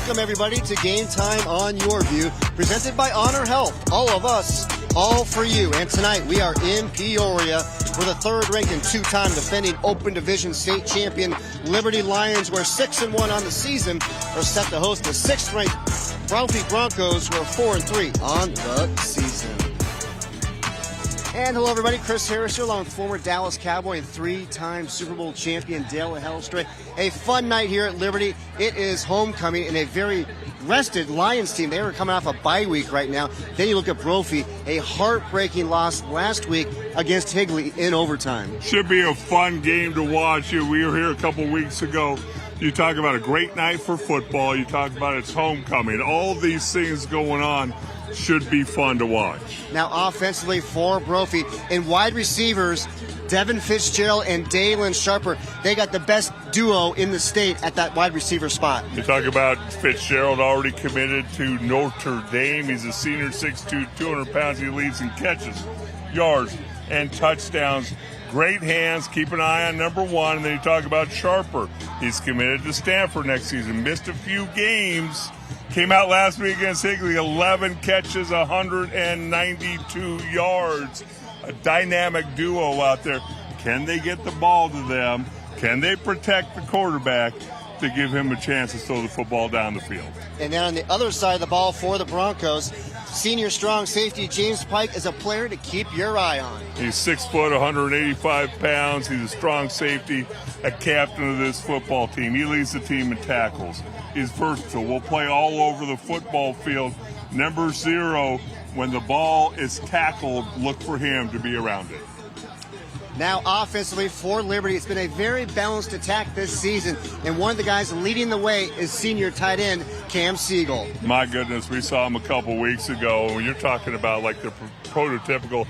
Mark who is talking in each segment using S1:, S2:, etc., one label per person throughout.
S1: Welcome, everybody, to Game Time on Your View, presented by Honor Health. All of us, all for you. And tonight, we are in Peoria, where the third-ranked and two-time defending Open Division state champion Liberty Lions, who are 6-1 on the season, are set to host the sixth-ranked Brophy Broncos, who are 4-3 on the season. And hello, everybody. Chris Harris here, along with former Dallas Cowboy and three-time Super Bowl champion Dale Hellstray. A fun night here at Liberty. It is homecoming and a very rested Lions team. They were coming off a bye week right now. Then you look at Brophy, a heartbreaking loss last week against Higley in overtime.
S2: Should be a fun game to watch. We were here a couple weeks ago. You talk about a great night for football. You talk about it's homecoming. All these things going on should be fun to watch.
S1: Now offensively for Brophy, in wide receivers, Devin Fitzgerald and Dalen Sharper, they got the best duo in the state at that wide receiver spot.
S2: You talk about Fitzgerald already committed to Notre Dame. He's a senior, 6'2", 200 pounds. He leads in catches, yards, and touchdowns. Great hands. Keep an eye on number one. And then you talk about Sharper. He's committed to Stanford next season. Missed a few games. Came out last week against Higley, 11 catches, 192 yards. A dynamic duo out there. Can they get the ball to them? Can they protect the quarterback to give him a chance to throw the football down the field?
S1: And then on the other side of the ball for the Broncos, senior strong safety James Pike is a player to keep your eye on.
S2: He's 6 foot, 185 pounds. He's a strong safety, a captain of this football team. He leads the team in tackles. He's versatile. Will play all over the football field. Number 0, when the ball is tackled, look for him to be around it.
S1: Now offensively for Liberty, it's been a very balanced attack this season, and one of the guys leading the way is senior tight end Cam Siegel.
S2: My goodness, we saw him a couple weeks ago. When you're talking about like the prototypical,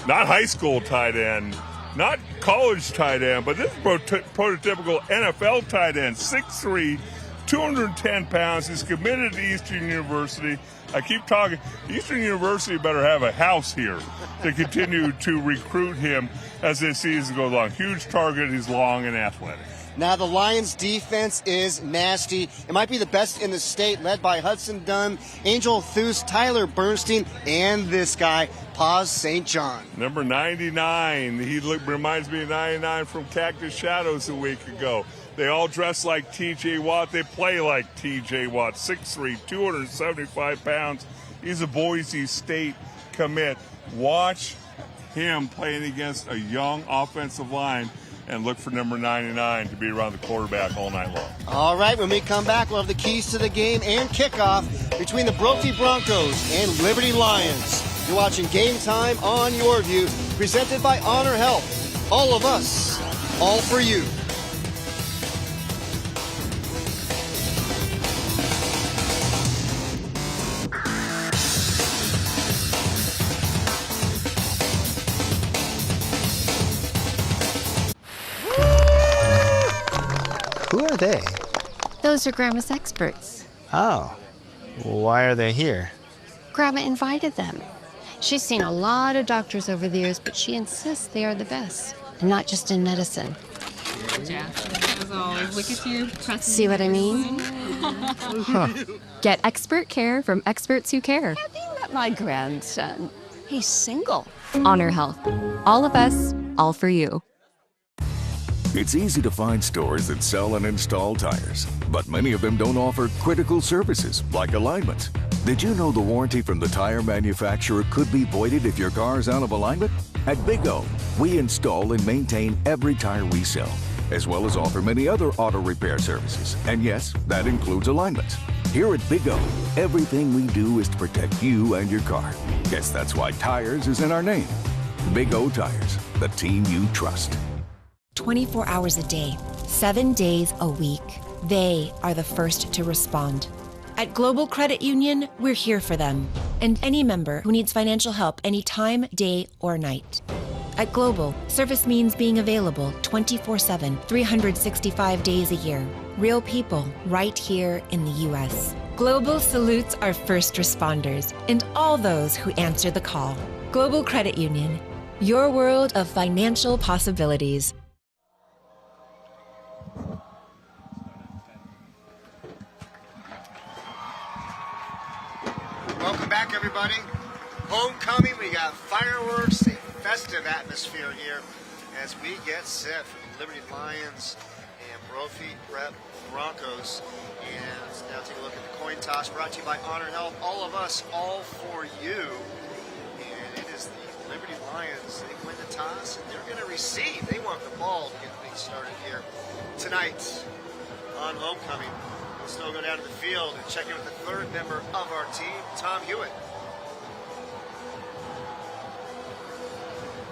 S2: not high school tight end, not college tight end, but this is prototypical NFL tight end, 6'3", 210 pounds. He's committed to Eastern University. I keep talking. Eastern University better have a house here to continue to recruit him as this season goes along. Huge target. He's long and athletic.
S1: Now the Lions defense is nasty. It might be the best in the state, led by Hudson Dunn, Angel Thus, Tyler Bernstein, and this guy, Paz St. John.
S2: Number 99. He reminds me of 99 from Cactus Shadows a week ago. They all dress like T.J. Watt. They play like T.J. Watt. 6'3", 275 pounds. He's a Boise State commit. Watch him playing against a young offensive line and look for number 99 to be around the quarterback all night long.
S1: All right, when we come back, we'll have the keys to the game and kickoff between the Brophy Broncos and Liberty Lions. You're watching Game Time on Your View, presented by Honor Health. All of us, all for you.
S3: Who are they?
S4: Those are Grandma's experts.
S3: Oh, why are they here?
S4: Grandma invited them. She's seen a lot of doctors over the years, but she insists they are the best, and not just in medicine.
S5: Yeah, as always, look at you.
S4: See what I mean? Get expert care from experts who care.
S6: Have you met my grandson? He's single.
S4: Honor Health. All of us, all for you.
S7: It's easy to find stores that sell and install tires, but many of them don't offer critical services like alignment. Did you know the warranty from the tire manufacturer could be voided if your car is out of alignment? At Big O, we install and maintain every tire we sell, as well as offer many other auto repair services. And yes, that includes alignment. Here at Big O, everything we do is to protect you and your car. Guess that's why tires is in our name. Big O Tires, the team you trust.
S8: 24 hours a day, 7 days a week. They are the first to respond. At Global Credit Union, we're here for them and any member who needs financial help anytime, day or night. At Global, service means being available 24/7, 365 days a year. Real people right here in the U.S. Global salutes our first responders and all those who answer the call. Global Credit Union, your world of financial possibilities.
S1: Welcome back, everybody. Homecoming, we got fireworks, a festive atmosphere here as we get set for the Liberty Lions and Brophy Broncos. And now take a look at the coin toss brought to you by Honor Health. All of us, all for you. And it is the Liberty Lions. They win the toss and they're going to receive. They want the ball to get things started here tonight on homecoming. We'll still go down to the field and check in with the third member of our team, Tom Hewitt.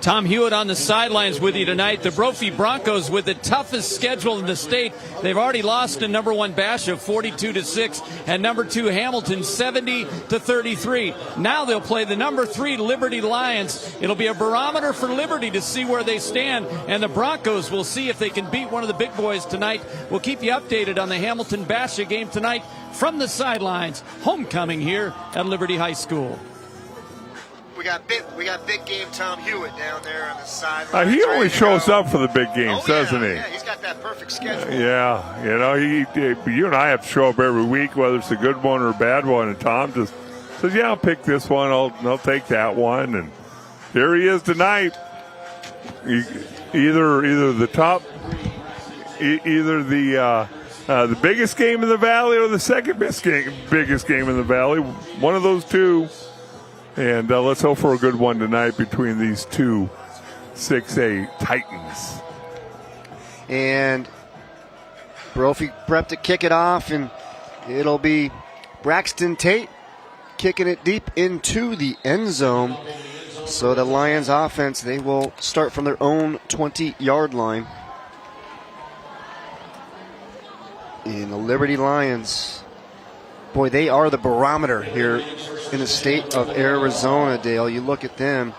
S9: Tom Hewitt on the sidelines with you tonight. The Brophy Broncos with the toughest schedule in the state. They've already lost to number 1 Basha 42-6 and number 2 Hamilton 70-33. Now they'll play the number 3 Liberty Lions. It'll be a barometer for Liberty to see where they stand, and the Broncos will see if they can beat one of the big boys tonight. We'll keep you updated on the Hamilton Basha game tonight from the sidelines. Homecoming here at Liberty High School.
S1: We got big game Tom Hewitt down there on the sideline.
S2: He only shows up for the big games, doesn't he?
S1: Yeah, he's got that perfect schedule.
S2: Yeah, you know, you and I have to show up every week, whether it's a good one or a bad one, and Tom just says, yeah, I'll pick this one, I'll take that one, and here he is tonight. Either the biggest game in the Valley or the second biggest game in the Valley, one of those two. And let's hope for a good one tonight between these two 6A Titans.
S1: And Brophy prep to kick it off, and it'll be Braxton Tate kicking it deep into the end zone. So the Lions offense, they will start from their own 20-yard line. And the Liberty Lions, boy, they are the barometer here in the state of Arizona, Dale. You look at them,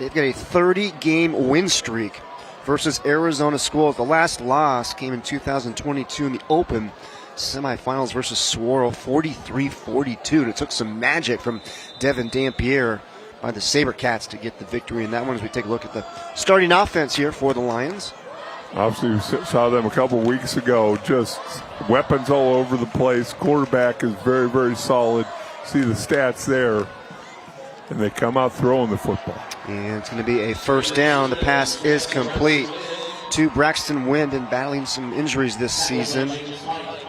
S1: they've got a 30-game win streak versus Arizona schools. The last loss came in 2022 in the Open semifinals versus Saguaro, 43-42. It took some magic from Devin Dampier by the SaberCats to get the victory in that one as we take a look at the starting offense here for the Lions.
S2: Obviously, we saw them a couple weeks ago, just weapons all over the place. Quarterback is very, very solid. See the stats there, and they come out throwing the football.
S1: And it's going to be a first down. The pass is complete to Braxton Wind, and battling some injuries this season.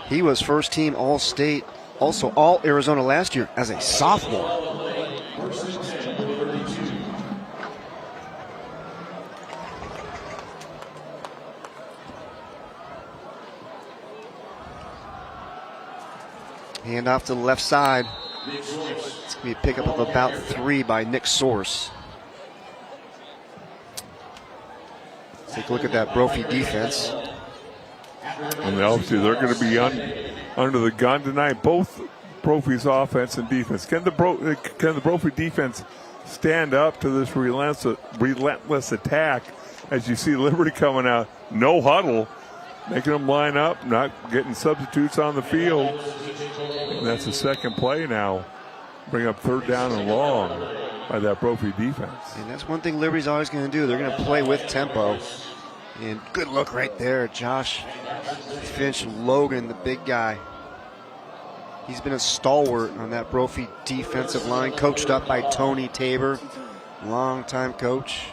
S1: He was first team All-State, also All-Arizona last year as a sophomore. Hand off to the left side. It's going to be a pickup of about 3 by Nick Source. Take a look at that Brophy defense.
S2: And obviously they're going to be under the gun tonight, both Brophy's offense and defense. Can the Brophy defense stand up to this relentless attack as you see Liberty coming out, no huddle, making them line up, not getting substitutes on the field. And that's the second play now. Bring up third down and long by that Brophy defense.
S1: And that's one thing Liberty's always going to do. They're going to play with tempo. And good look right there. Josh Finch Logan, the big guy. He's been a stalwart on that Brophy defensive line, coached up by Tony Tabor. Long-time coach.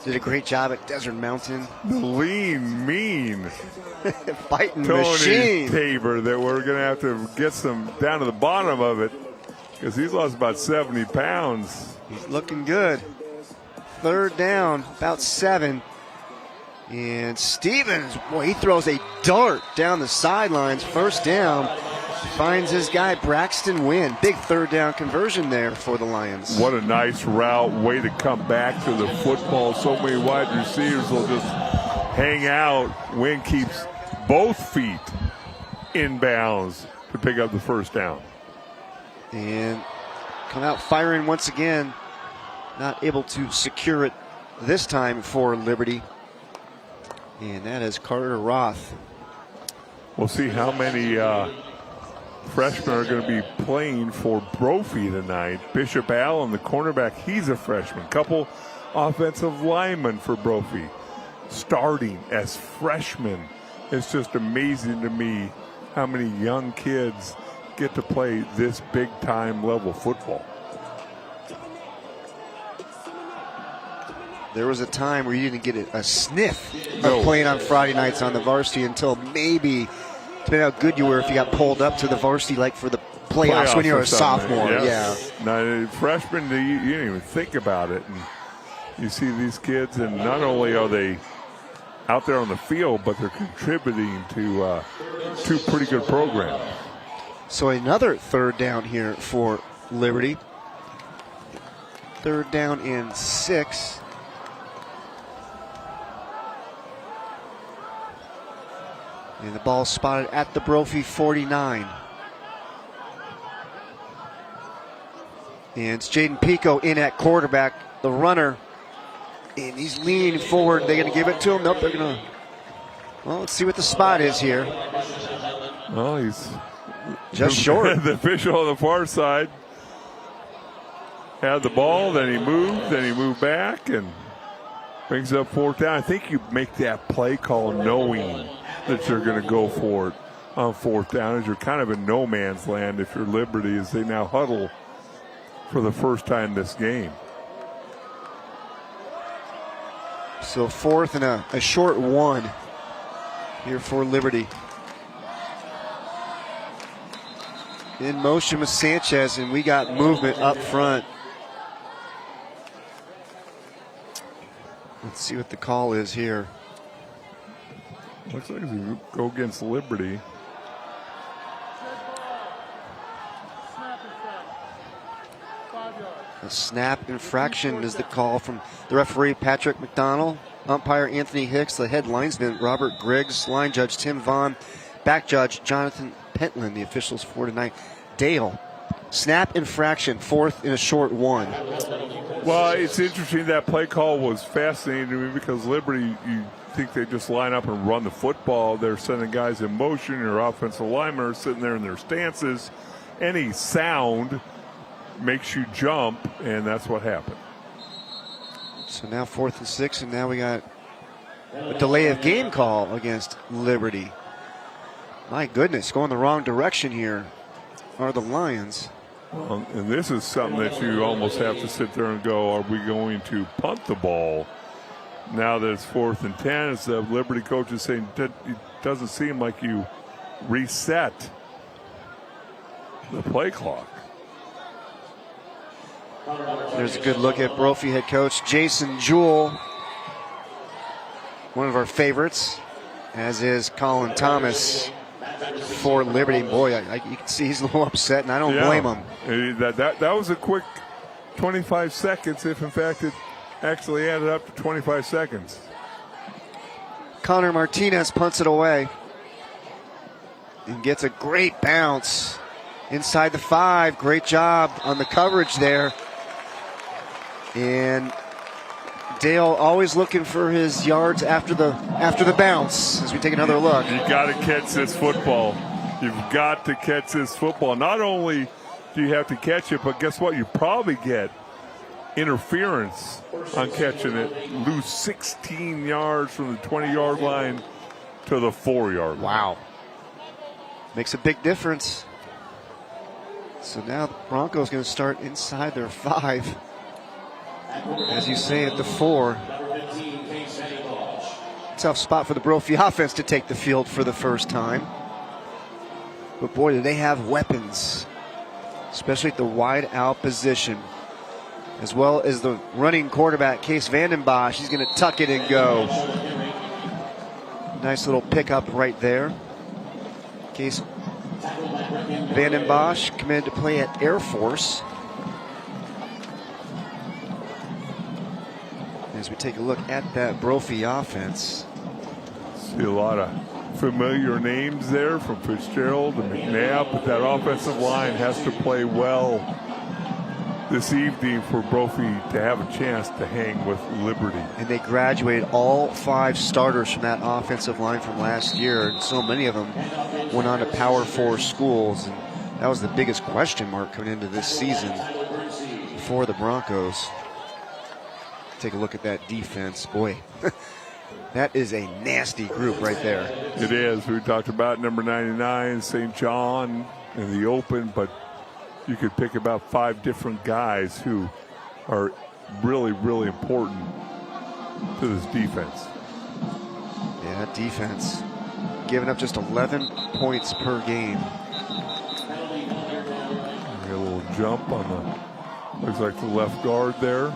S1: Did a great job at Desert Mountain.
S2: The lean, mean
S1: fighting
S2: Tony
S1: machine.
S2: Tabor that we're going to have to get some down to the bottom of it because he's lost about 70 pounds.
S1: He's looking good. Third down, about 7. And Stevens, boy, he throws a dart down the sidelines. First down. Finds his guy, Braxton Wynn. Big third down conversion there for the Lions.
S2: What a nice route. Way to come back to the football. So many wide receivers will just hang out. Wynn keeps both feet in bounds to pick up the first down.
S1: And come out firing once again. Not able to secure it this time for Liberty. And that is Carter Roth.
S2: We'll see how many freshmen are going to be playing for Brophy tonight. Bishop Allen, the cornerback, he's a freshman. Couple offensive linemen for Brophy starting as freshmen. It's just amazing to me how many young kids get to play this big-time level football.
S1: There was a time where you didn't get a sniff of playing on Friday nights on the varsity until maybe, depending how good you were, if you got pulled up to the varsity like for the playoffs when you were a sophomore.
S2: Yes. Yeah. Now, freshman, you didn't even think about it. And you see these kids, and not only are they out there on the field, but they're contributing to two pretty good programs.
S1: So another third down here for Liberty. Third down and 6. And the ball spotted at the Brophy 49. And it's Jaden Pico in at quarterback, the runner. And he's leaning forward. They're going to give it to him. Nope, they're going to. Well, let's see what the spot is here.
S2: Well, he's
S1: just short.
S2: The official on the far side had the ball, then he moved back, and brings up fourth down. I think you make that play call knowing that you're going to go for it on fourth down, as you're kind of in no man's land if you're Liberty, as they now huddle for the first time this game.
S1: So fourth and a short 1 here for Liberty. In motion with Sanchez, and we got movement up front. Let's see what the call is here.
S2: Looks like we go against Liberty.
S1: A snap infraction is the call from the referee, Patrick McDonald, umpire Anthony Hicks, the head linesman Robert Griggs, line judge Tim Vaughn, back judge Jonathan Pentland. The officials for tonight. Dale, snap infraction, fourth and a short 1.
S2: Well, it's interesting. That play call was fascinating to me because Liberty, you think they just line up and run the football. They're sending guys in motion. Your offensive linemen are sitting there in their stances. Any sound makes you jump, and that's what happened.
S1: So now 4th and 6, and now we got a delay of game call against Liberty. My goodness, going the wrong direction here are the Lions.
S2: Well, and this is something that you almost have to sit there and go, are we going to punt the ball? Now that it's 4th and 10, as the Liberty coach is saying, it doesn't seem like you reset the play clock.
S1: There's a good look at Brophy head coach Jason Jewell, one of our favorites, as is Colin Thomas for Liberty. Boy, you can see he's a little upset, and I don't blame him.
S2: That was a quick 25 seconds, if in fact it actually added up to 25 seconds.
S1: Connor Martinez punts it away and gets a great bounce inside the 5. Great job on the coverage there. And Dale always looking for his yards after the bounce as we take another look.
S2: You got to catch this football. You've got to catch this football. Not only do you have to catch it, but guess what? You probably get interference on catching it. Lose 16 yards from the 20-yard line to the 4-yard line.
S1: Wow. Makes a big difference. So now the Broncos going to start inside their 5. As you say, at the 4. Tough spot for the Brophy offense to take the field for the first time. But boy, do they have weapons, especially at the wide out position, as well as the running quarterback, Case Vandenbosch. He's going to tuck it and go. Nice little pickup right there. Case Vandenbosch committed to play at Air Force. As we take a look at that Brophy offense.
S2: See a lot of familiar names there from Fitzgerald to McNabb, but that offensive line has to play well this evening for Brophy to have a chance to hang with Liberty.
S1: And they graduated all 5 starters from that offensive line from last year, and so many of them went on to Power 4 schools, and that was the biggest question mark coming into this season for the Broncos. Take a look at that defense. Boy, that is a nasty group right there.
S2: It is. We talked about number 99, St. John, in the open, but you could pick about 5 different guys who are really, really important to this defense.
S1: Yeah, defense giving up just 11 points per game.
S2: A little jump on the, looks like the left guard there.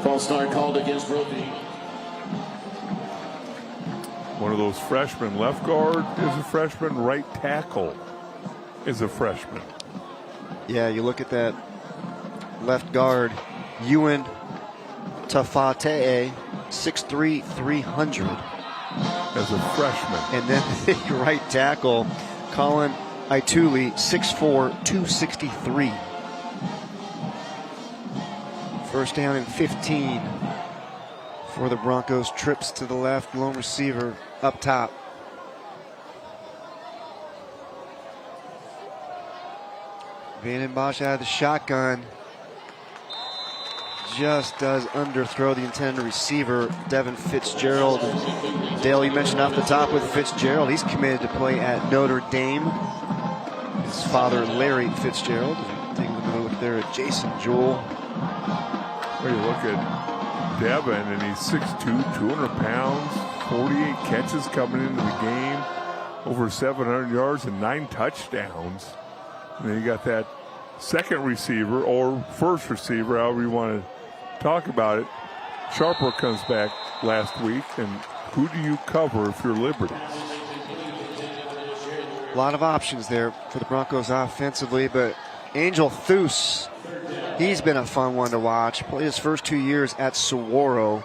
S10: False start called against Brophy.
S2: One of those freshmen. Left guard is a freshman. Right tackle is a freshman.
S1: Yeah, you look at that left guard, Ewan Tafatee, 6'3", 300.
S2: As a freshman.
S1: And then the right tackle, Colin Ituli, 6'4", 263. First down and 15 for the Broncos. Trips to the left, lone receiver up top. Vandenbosch out of the shotgun. Just does underthrow the intended receiver, Devin Fitzgerald. Dale, you mentioned off the top with Fitzgerald. He's committed to play at Notre Dame. His father, Larry Fitzgerald. Taking a look there at Jason Jewell.
S2: Well, you look at Devin, and he's 6'2", 200 pounds, 48 catches coming into the game, over 700 yards and 9 touchdowns. And then you got that second receiver, or first receiver, however you want to talk about it. Sharper comes back last week, and who do you cover if you're Liberty?
S1: A lot of options there for the Broncos offensively, but Angel Thus, he's been a fun one to watch. Played his first 2 years at Saguaro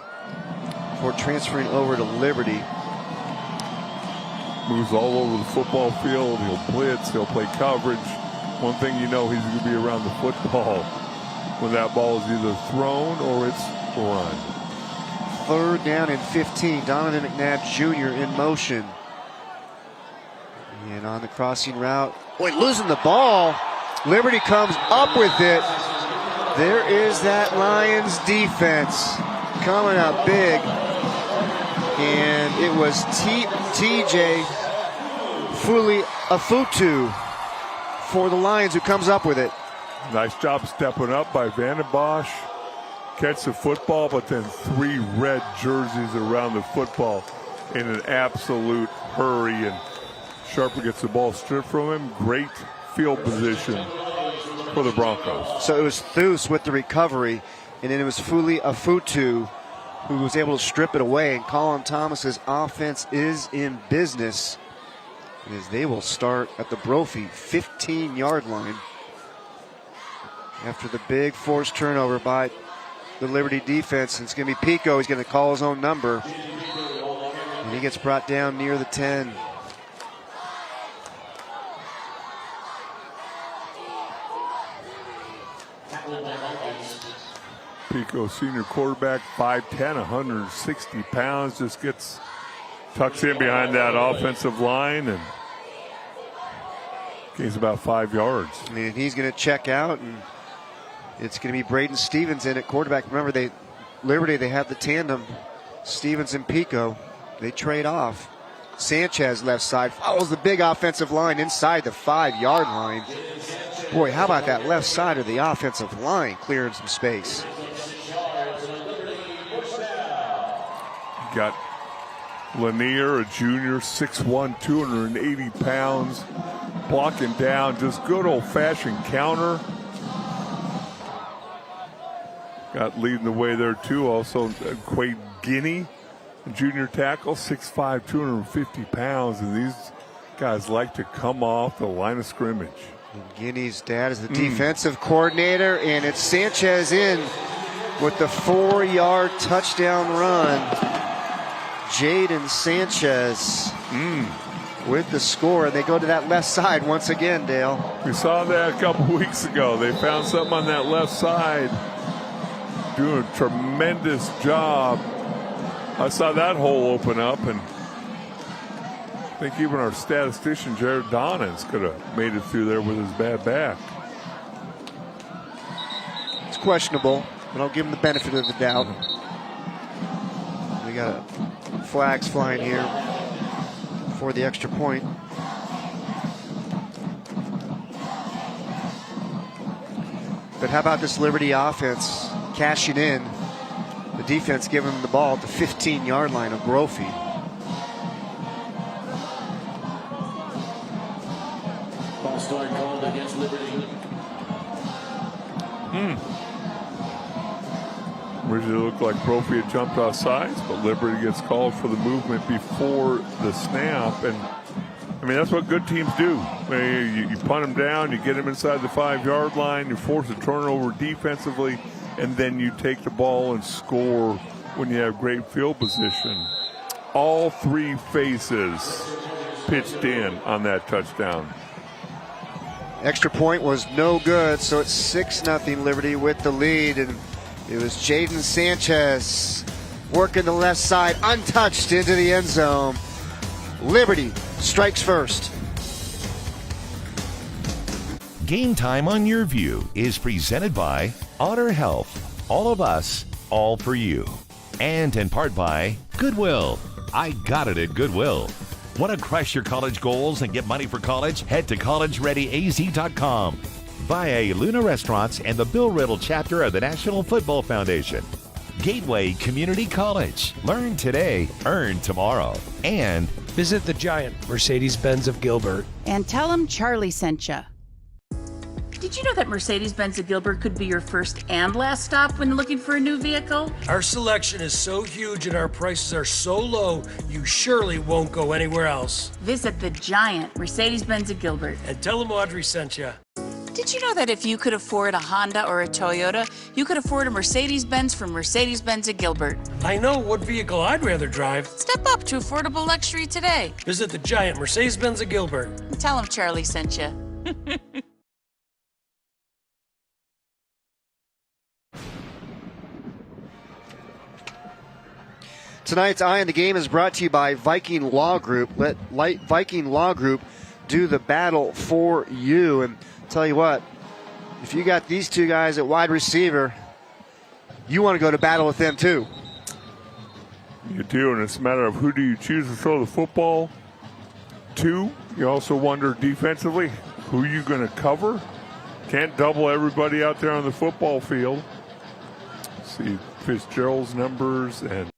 S1: before transferring over to Liberty.
S2: Moves all over the football field. He'll blitz. He'll play coverage. One thing you know, he's going to be around the football when that ball is either thrown or it's run.
S1: Third down and 15. Donovan McNabb Jr. in motion. And on the crossing route. Boy, losing the ball. Liberty comes up with it. There is that Lions defense coming up big. And it was TJ Afutu for the Lions who comes up with it.
S2: Nice job stepping up by Vandenbosch. Catch the football, but then 3 red jerseys around the football in an absolute hurry. And Sharper gets the ball stripped from him. Great field position for the Broncos.
S1: So it was Thus with the recovery, and then it was Fuli Afutu who was able to strip it away. And Colin Thomas's offense is in business as they will start at the Brophy 15-yard line after the big forced turnover by the Liberty defense. And it's going to be Pico. He's going to call his own number, and he gets brought down near the 10.
S2: Pico, senior quarterback, 5'10", 160 pounds, just tucks in behind that offensive line and gains about 5 yards.
S1: And he's going to check out, and it's going to be Braden Stevens in at quarterback. Remember, Liberty, they have the tandem, Stevens and Pico. They trade off. Sanchez left side follows the big offensive line inside the 5-yard line. Boy, how about that left side of the offensive line clearing some space.
S2: Got Lanier, a junior, 6'1", 280 pounds, blocking down, just good old-fashioned counter. Got leading the way there, too. Also, Quade Guinea, junior tackle, 6'5", 250 pounds, and these guys like to come off the line of scrimmage.
S1: And Guinea's dad is the defensive coordinator, and it's Sanchez in with the 4-yard touchdown run. Jaden Sanchez with the score. They go to that left side once again, Dale.
S2: We saw that a couple weeks ago. They found something on that left side. Doing a tremendous job. I saw that hole open up, and I think even our statistician, Jared Donans, could have made it through there with his bad back.
S1: It's questionable, but I'll give him the benefit of the doubt. We got flags flying here for the extra point. But how about this Liberty offense cashing in? The defense giving them the ball at the 15-yard line of Brophy.
S10: False start called against Liberty.
S2: Originally it looked like Brophy had jumped off sides, but Liberty gets called for the movement before the snap. And I mean, that's what good teams do. You punt them down, you get them inside the 5-yard line, you force a turnover defensively, and then you take the ball and score when you have great field position. All three faces pitched in on that touchdown.
S1: Extra point was no good, so it's 6-0 Liberty with the lead. And it was Jaden Sanchez working the left side, untouched into the end zone. Liberty strikes first.
S11: Game Time on Your View is presented by Honor Health. All of us, all for you. And in part by Goodwill. I got it at Goodwill. Want to crush your college goals and get money for college? Head to collegereadyaz.com. Via Luna Restaurants and the Bill Riddle chapter of the National Football Foundation. Gateway Community College. Learn today, earn tomorrow. And
S12: visit the Giant, Mercedes-Benz of Gilbert.
S6: And tell them Charlie sent you.
S13: Did you know that Mercedes-Benz of Gilbert could be your first and last stop when looking for a new vehicle?
S12: Our selection is so huge and our prices are so low, you surely won't go anywhere else.
S13: Visit the Giant, Mercedes-Benz of Gilbert.
S12: And tell them Audrey sent you.
S13: Did you know that if you could afford a Honda or a Toyota, you could afford a Mercedes-Benz from Mercedes-Benz of Gilbert?
S12: I know what vehicle I'd rather drive.
S13: Step up to affordable luxury today.
S12: Visit the Giant, Mercedes-Benz of Gilbert.
S13: And tell them Charlie sent you.
S1: Tonight's Eye on the Game is brought to you by Viking Law Group. Let Viking Law Group do the battle for you. And tell you what, if you got these two guys at wide receiver, you want to go to battle with them too.
S2: You do, and it's a matter of who do you choose to throw the football to. You also wonder defensively, who are you going to cover? Can't double everybody out there on the football field. See Fitzgerald's numbers and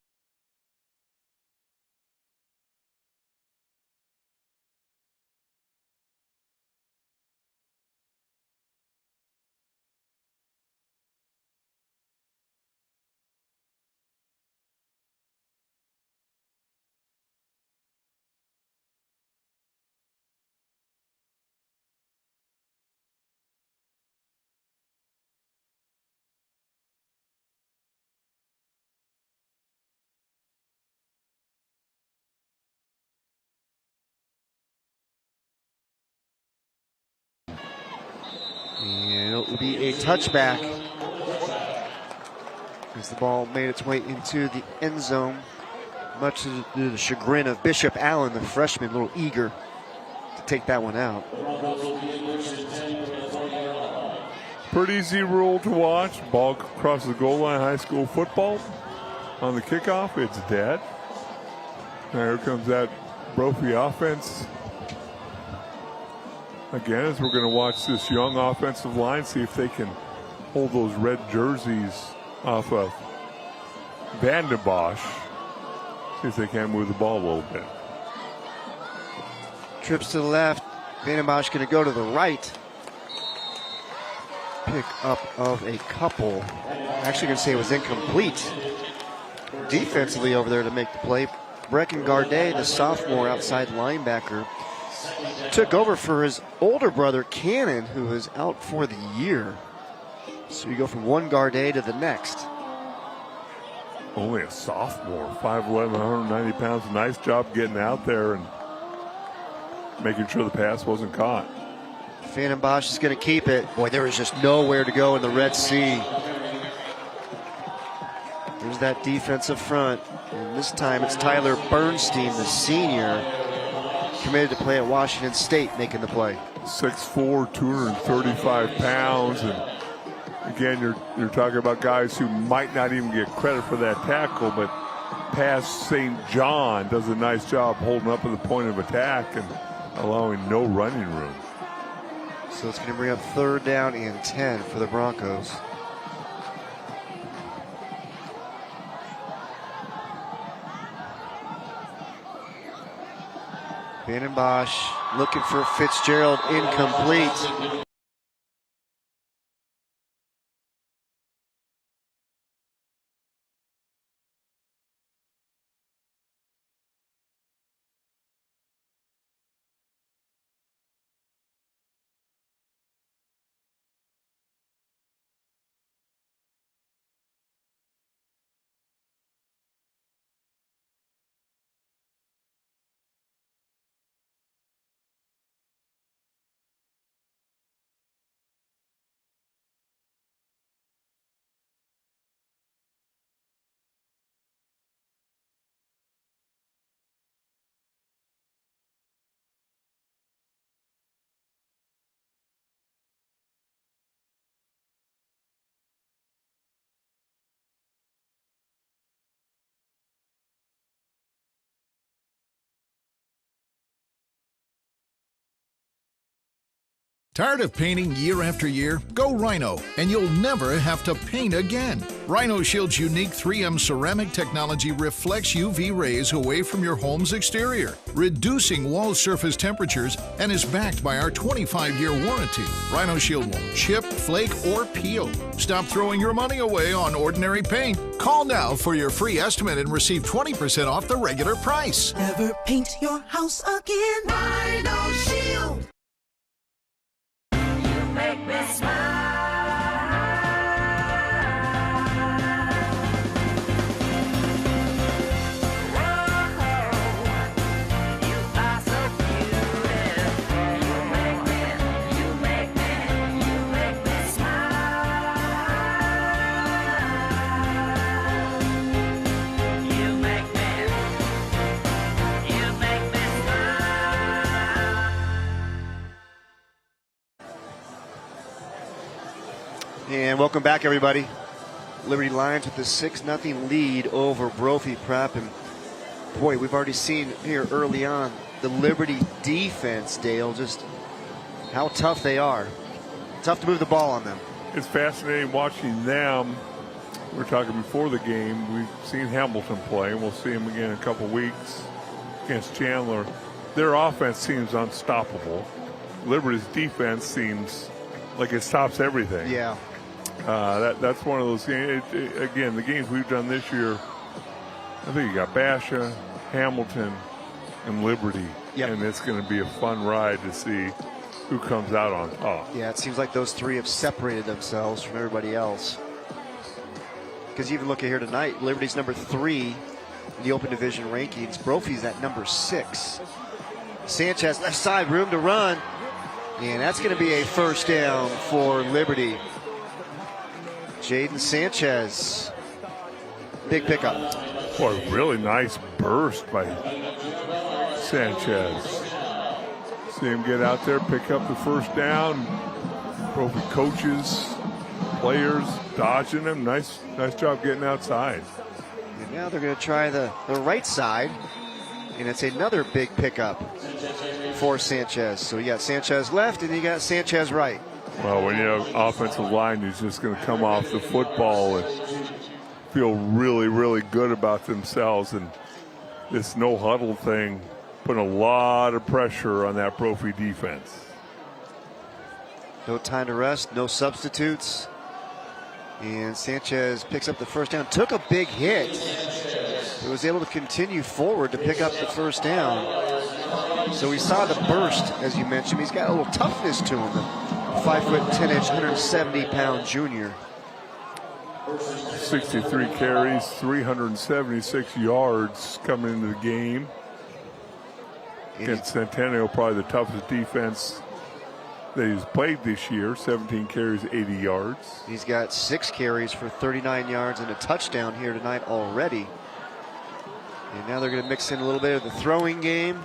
S1: And it will be a touchback as the ball made its way into the end zone, much to the chagrin of Bishop Allen, the freshman, a little eager to take that one out.
S2: pretty easy rule to watch. Ball crosses the goal line, high school football. On the kickoff, it's dead. Now here comes that Brophy offense. Again, as we're going to watch this young offensive line, see if they can hold those red jerseys off of Vandenbosch. See if they can move the ball a little bit.
S1: Trips to the left. Vandenbosch going to go to the right. Pick up of a couple. Actually going to say it was incomplete. Defensively over there to make the play. Brecken Gardet, the sophomore outside linebacker, took over for his older brother, Cannon, who is out for the year. So you go from one Gardet to the next.
S2: Only a sophomore, 5'11", 190 pounds. Nice job getting out there and making sure the pass wasn't caught.
S1: Vandenbosch is going to keep it. Boy, there is just nowhere to go in the Red Sea. There's that defensive front. And this time it's Tyler Bernstein, the senior, committed to play at Washington State, making the play.
S2: 6'4", 235 pounds. And again, you're talking about guys who might not even get credit for that tackle, but past St. John does a nice job holding up at the point of attack and allowing no running room.
S1: So it's going to bring up 3rd down and 10 for the Broncos. Bannon Bosch looking for Fitzgerald, incomplete.
S14: Tired of painting year after year? Go Rhino, and you'll never have to paint again. Rhino Shield's unique 3M ceramic technology reflects UV rays away from your home's exterior, reducing wall surface temperatures, and is backed by our 25-year warranty. Rhino Shield won't chip, flake, or peel. Stop throwing your money away on ordinary paint. Call now for your free estimate and receive 20% off the regular price.
S15: Never paint your house again. Rhino Shield. Make me smile. You are so beautiful. You make me smile. You make me smile.
S1: And welcome back, everybody. Liberty Lions with the 6-0 lead over Brophy Prep. And boy, we've already seen here early on the Liberty defense, Dale, just how tough they are. Tough to move the ball on them.
S2: It's fascinating watching them. We were talking before the game. We've seen Hamilton play, and we'll see him again in a couple weeks against Chandler. Their offense seems unstoppable. Liberty's defense seems like it stops everything.
S1: Yeah.
S2: That's one of those games. Again, the games we've done this year, I think you got Basha, Hamilton, and Liberty.
S1: Yep.
S2: And it's going to be a fun ride to see who comes out on top.
S1: Yeah, it seems like those three have separated themselves from everybody else. Because you even look at here tonight, Liberty's number 3 in the Open Division rankings. Brophy's at number 6. Sanchez left side, room to run. And that's going to be a first down for Liberty. Jaden Sanchez. Big pickup.
S2: Boy, really nice burst by Sanchez. See him get out there, pick up the first down. Brophy coaches, players dodging him. Nice job getting outside.
S1: And now they're going to try the right side. And it's another big pickup for Sanchez. So you got Sanchez left and you got Sanchez right.
S2: Well, when you have offensive line who's just going to come off the football and feel really, really good about themselves, and this no huddle thing putting a lot of pressure on that Brophy defense.
S1: No time to rest, no substitutes. And Sanchez picks up the first down. Took a big hit. But was able to continue forward to pick up the first down. So we saw the burst, as you mentioned. He's got a little toughness to him. The 5'10", 170-pound junior.
S2: 63 carries, 376 yards coming into the game. Against Centennial, probably the toughest defense that he's played this year. 17 carries, 80 yards.
S1: He's got 6 carries for 39 yards and a touchdown here tonight already. And now they're going to mix in a little bit of the throwing game.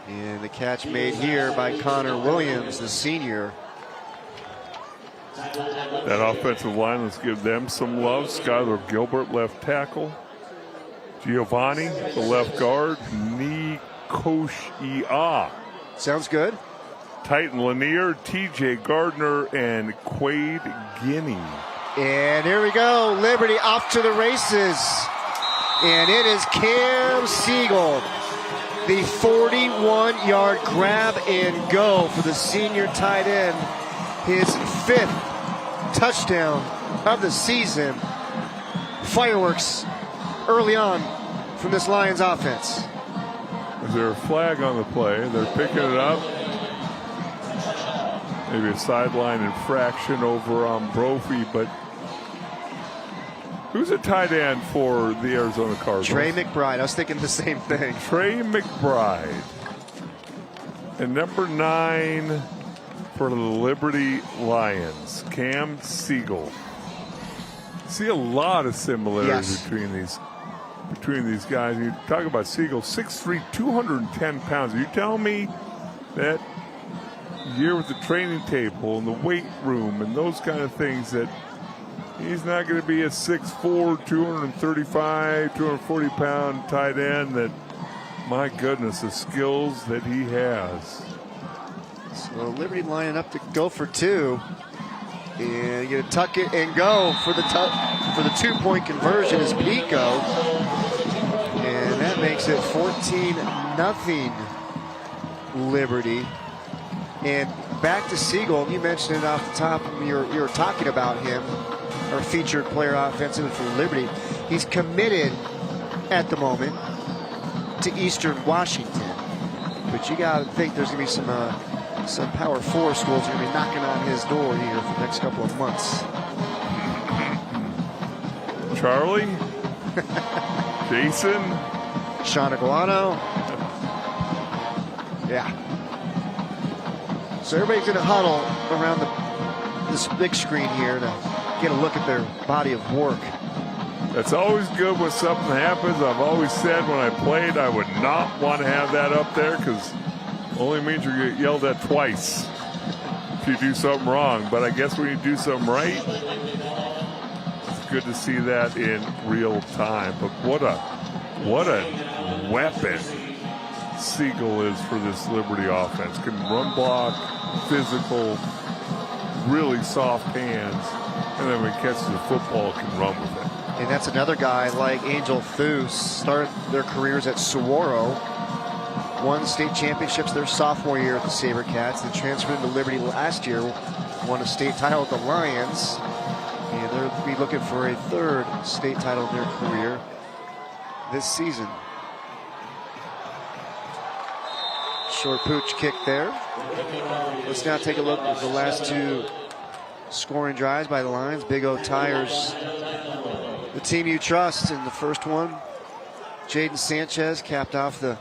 S1: And the catch made here by Connor Williams, the senior.
S2: That offensive line, let's give them some love. Skylar Gilbert, left tackle. Giovanni, the left guard. Nikoshia.
S1: Sounds good.
S2: Titan Lanier, TJ Gardner, and Quade Guinea.
S1: And here we go. Liberty off to the races. And it is Cam Siegel. The 41-yard grab and go for the senior tight end. His 5th touchdown of the season. Fireworks early on from this Lions offense.
S2: Is there a flag on the play? They're picking it up. Maybe a sideline infraction over on Brophy, but who's a tight end for the Arizona Cardinals?
S1: Trey McBride. I was thinking the same thing.
S2: Trey McBride. And number 9 for the Liberty Lions, Cam Siegel. See a lot of similarities between these guys. You talk about Siegel, 6'3", 210 pounds. You tell me that year with the training table and the weight room and those kind of things that he's not going to be a 6'4", 235, 240-pound tight end that, my goodness, the skills that he has.
S1: So Liberty lining up to go for 2. And you tuck it and go for the 2-point conversion is Pico. And that makes it 14-0 Liberty. And back to Siegel. You mentioned it off the top. You were talking about him, our featured player offensively for Liberty. He's committed at the moment to Eastern Washington. But you got to think there's going to be some Power 4 schools are going to be knocking on his door here for the next couple of months.
S2: Charlie? Jason?
S1: Sean Aguano? Yeah. So everybody's going to huddle around this big screen here to get a look at their body of work.
S2: That's always good when something happens. I've always said when I played I would not want to have that up there because only means you get yelled at twice if you do something wrong. But I guess when you do something right, it's good to see that in real time. But what a weapon Siegel is for this Liberty offense. Can run block, physical, really soft hands, and then when he catches the football, can run with it.
S1: And that's another guy like Angel Thus, started their careers at Saguaro. Won state championships their sophomore year at the SaberCats. Then transferred into Liberty last year. Won a state title with the Lions. And they'll be looking for a 3rd state title in their career this season. Short pooch kick there. Let's now take a look at the last 2 scoring drives by the Lions. Big O Tires, the team you trust. In the first one, Jaden Sanchez capped off the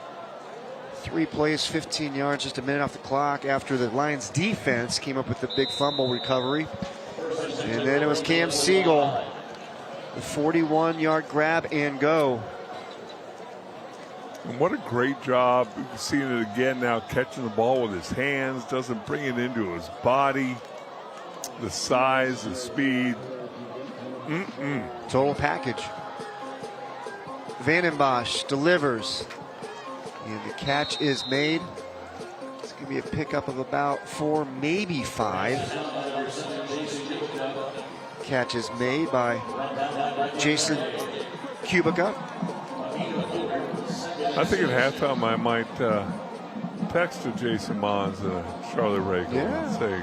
S1: 3 plays, 15 yards, just a minute off the clock after the Lions defense came up with the big fumble recovery. And then it was Cam Siegel, the 41-yard grab and go.
S2: And what a great job. You're seeing it again now, catching the ball with his hands, doesn't bring it into his body. The size, the speed.
S1: Total package. Vandenbosch delivers. And the catch is made. It's going to be a pickup of about 4, maybe 5. Catch is made by Jason Kubica.
S2: I think at halftime I might text to Jason Mons and Charlie Reagan and say,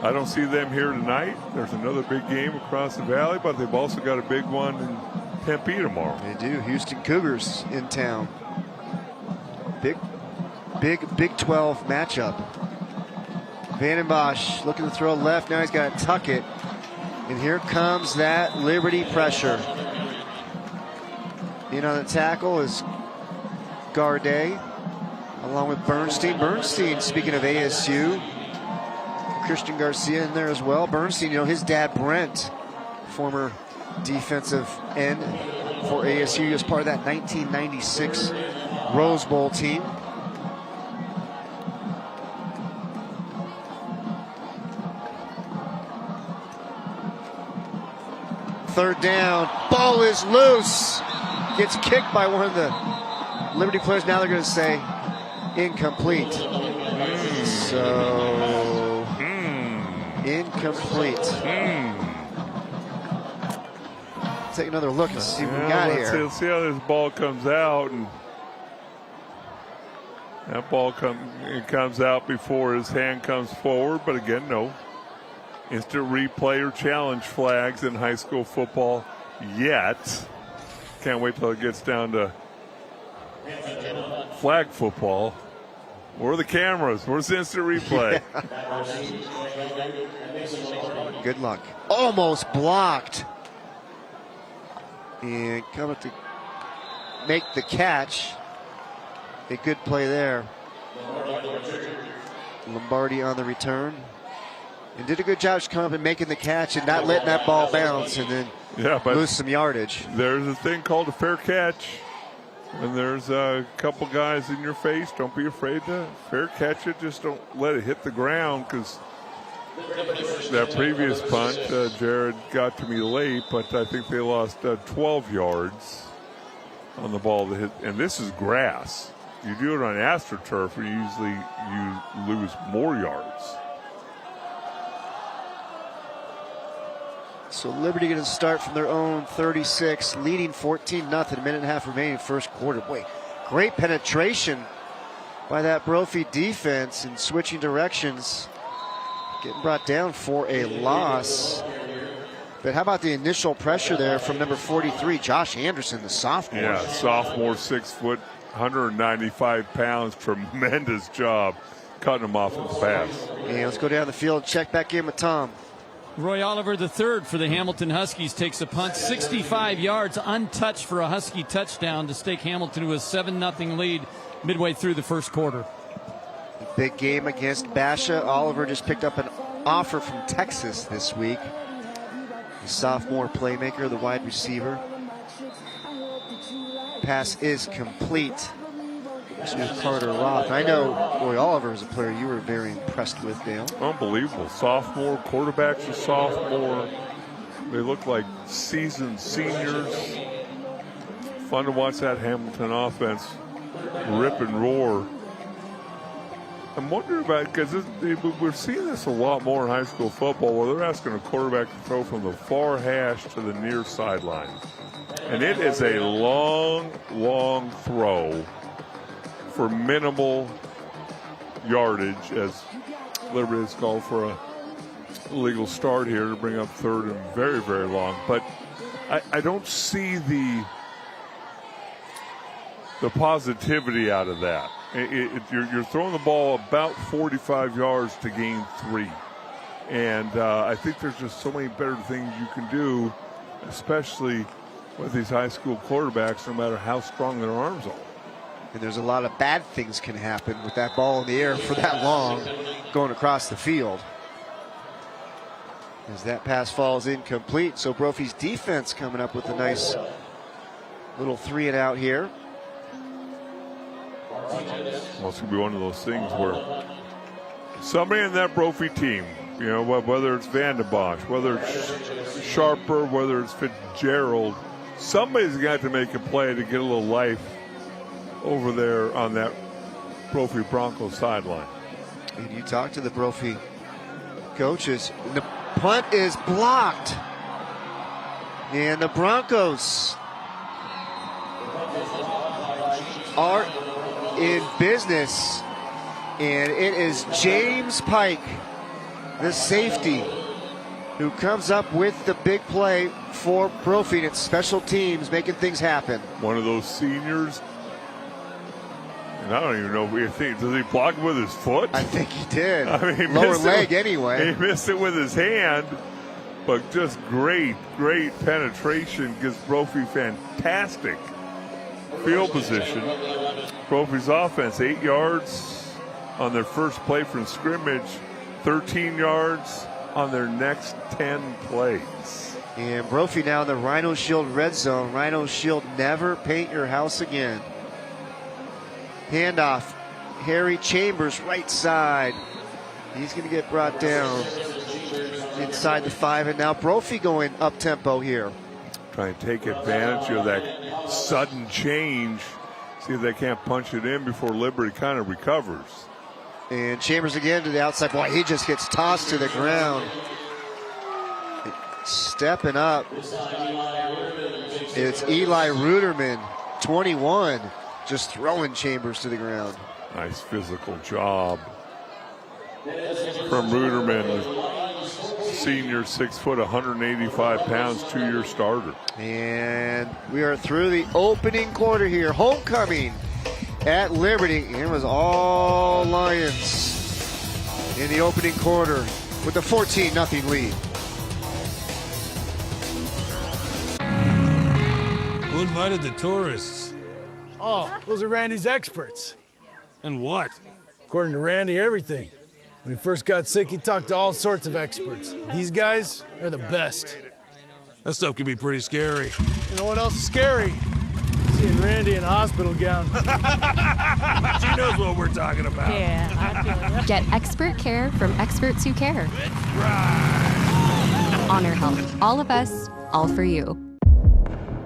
S2: I don't see them here tonight. There's another big game across the valley, but they've also got a big one in Tempe tomorrow.
S1: They do. Houston Cougars in town. Big 12 matchup. Vandenbosch looking to throw left. Now he's got to tuck it. And here comes that Liberty pressure. In on the tackle is Garday, along with Bernstein. Bernstein, speaking of ASU, Christian Garcia in there as well. Bernstein, you know, his dad Brent, former defensive end for ASU, as part of that 1996 Rose Bowl team. Third down, ball is loose. gets kicked by one of the Liberty players. Now they're going to say incomplete. So, incomplete. Take another look and see what we got here.
S2: Let's see how this ball comes out. And that ball comes out before his hand comes forward. But again, no instant replay or challenge flags in high school football yet. Can't wait till it gets down to flag football. Where are the cameras? Where's the instant replay?
S1: Good luck. Almost blocked. And coming to make the catch. A good play there. Lombardi on the return. And did a good job coming up and making the catch and not letting that ball bounce and then lose some yardage.
S2: There's a thing called a fair catch. When there's a couple guys in your face, don't be afraid to fair catch it. Just don't let it hit the ground, because that previous punt, Jared got to me late, but I think they lost 12 yards on the ball that hit. And this is grass. You do it on AstroTurf, you lose more yards.
S1: So Liberty going to start from their own 36, leading 14-0, minute and a half remaining first quarter. Boy, great penetration by that Brophy defense and switching directions. Getting brought down for a loss. But how about the initial pressure there from number 43, Josh Anderson, the sophomore?
S2: Yeah, sophomore, 6 foot, 195 pounds. Tremendous job cutting him off in the pass.
S1: Yeah, let's go down the field, check back in with Tom.
S9: Roy Oliver III for the Hamilton Huskies takes a punt, 65 yards, untouched for a Husky touchdown to stake Hamilton to a 7-0 lead midway through the first quarter.
S1: Big game against Basha. Oliver just picked up an offer from Texas this week. The sophomore playmaker, the wide receiver. Pass is complete. With Carter Roth. I know Roy Oliver is a player you were very impressed with, Dale.
S2: Unbelievable. Sophomore, quarterback's a sophomore. They look like seasoned seniors. Fun to watch that Hamilton offense rip and roar. I'm wondering about, because we're seeing this a lot more in high school football, where they're asking a quarterback to throw from the far hash to the near sideline. And it is a long, long throw for minimal yardage, as Liberty has called for a legal start here to bring up third and very, very long. But I don't see the positivity out of that. You're throwing the ball about 45 yards to gain 3. And I think there's just so many better things you can do, especially with these high school quarterbacks, no matter how strong their arms are.
S1: And there's a lot of bad things can happen with that ball in the air for that long going across the field. As that pass falls incomplete. So Brophy's defense coming up with a nice little 3 and out here.
S2: Well, it's going to be one of those things where somebody in that Brophy team, you know, whether it's Van de Bosch, whether it's Sharper, whether it's Fitzgerald, somebody's going to have to make a play to get a little life over there on that Brophy Broncos sideline.
S1: And you talk to the Brophy coaches. The punt is blocked. And the Broncos are in business. And it is James Pike, the safety, who comes up with the big play for Brophy. And it's special teams making things happen.
S2: One of those seniors. And I don't even know if does he block with his foot?
S1: I think he did.
S2: I mean,
S1: lower leg anyway.
S2: He missed it with his hand, but just great penetration. Gives Brophy fantastic field position. Brophy's offense, 8 yards on their first play from scrimmage, 13 yards on their next 10 plays.
S1: And Brophy now in the Rhino Shield red zone. Rhino Shield, never paint your house again. Handoff, Harry Chambers, right side. He's going to get brought down inside the 5, and now Brophy going up tempo here.
S2: try and take advantage of that sudden change. See if they can't punch it in before Liberty kind of recovers.
S1: And Chambers again to the outside. Boy, he just gets tossed to the ground. Stepping up. It's Eli Ruderman, 21, just throwing Chambers to the ground.
S2: Nice physical job from Ruderman, senior, 6 foot, 185 pounds, 2-year starter.
S1: And we are through the opening quarter here. Homecoming at Liberty. It was all Lions in the opening quarter with a 14-0 lead.
S12: Who invited the tourists?
S16: Oh, those are Randy's experts.
S12: And what?
S16: According to Randy, everything. When he first got sick, he talked to all sorts of experts. These guys are the best.
S12: That stuff can be pretty scary.
S16: You know what else is scary? Seeing Randy in a hospital gown.
S12: She knows what we're talking about.
S17: Yeah, I feel it. Get expert care from experts who care.
S12: Right.
S17: Honor Health. All of us, all for you.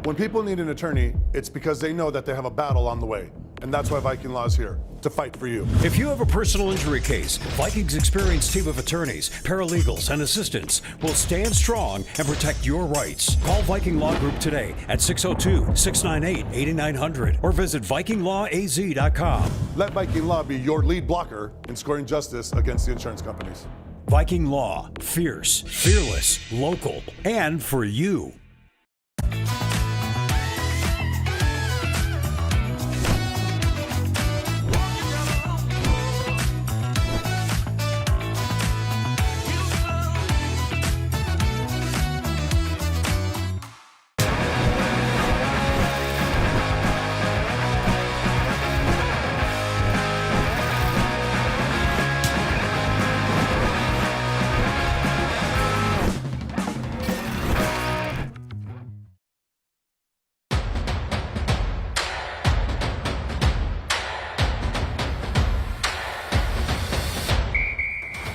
S18: When people need an attorney, it's because they know that they have a battle on the way. And that's why Viking Law is here, to fight for you.
S19: If you have a personal injury case, Viking's experienced team of attorneys, paralegals, and assistants will stand strong and protect your rights. Call Viking Law Group today at 602-698-8900 or visit VikingLawAZ.com.
S18: Let Viking Law be your lead blocker in scoring justice against the insurance companies.
S19: Viking Law, fierce, fearless, local, and for you.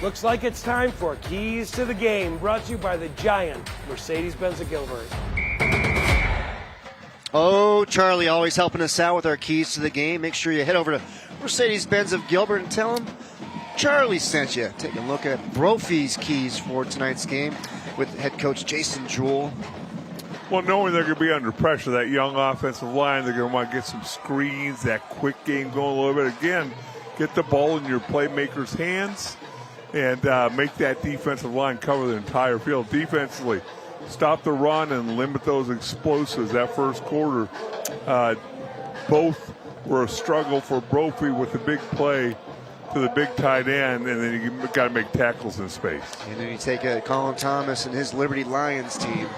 S12: Looks like it's time for Keys to the Game, brought to you by the giant Mercedes-Benz of Gilbert.
S1: Oh, Charlie, always helping us out with our keys to the game. Make sure you head over to Mercedes-Benz of Gilbert and tell them Charlie sent you. Take a look at Brophy's keys for tonight's game with head coach Jason Jewell.
S2: Well, knowing they're going to be under pressure, that young offensive line, they're going to want to get some screens, that quick game going a little bit. Again, get the ball in your playmakers' hands and make that defensive line cover the entire field. Defensively, stop the run and limit those explosives. That first quarter, both were a struggle for Brophy with the big play to the big tight end, and then you got to make tackles in space.
S1: And then you take Colin Thomas and his Liberty Lions team.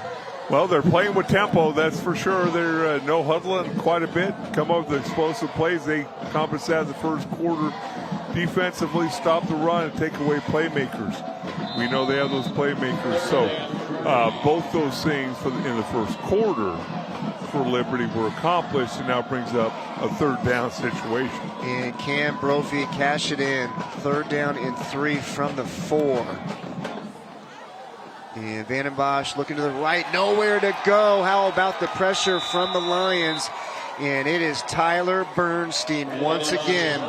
S2: Well, they're playing with tempo, that's for sure. They're no huddling quite a bit. Come up with explosive plays. They compensated the first quarter defensively, stop the run, and take away playmakers. We know they have those playmakers. So both those things in the first quarter for Liberty were accomplished, and now brings up a third down situation.
S1: And can Brophy cash it in? Third down and 3 from the 4. And Vandenbosch looking to the right, nowhere to go. How about the pressure from the Lions? And it is Tyler Bernstein once again,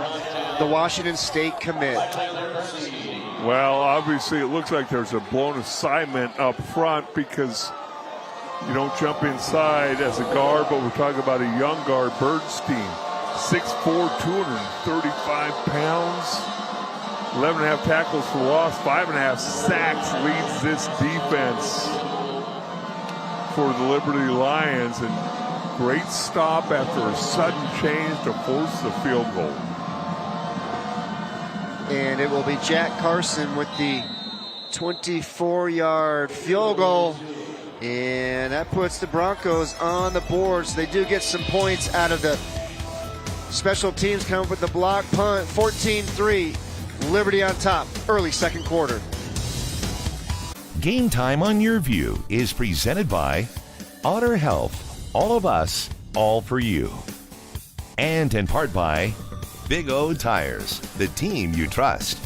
S1: the Washington State commit.
S2: Well, obviously it looks like there's a blown assignment up front because you don't jump inside as a guard, but we're talking about a young guard, Bernstein, 6'4", 235 pounds. 11.5 tackles for loss, 5.5 sacks leads this defense for the Liberty Lions, and great stop after a sudden change to force the field goal.
S1: And it will be Jack Carson with the 24-yard field goal, and that puts the Broncos on the board. So they do get some points out of the special teams, come up with the block punt, 14-3. Liberty on top, early second quarter.
S11: Game Time on Your View is presented by Honor Health. All of us, all for you. And in part by Big O Tires, the team you trust.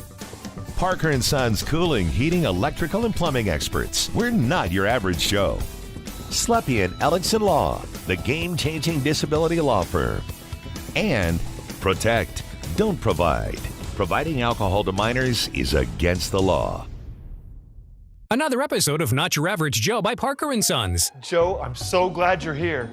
S11: Parker & Sons Cooling, Heating, Electrical, and Plumbing experts. We're not your average Joe. Slepian Ellickson Law, the game-changing disability law firm. And Protect, don't provide. Providing alcohol to minors is against the law.
S20: Another episode of Not Your Average Joe by Parker & Sons.
S21: Joe, I'm so glad you're here.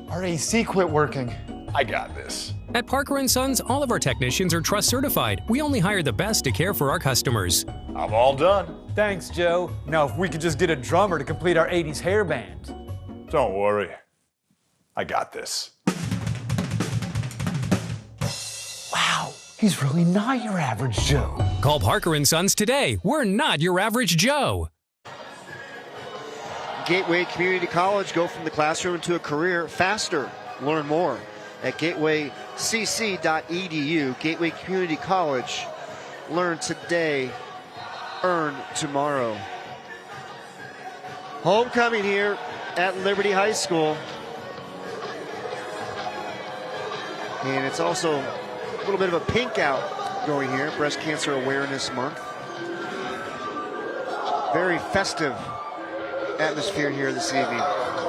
S21: Our AC quit working. I got this.
S20: At Parker & Sons, all of our technicians are trust certified. We only hire the best to care for our customers.
S21: I'm all done. Thanks, Joe. Now, if we could just get a drummer to complete our 80s hair band.
S2: Don't worry. I got this.
S21: Wow, he's really not your average Joe.
S20: Call Parker & Sons today. We're not your average Joe.
S1: Gateway Community College, go from the classroom into a career faster. Learn more at gatewaycc.edu. Gateway Community College, learn today, earn tomorrow. Homecoming here at Liberty High School. And it's also a little bit of a pink out going here, Breast Cancer Awareness Month. Very festive atmosphere here this evening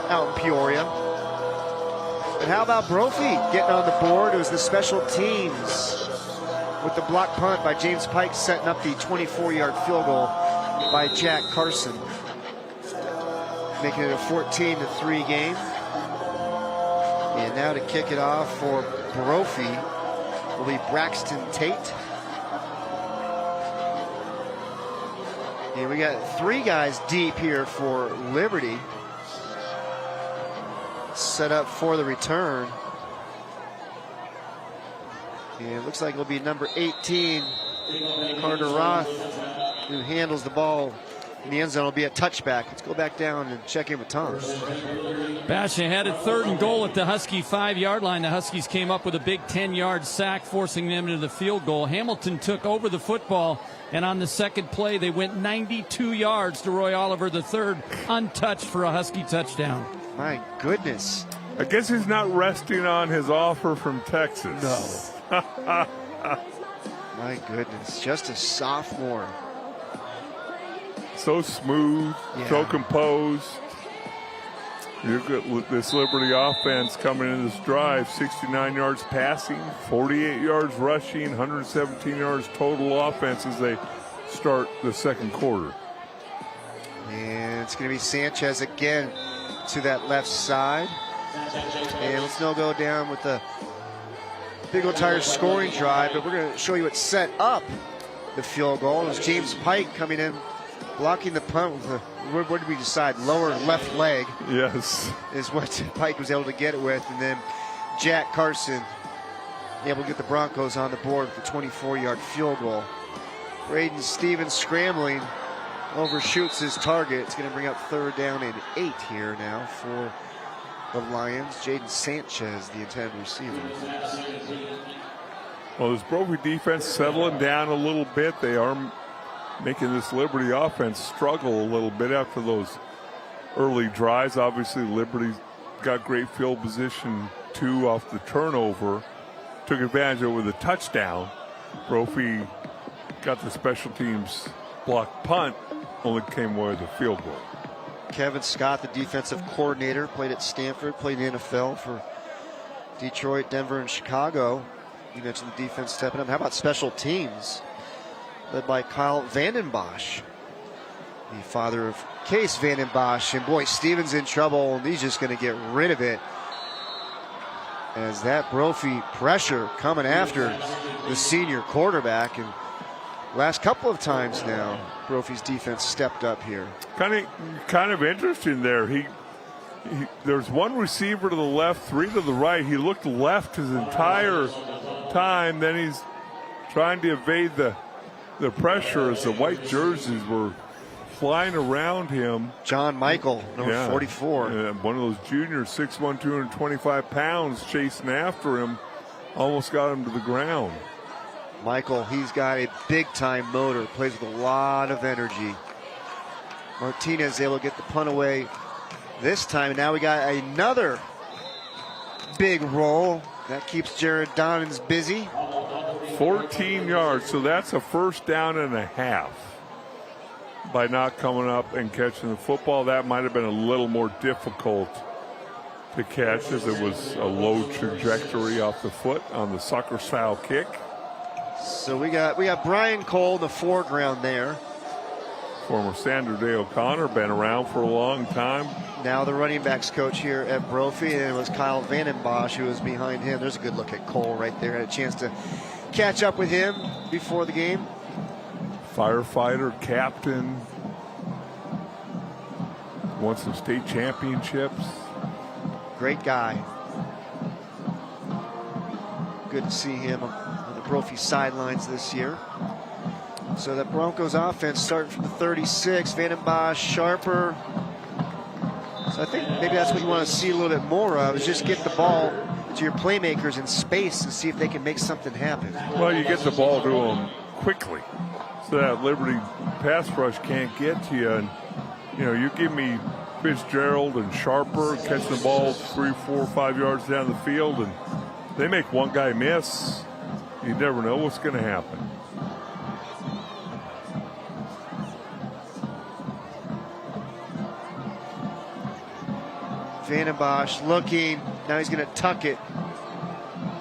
S1: out in Peoria. And how about Brophy getting on the board? It was the special teams with the block punt by James Pike, setting up the 24-yard field goal by Jack Carson, making it a 14-3 game. And now to kick it off for Brophy will be Braxton Tate. And we got three guys deep here for Liberty. Set up for the return. And it looks like it'll be number 18, Carter Roth, who handles the ball in the end zone. It'll be a touchback. Let's go back down and check in with Tom.
S9: Basha had it 3rd and goal at the Husky 5-yard line. The Huskies came up with a big 10-yard sack, forcing them into the field goal. Hamilton took over the football, and on the second play, they went 92 yards to Roy Oliver III, untouched for a Husky touchdown.
S1: My goodness.
S2: I guess he's not resting on his offer from Texas.
S1: No. My goodness, just a sophomore.
S2: So smooth, so composed. You've got this Liberty offense coming in this drive, 69 yards passing, 48 yards rushing, 117 yards total offense as they start the second quarter.
S1: And it's going to be Sanchez again to that left side. And let's now go down with the Big O Tires scoring drive, but we're going to show you what set up the field goal. It was James Pike coming in, blocking the punt with the, what did we decide, lower left leg.
S2: Yes.
S1: Is what Pike was able to get it with. And then Jack Carson able to get the Broncos on the board with the 24-yard field goal. Braden Stevens scrambling, overshoots his target. It's going to bring up 3rd down and 8 here now for the Lions. Jaden Sanchez, the intended receiver.
S2: Well, this Brophy defense settling down a little bit. They are making this Liberty offense struggle a little bit after those early drives. Obviously, Liberty's got great field position, 2 off the turnover. Took advantage of it with a touchdown. Brophy got the special teams block punt, only came away with a field goal.
S1: Kevin Scott, the defensive coordinator, played at Stanford, played in the NFL for Detroit, Denver, and Chicago. You mentioned the defense stepping up. How about special teams? Led by Kyle Vandenbosch, the father of Case Vandenbosch. And boy, Stevens in trouble, and he's just going to get rid of it. As that Brophy pressure coming after the senior quarterback. And last couple of times now, Brophy's defense stepped up here.
S2: Kind of interesting there. There's one receiver to the left, 3 to the right. He looked left his entire time. Then he's trying to evade the pressure as the white jerseys were flying around him.
S1: John Michael, number 44.
S2: Yeah, one of those juniors, 6'1", 225 pounds, chasing after him. Almost got him to the ground.
S1: Michael, he's got a big-time motor, plays with a lot of energy. Martinez able to get the punt away this time. And now we got another big roll. That keeps Jared Donnins busy.
S2: 14 yards, so that's a 1st down and a half. by not coming up and catching the football. That might have been a little more difficult to catch as it was a low trajectory off the foot on the soccer-style kick.
S1: So we got Brian Cole in the foreground there.
S2: Former Sandra Day O'Connor, been around for a long time.
S1: Now the running backs coach here at Brophy, and it was Kyle Vandenbosch who was behind him. There's a good look at Cole right there. Had a chance to catch up with him before the game.
S2: Firefighter, captain, won some state championships.
S1: Great guy. Good to see him on the Brophy sidelines this year. So the Broncos offense starting from the 36. Vandenbosch, Sharper. So I think maybe that's what you want to see a little bit more of, is just get the ball to your playmakers in space and see if they can make something happen.
S2: Well, you get the ball to them quickly so that Liberty pass rush can't get to you. And, you know, you give me Fitzgerald and Sharper catching the ball 3, 4, 5 yards down the field, and they make one guy miss. You never know what's going to happen.
S1: Vandenbosch looking, now he's going to tuck it,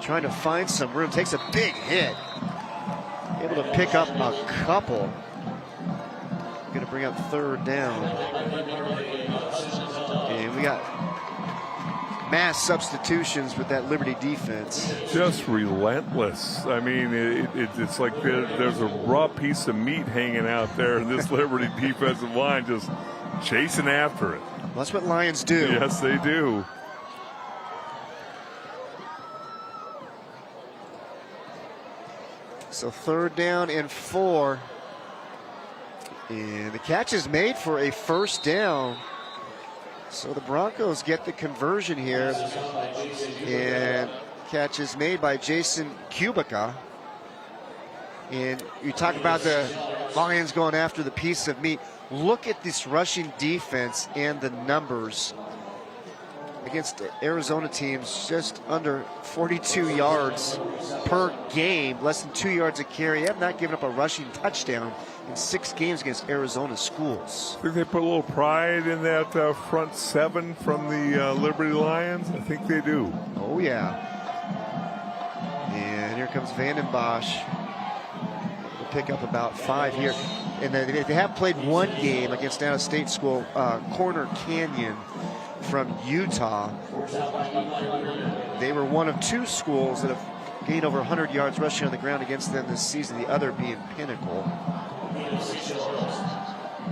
S1: trying to find some room, takes a big hit, able to pick up a couple. Going to bring up third down. And we got mass substitutions with that Liberty defense.
S2: Just relentless. I mean, it's like there's a raw piece of meat hanging out there, and this Liberty defensive line just chasing after it.
S1: Well, that's what Lions do.
S2: Yes, they do.
S1: So third down and 4. And the catch is made for a first down. So the Broncos get the conversion here. And catch is made by Jason Kubica. And you talk about the Lions going after the piece of meat. Look at this rushing defense and the numbers against Arizona teams, just under 42 yards per game, less than 2 yards a carry. They have not given up a rushing touchdown in 6 games against Arizona schools.
S2: I think they put a little pride in that front 7 from the Liberty Lions. I think they do.
S1: Oh, yeah. And here comes Vandenbosch. We'll pick up about 5 here. And they have played one game against an out-of-state school, Corner Canyon from Utah. They were one of 2 schools that have gained over 100 yards rushing on the ground against them this season, the other being Pinnacle.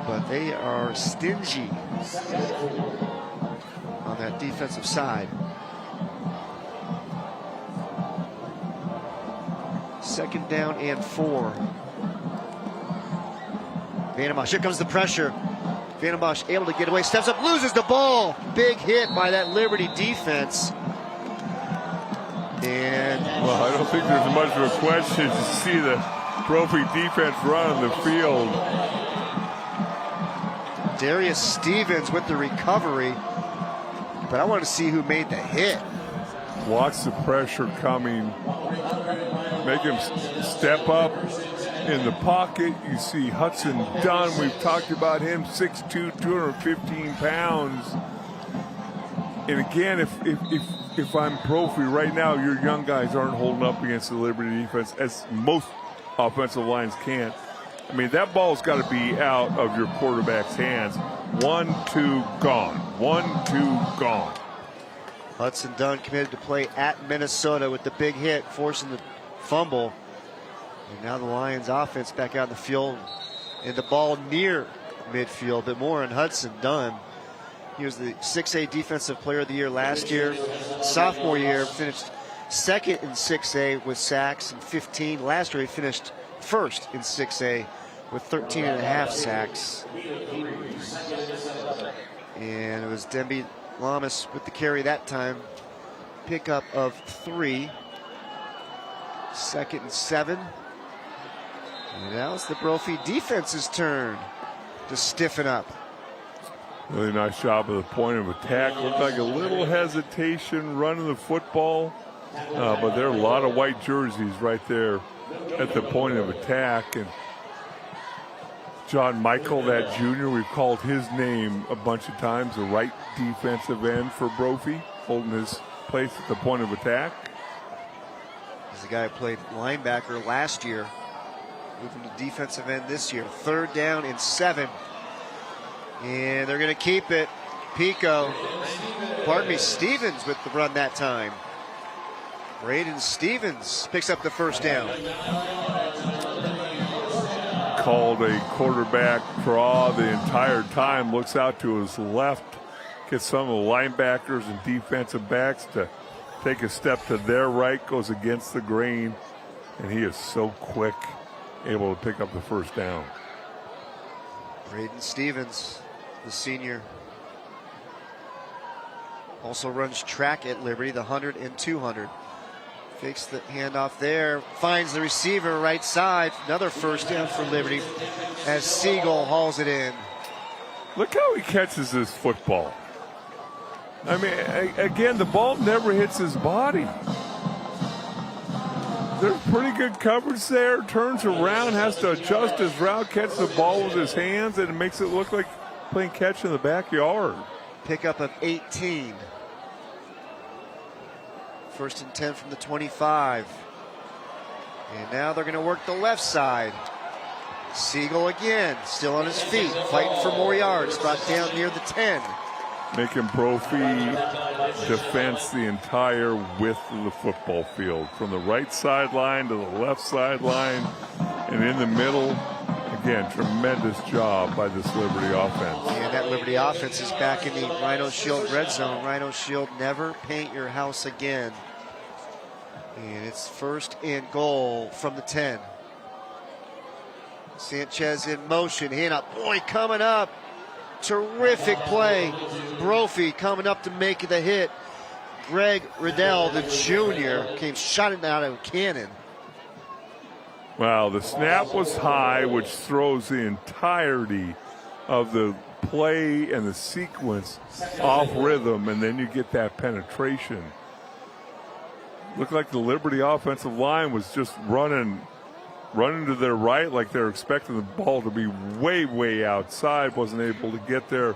S1: But they are stingy on that defensive side. Second down and 4. Vandenbosch, here comes the pressure. Vandenbosch able to get away, steps up, loses the ball. Big hit by that Liberty defense. And
S2: well, I don't think there's much of a question to see the Brophy defense run on the field.
S1: Darius Stevens with the recovery, but I want to see who made the hit.
S2: Watch the pressure coming. Make him step up in the pocket. You see Hudson Dunn. We've talked about him, 6'2", 215 pounds. And again, if I'm Brophy right now, your young guys aren't holding up against the Liberty defense, as most offensive lines can't. I mean, that ball's got to be out of your quarterback's hands. 1, 2, gone. 1, 2, gone.
S1: Hudson Dunn committed to play at Minnesota with the big hit, forcing the fumble. And now the Lions offense back out in the field, and the ball near midfield, but more on Hudson Dunn. He was the 6A Defensive Player of the Year last year. Sophomore year, finished second in 6A with sacks and 15. Last year, he finished first in 6A with 13.5 sacks. And it was Demby Lamas with the carry that time. Pickup of 3. Second and 7. And now it's the Brophy defense's turn to stiffen up.
S2: Really nice job of the point of attack. Looked like a little hesitation running the football, but there are a lot of white jerseys right there at the point of attack. And John Michael, that junior, we've called his name a bunch of times, the right defensive end for Brophy, holding his place at the point of attack.
S1: He's the guy who played linebacker last year, moving to defensive end this year. 3rd down and 7. And they're going to keep it. Stevens with the run that time. Braden Stevens picks up the 1st down.
S2: Called a quarterback draw the entire time, looks out to his left, gets some of the linebackers and defensive backs to take a step to their right, goes against the grain, and he is so quick, able to pick up the 1st down.
S1: Braden Stevens, the senior, also runs track at Liberty, the 100 and 200. Fakes the handoff there, finds the receiver right side. Another 1st down for Liberty as Siegel hauls it in.
S2: Look how he catches this football. I mean, again, the ball never hits his body. There's pretty good coverage there. Turns around, has to adjust his route, catch the ball with his hands, and it makes it look like playing catch in the backyard.
S1: Pickup of 18. 1st and 10 from the 25. And now they're going to work the left side. Siegel again, still on his feet, fighting for more yards, brought down near the 10.
S2: Making Brophy defense the entire width of the football field, from the right sideline to the left sideline, and in the middle. Again, tremendous job by this Liberty offense.
S1: And that Liberty offense is back in the Rhino Shield red zone. Rhino Shield, never paint your house again. And it's 1st and goal from the 10. Sanchez in motion, handoff. Boy, coming up. Terrific play. Brophy coming up to make the hit. Greg Riddell, the junior, came shot out of a cannon.
S2: Wow, the snap was high, which throws the entirety of the play and the sequence off rhythm, and then you get that penetration. Looked like the Liberty offensive line was just running to their right like they're expecting the ball to be way, way outside. Wasn't able to get there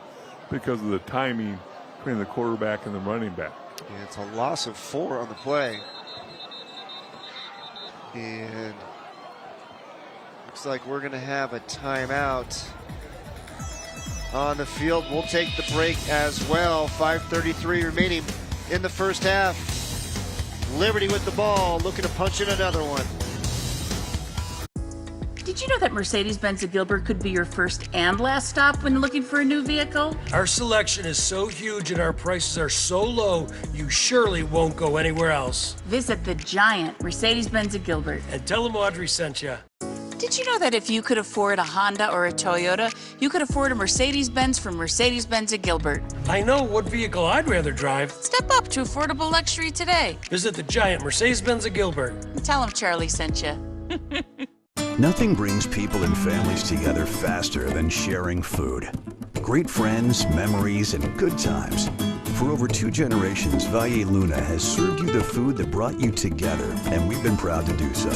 S2: because of the timing between the quarterback and the running back.
S1: Yeah, it's a loss of 4 on the play. And looks like we're going to have a timeout on the field. We'll take the break as well. 5:33 remaining in the 1st half. Liberty with the ball, looking to punch in another one.
S13: Did you know that Mercedes-Benz of Gilbert could be your first and last stop when looking for a new vehicle?
S12: Our selection is so huge and our prices are so low, you surely won't go anywhere else.
S13: Visit the giant Mercedes-Benz of Gilbert.
S12: And tell them Audrey sent you.
S13: Did you know that if you could afford a Honda or a Toyota, you could afford a Mercedes-Benz from Mercedes-Benz of Gilbert?
S12: I know what vehicle I'd rather drive.
S13: Step up to affordable luxury today.
S12: Visit the giant Mercedes-Benz of Gilbert.
S13: And tell them Charlie sent you.
S3: Nothing brings people and families together faster than sharing food. Great friends, memories, and good times. For over 2 generations, Valle Luna has served you the food that brought you together, and we've been proud to do so.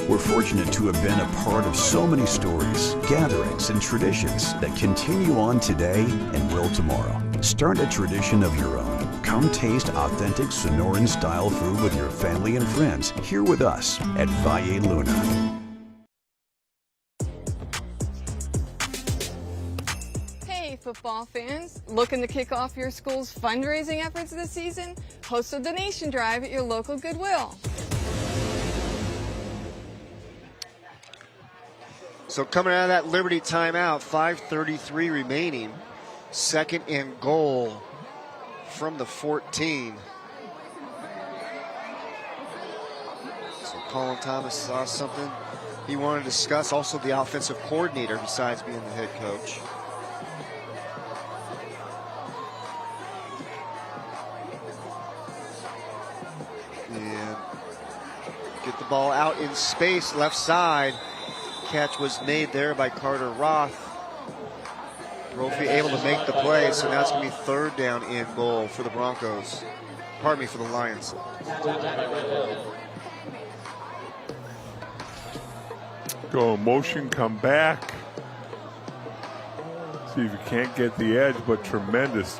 S3: We're fortunate to have been a part of so many stories, gatherings, and traditions that continue on today and will tomorrow. Start a tradition of your own. Come taste authentic Sonoran-style food with your family and friends here with us at Valle Luna.
S22: Football fans, looking to kick off your school's fundraising efforts this season? Host a donation drive at your local Goodwill.
S1: So coming out of that Liberty timeout, 5:33 remaining, 2nd and goal from the 14. So Colin Thomas saw something he wanted to discuss. Also the offensive coordinator besides being the head coach. And get the ball out in space, left side. Catch was made there by Carter Roth. Brophy able to make the play, so now it's going to be 3rd down and goal for the Broncos. Pardon me, for the Lions.
S2: Go motion, come back. See if you can't get the edge, but tremendous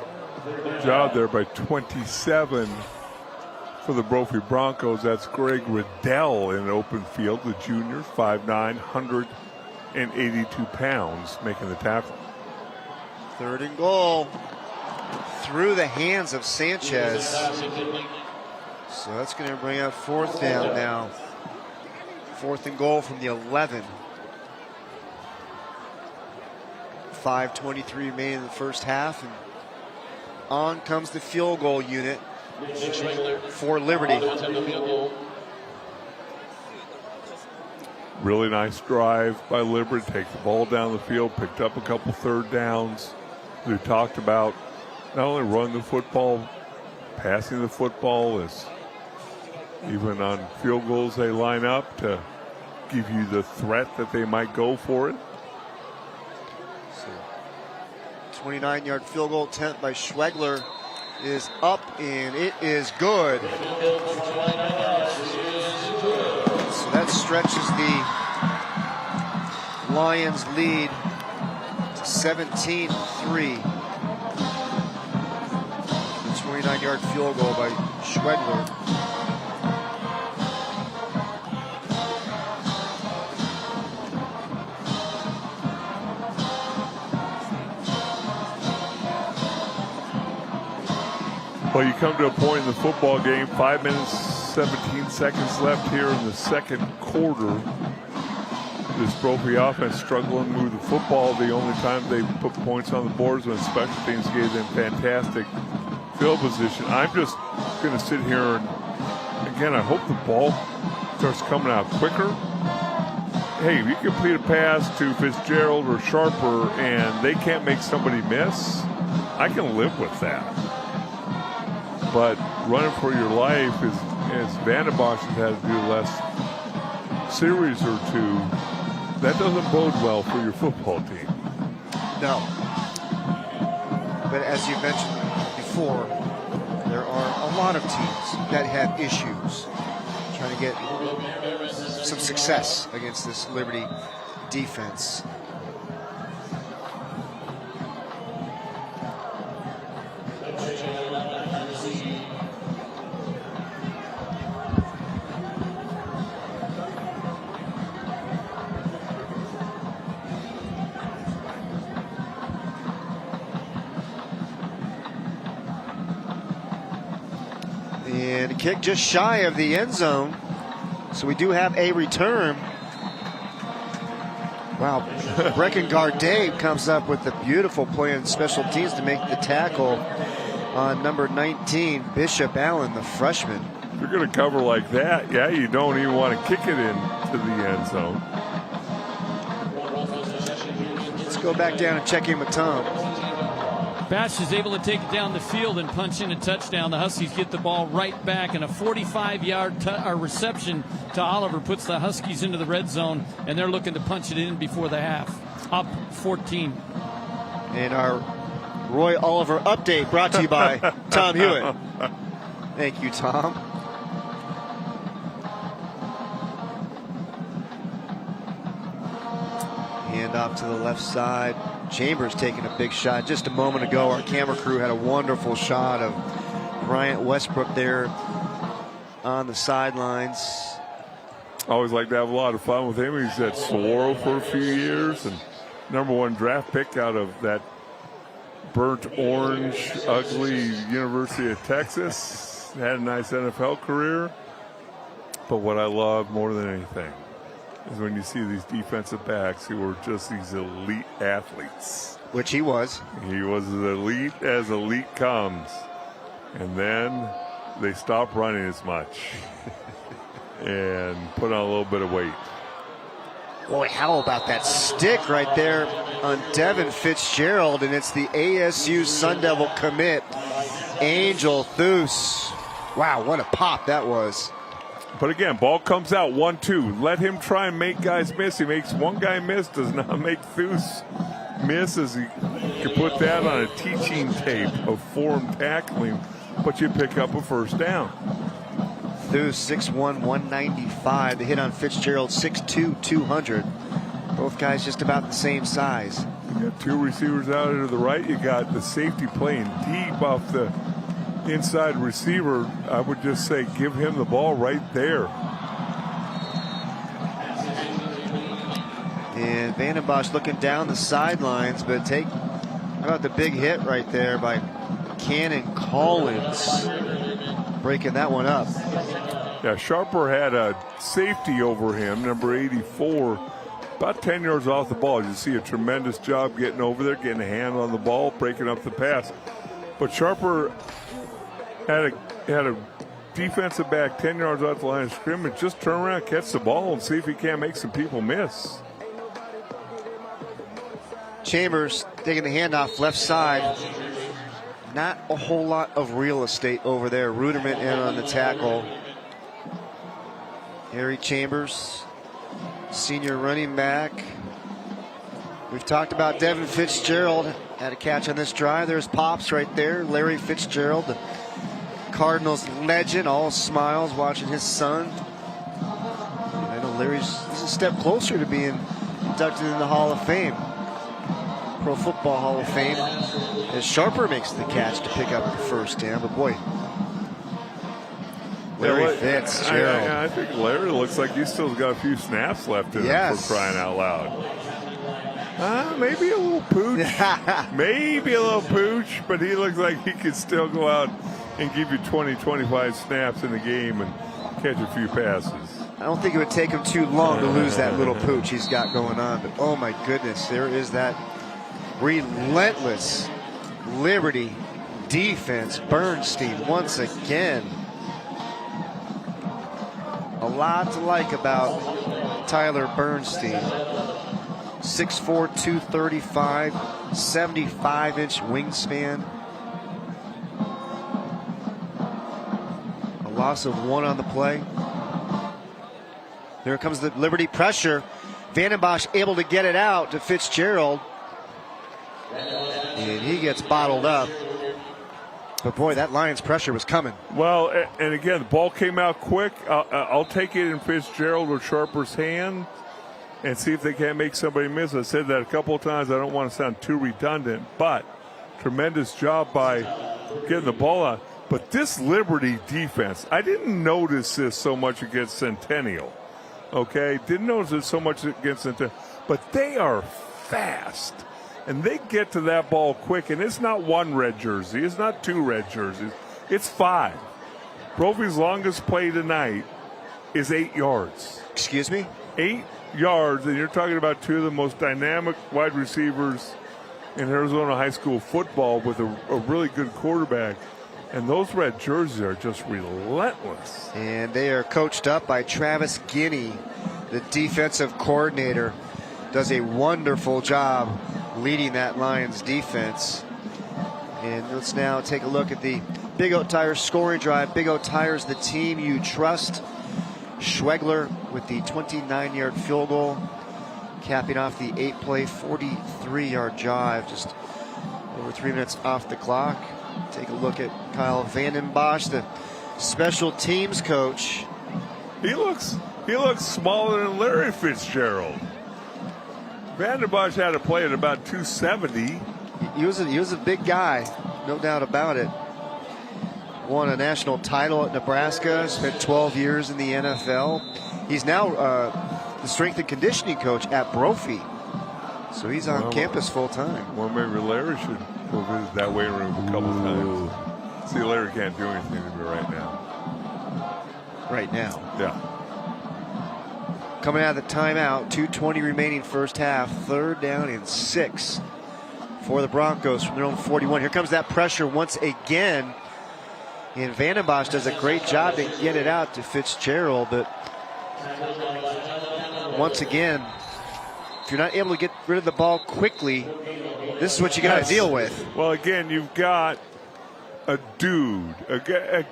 S2: job there by 27 for the Brophy Broncos. That's Greg Riddell in an open field, the junior, 5'9", 182 pounds, making the tackle.
S1: 3rd and goal. Through the hands of Sanchez. So that's going to bring up 4th down now. 4th and goal from the 11. 5:23 remaining in the first half, and on comes the field goal unit for Liberty.
S2: Really nice drive by Liberty. Take the ball down the field, picked up a couple 3rd downs. We talked about not only run the football, passing the football, is even on field goals they line up to give you the threat that they might go for it.
S1: 29-yard field goal attempt by Schwegler is up, and it is good. So that stretches the Lions lead to 17-3. The 29-yard field goal by Schwegler.
S2: Well, you come to a point in the football game, 5 minutes, 17 seconds left here in the second quarter. This Brophy offense struggling to move the football. The only time they put points on the boards when special teams gave them fantastic field position. I'm just going to sit here and, again, I hope the ball starts coming out quicker. Hey, if you complete a pass to Fitzgerald or Sharper and they can't make somebody miss, I can live with that. But running for your life, as Vandenbosch has had to do the last series or two, that doesn't bode well for your football team.
S1: No. But as you mentioned before, there are a lot of teams that have issues trying to get some success against this Liberty defense. And a kick just shy of the end zone. So we do have a return. Wow. Brecken Gardet comes up with a beautiful play in special teams to make the tackle on number 19, Bishop Allen, the freshman.
S2: If you're going to cover like that, yeah, you don't even want to kick it into the end zone.
S1: Let's go back down and check in with Tom.
S9: Bash is able to take it down the field and punch in a touchdown. The Huskies get the ball right back, and a 45-yard reception to Oliver puts the Huskies into the red zone, and they're looking to punch it in before the half. Up 14.
S1: And our Roy Oliver update brought to you by Tom Hewitt. Thank you, Tom. Hand off to the left side. Chambers taking a big shot. Just a moment ago, our camera crew had a wonderful shot of Bryant Westbrook there on the sidelines.
S2: I always like to have a lot of fun with him. He's at Saguaro for a few years and #1 draft pick out of that burnt orange, ugly University of Texas. Had a nice NFL career. But what I love more than anything is when you see these defensive backs who are just these elite athletes.
S1: Which he was.
S2: He was as elite as elite comes. And then they stop running as much and put on a little bit of weight.
S1: Boy, how about that stick right there on Devin Fitzgerald, and it's the ASU Sun Devil commit, Angel Thus. Wow, what a pop that was.
S2: But again, ball comes out 1-2. Let him try and make guys miss. He makes one guy miss, does not make Thus miss, as he could put that on a teaching tape of form tackling, but you pick up a first down.
S1: Thus 6'1", 195. The hit on Fitzgerald 6'2", 200. Both guys just about the same size.
S2: You got two receivers out to the right. You got the safety playing deep off the inside receiver. I would just say give him the ball right there.
S1: And Vandenbosch looking down the sidelines, but how about the big hit right there by Cannon Collins, breaking that one up.
S2: Yeah, Sharper had a safety over him, number 84, about 10 yards off the ball. You see a tremendous job getting over there, getting a hand on the ball, breaking up the pass. But Sharper had a defensive back 10 yards off the line of scrimmage. Just turn around, catch the ball, and see if he can't make some people miss.
S1: Chambers taking the handoff left side. Not a whole lot of real estate over there. Ruderman in on the tackle. Harry Chambers, senior running back. We've talked about Devin Fitzgerald. Had a catch on this drive. There's Pops right there. Larry Fitzgerald, the Cardinals legend, all smiles watching his son. I know Larry's a step closer to being inducted in the Hall of Fame. Pro Football Hall of Fame, as Sharper makes the catch to pick up the first down. But boy, Larry Fitzgerald.
S2: I think Larry looks like he's still got a few snaps left in him, for crying out loud. Maybe a little pooch. Maybe a little pooch, but he looks like he could still go out and give you 20, 25 snaps in the game and catch a few passes.
S1: I don't think it would take him too long to lose that little pooch he's got going on. But oh my goodness, there is that relentless Liberty defense. Bernstein once again. A lot to like about Tyler Bernstein. 6'4", 235, 75-inch wingspan. A loss of 1 on the play. Here comes the Liberty pressure. Vandenbosch able to get it out to Fitzgerald. And he gets bottled up. But boy, that Lions pressure was coming.
S2: Well, and again, the ball came out quick. I'll take it in Fitzgerald or Sharper's hand and see if they can't make somebody miss. I said that a couple of times. I don't want to sound too redundant, but tremendous job by getting the ball out. But this Liberty defense, I didn't notice this so much against Centennial. Okay, didn't notice it so much against Centennial, but they are fast. And they get to that ball quick, and it's not 1 red jersey. It's not 2 red jerseys. It's 5. Brophy's longest play tonight is 8 yards.
S1: Excuse me?
S2: 8 yards, and you're talking about 2 of the most dynamic wide receivers in Arizona high school football with a really good quarterback. And those red jerseys are just relentless.
S1: And they are coached up by Travis Guinea, the defensive coordinator. Does a wonderful job leading that Lions defense. And let's now take a look at the Big O Tires scoring drive. Big O Tires, the team you trust. Schwegler with the 29-yard field goal, capping off the 8-play, 43-yard drive. Just over 3 minutes off the clock. Take a look at Kyle Vandenbosch, the special teams coach.
S2: He looks smaller than Larry Fitzgerald. Vandenbosch had to play at about 270.
S1: He was a big guy, no doubt about it. Won a national title at Nebraska, spent 12 years in the NFL. He's now the strength and conditioning coach at Brophy. So he's on campus full time.
S2: Well, maybe Larry should go visit that weight room a couple times. See, Larry can't do anything to me right now.
S1: Right now?
S2: Yeah.
S1: Coming out of the timeout, 2:20 remaining first half, 3rd down and 6 for the Broncos from their own 41. Here comes that pressure once again. And Vandenbosch does a great job to get it out to Fitzgerald, but once again, if you're not able to get rid of the ball quickly, this is what you got to deal with.
S2: Well, again, you've got a dude, a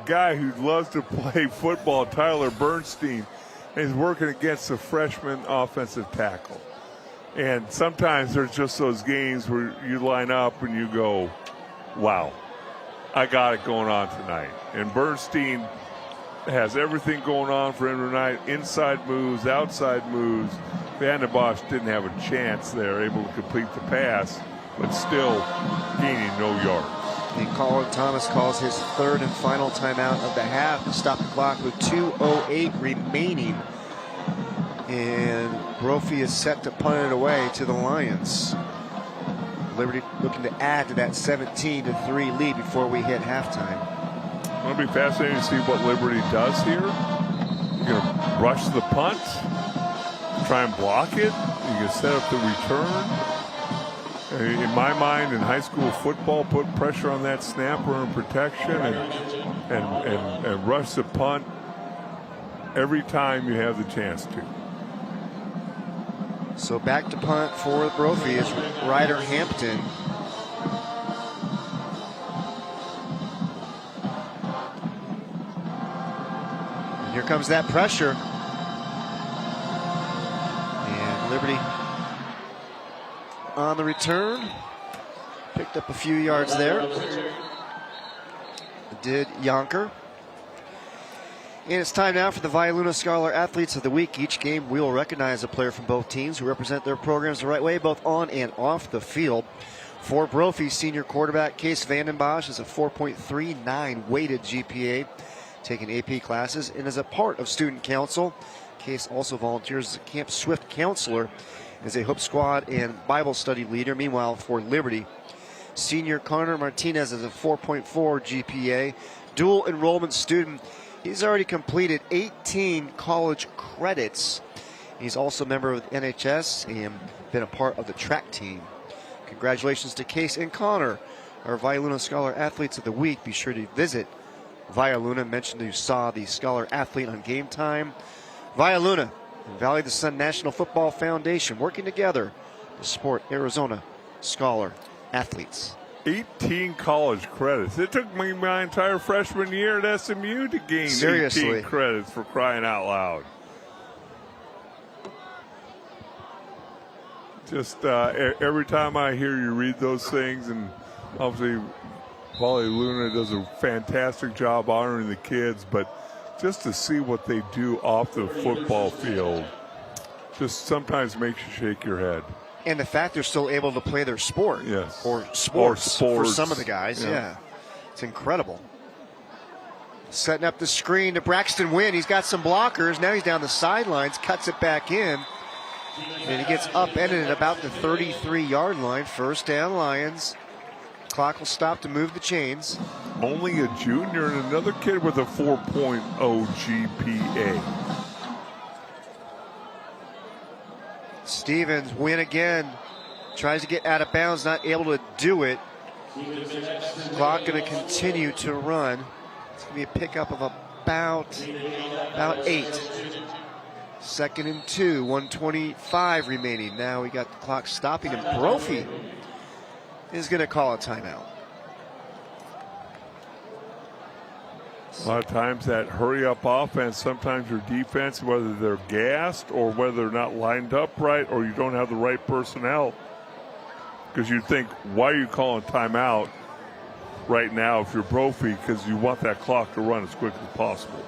S2: guy who loves to play football, Tyler Bernstein, and he's working against a freshman offensive tackle. And sometimes there's just those games where you line up and you go, wow, I got it going on tonight. And Bernstein has everything going on for him tonight. Inside moves, outside moves, Van Bosch didn't have a chance there, able to complete the pass, but still gaining no yards.
S1: And Colin Thomas calls his third and final timeout of the half to stop the clock with 2:08 remaining. And Brophy is set to punt it away to the Lions. Liberty looking to add to that 17-3 lead before we hit halftime.
S2: It'll be fascinating to see what Liberty does here. You're going to rush the punt, try and block it. You can set up the return. In my mind, in high school football, put pressure on that snapper in protection and rush the punt every time you have the chance to.
S1: So back to punt for Brophy is Ryder Hampton. And here comes that pressure. And Liberty on the return. Picked up a few yards there. Did Yonker. And it's time now for the Vialuna Scholar Athletes of the Week. Each game we will recognize a player from both teams who represent their programs the right way, both on and off the field. For Brophy, senior quarterback Case Vandenbosch is a 4.39 weighted GPA, taking AP classes, and is a part of student council. Case also volunteers as a Camp Swift counselor, as a Hope Squad and Bible study leader. Meanwhile, for Liberty, senior Connor Martinez is a 4.4 GPA, dual enrollment student. He's already completed 18 college credits. He's also a member of the NHS and been a part of the track team. Congratulations to Case and Connor, our Vialuna Scholar Athletes of the Week. Be sure to visit Vialuna. Mention that you saw the Scholar Athlete on Game Time. Vialuna and Valley of the Sun National Football Foundation working together to support Arizona Scholar Athletes.
S2: 18 college credits. It took me my entire freshman year at SMU to gain 18 credits, for crying out loud. Just every time I hear you read those things, and obviously Vialuna does a fantastic job honoring the kids, but just to see what they do off the football field just sometimes makes you shake your head.
S1: And the fact they're still able to play their sport.
S2: Yes.
S1: Or sports for some of the guys.
S2: Yeah.
S1: It's incredible. Setting up the screen to Braxton Wynn. He's got some blockers. Now he's down the sidelines, cuts it back in. And he gets upended at about the 33-yard line. First down, Lions. Clock will stop to move the chains.
S2: Only a junior and another kid with a 4.0 GPA.
S1: Stevens, Win again. Tries to get out of bounds, not able to do it. Clock going to continue to run. It's going to be a pickup of about 8. 2nd and 2, 1:25 remaining. Now we got the clock stopping, and Brophy is going to call a timeout.
S2: A lot of times that hurry-up offense, sometimes your defense, whether they're gassed or whether they're not lined up right or you don't have the right personnel. Because you think, why are you calling timeout right now if you're Brophy? Because you want that clock to run as quick as possible.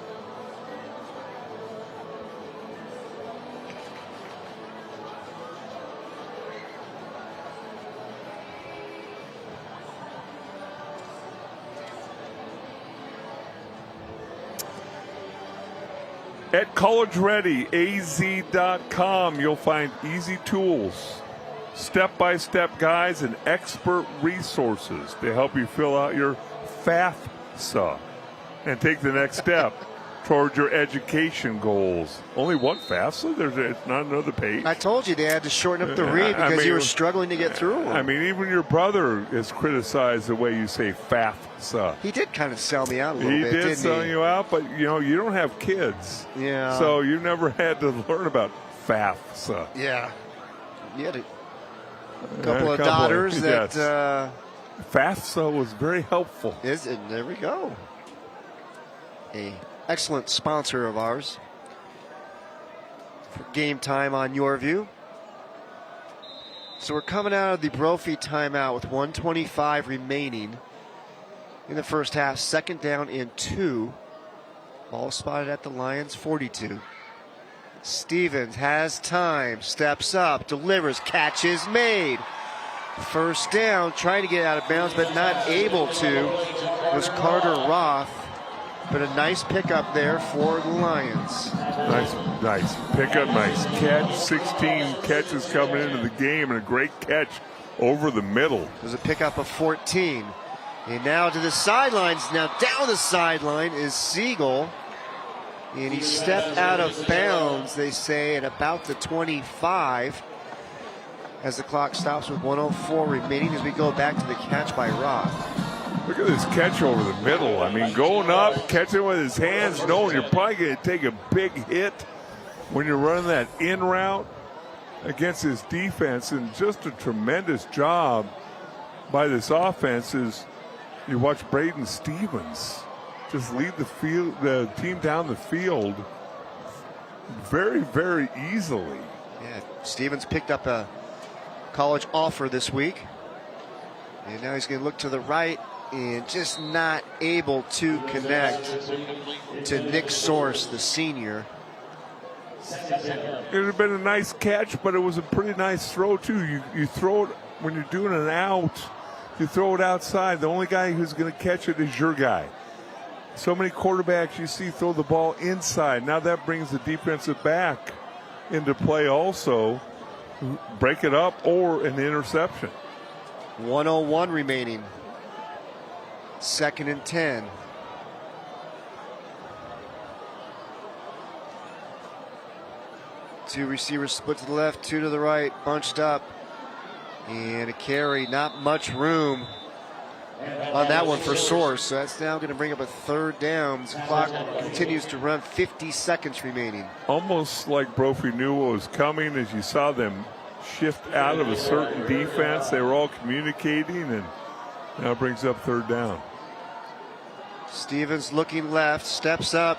S2: At collegereadyaz.com, you'll find easy tools, step-by-step guides, and expert resources to help you fill out your FAFSA and take the next step toward your education goals. Only one FAFSA? There's not another page?
S1: I told you they had to shorten up the read because you were struggling to get through them.
S2: I mean, even your brother has criticized the way you say FAFSA.
S1: He did kind of sell me out a little bit, didn't he?
S2: He did sell you out, but, you know, you don't have kids.
S1: Yeah.
S2: So you never had to learn about FAFSA.
S1: Yeah. You had a couple of daughters that...
S2: FAFSA was very helpful.
S1: Is it? There we go. A excellent sponsor of ours for Game Time on Your View. So we're coming out of the Brophy timeout with 1:25 remaining in the first half. 2nd down and 2. Ball spotted at the Lions 42. Stevens has time, steps up, delivers, catch is made. First down, trying to get out of bounds, but not able to, was Carter Roth. But a nice pickup there for the Lions.
S2: Nice pickup, nice catch. 16 catches coming into the game, and a great catch over the middle.
S1: There's a pickup of 14. And now to the sidelines. Now down the sideline is Siegel. And he stepped out of bounds, they say, at about the 25. As the clock stops with 1:04 remaining as we go back to the catch by Roth.
S2: Look at this catch over the middle. I mean, going up, catching with his hands, knowing you're probably going to take a big hit when you're running that in route against his defense. And just a tremendous job by this offense is you watch Braden Stevens just lead the team down the field very, very easily.
S1: Yeah, Stevens picked up a college offer this week. And now he's going to look to the right and just not able to connect to Nick Source, the senior.
S2: It would have been a nice catch, but it was a pretty nice throw, too. You throw it when you're doing an out, you throw it outside. The only guy who's going to catch it is your guy. So many quarterbacks you see throw the ball inside. Now that brings the defensive back into play also. Break it up or an interception.
S1: 1:01 remaining. 2nd and 10. Two receivers split to the left, two to the right, bunched up. And a carry, not much room on that one for Source. So that's now going to bring up a 3rd down. The clock continues to run, 50 seconds remaining.
S2: Almost like Brophy knew what was coming as you saw them shift out of a certain defense. They were all communicating, and now it brings up 3rd down.
S1: Stevens looking left, steps up,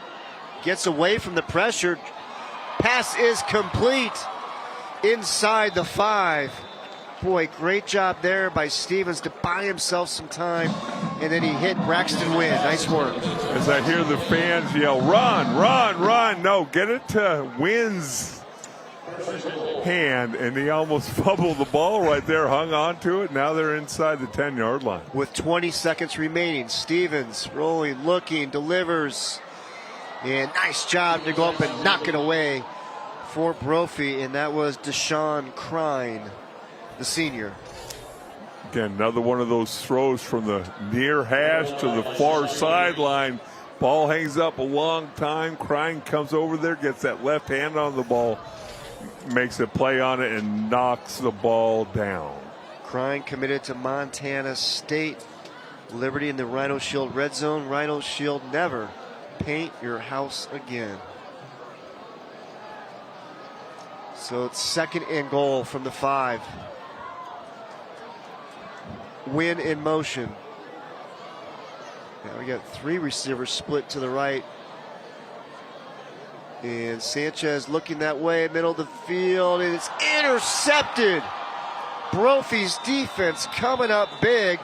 S1: gets away from the pressure. Pass is complete inside the 5. Boy, great job there by Stevens to buy himself some time, and then he hit Braxton Wynn. Nice work.
S2: As I hear the fans yell, run, run, run. No, get it to Wynn's hand, and he almost fumbled the ball right there, hung on to it. Now they're inside the 10-yard line.
S1: With 20 seconds remaining, Stevens rolling, looking, delivers. And nice job to go up and knock it away for Brophy, and that was Deshaun Crine, the senior.
S2: Again, another one of those throws from the near hash to the far sideline. Ball hangs up a long time. Crine comes over there, gets that left hand on the ball, makes a play on it, and knocks the ball down.
S1: Crine committed to Montana State. Liberty in the Rhino Shield red zone. Rhino Shield never. Paint your house again. So it's 2nd and goal from the 5. Win in motion. Now we got 3 receivers split to the right. And Sanchez looking that way, middle of the field, and it's intercepted. Brophy's defense coming up big,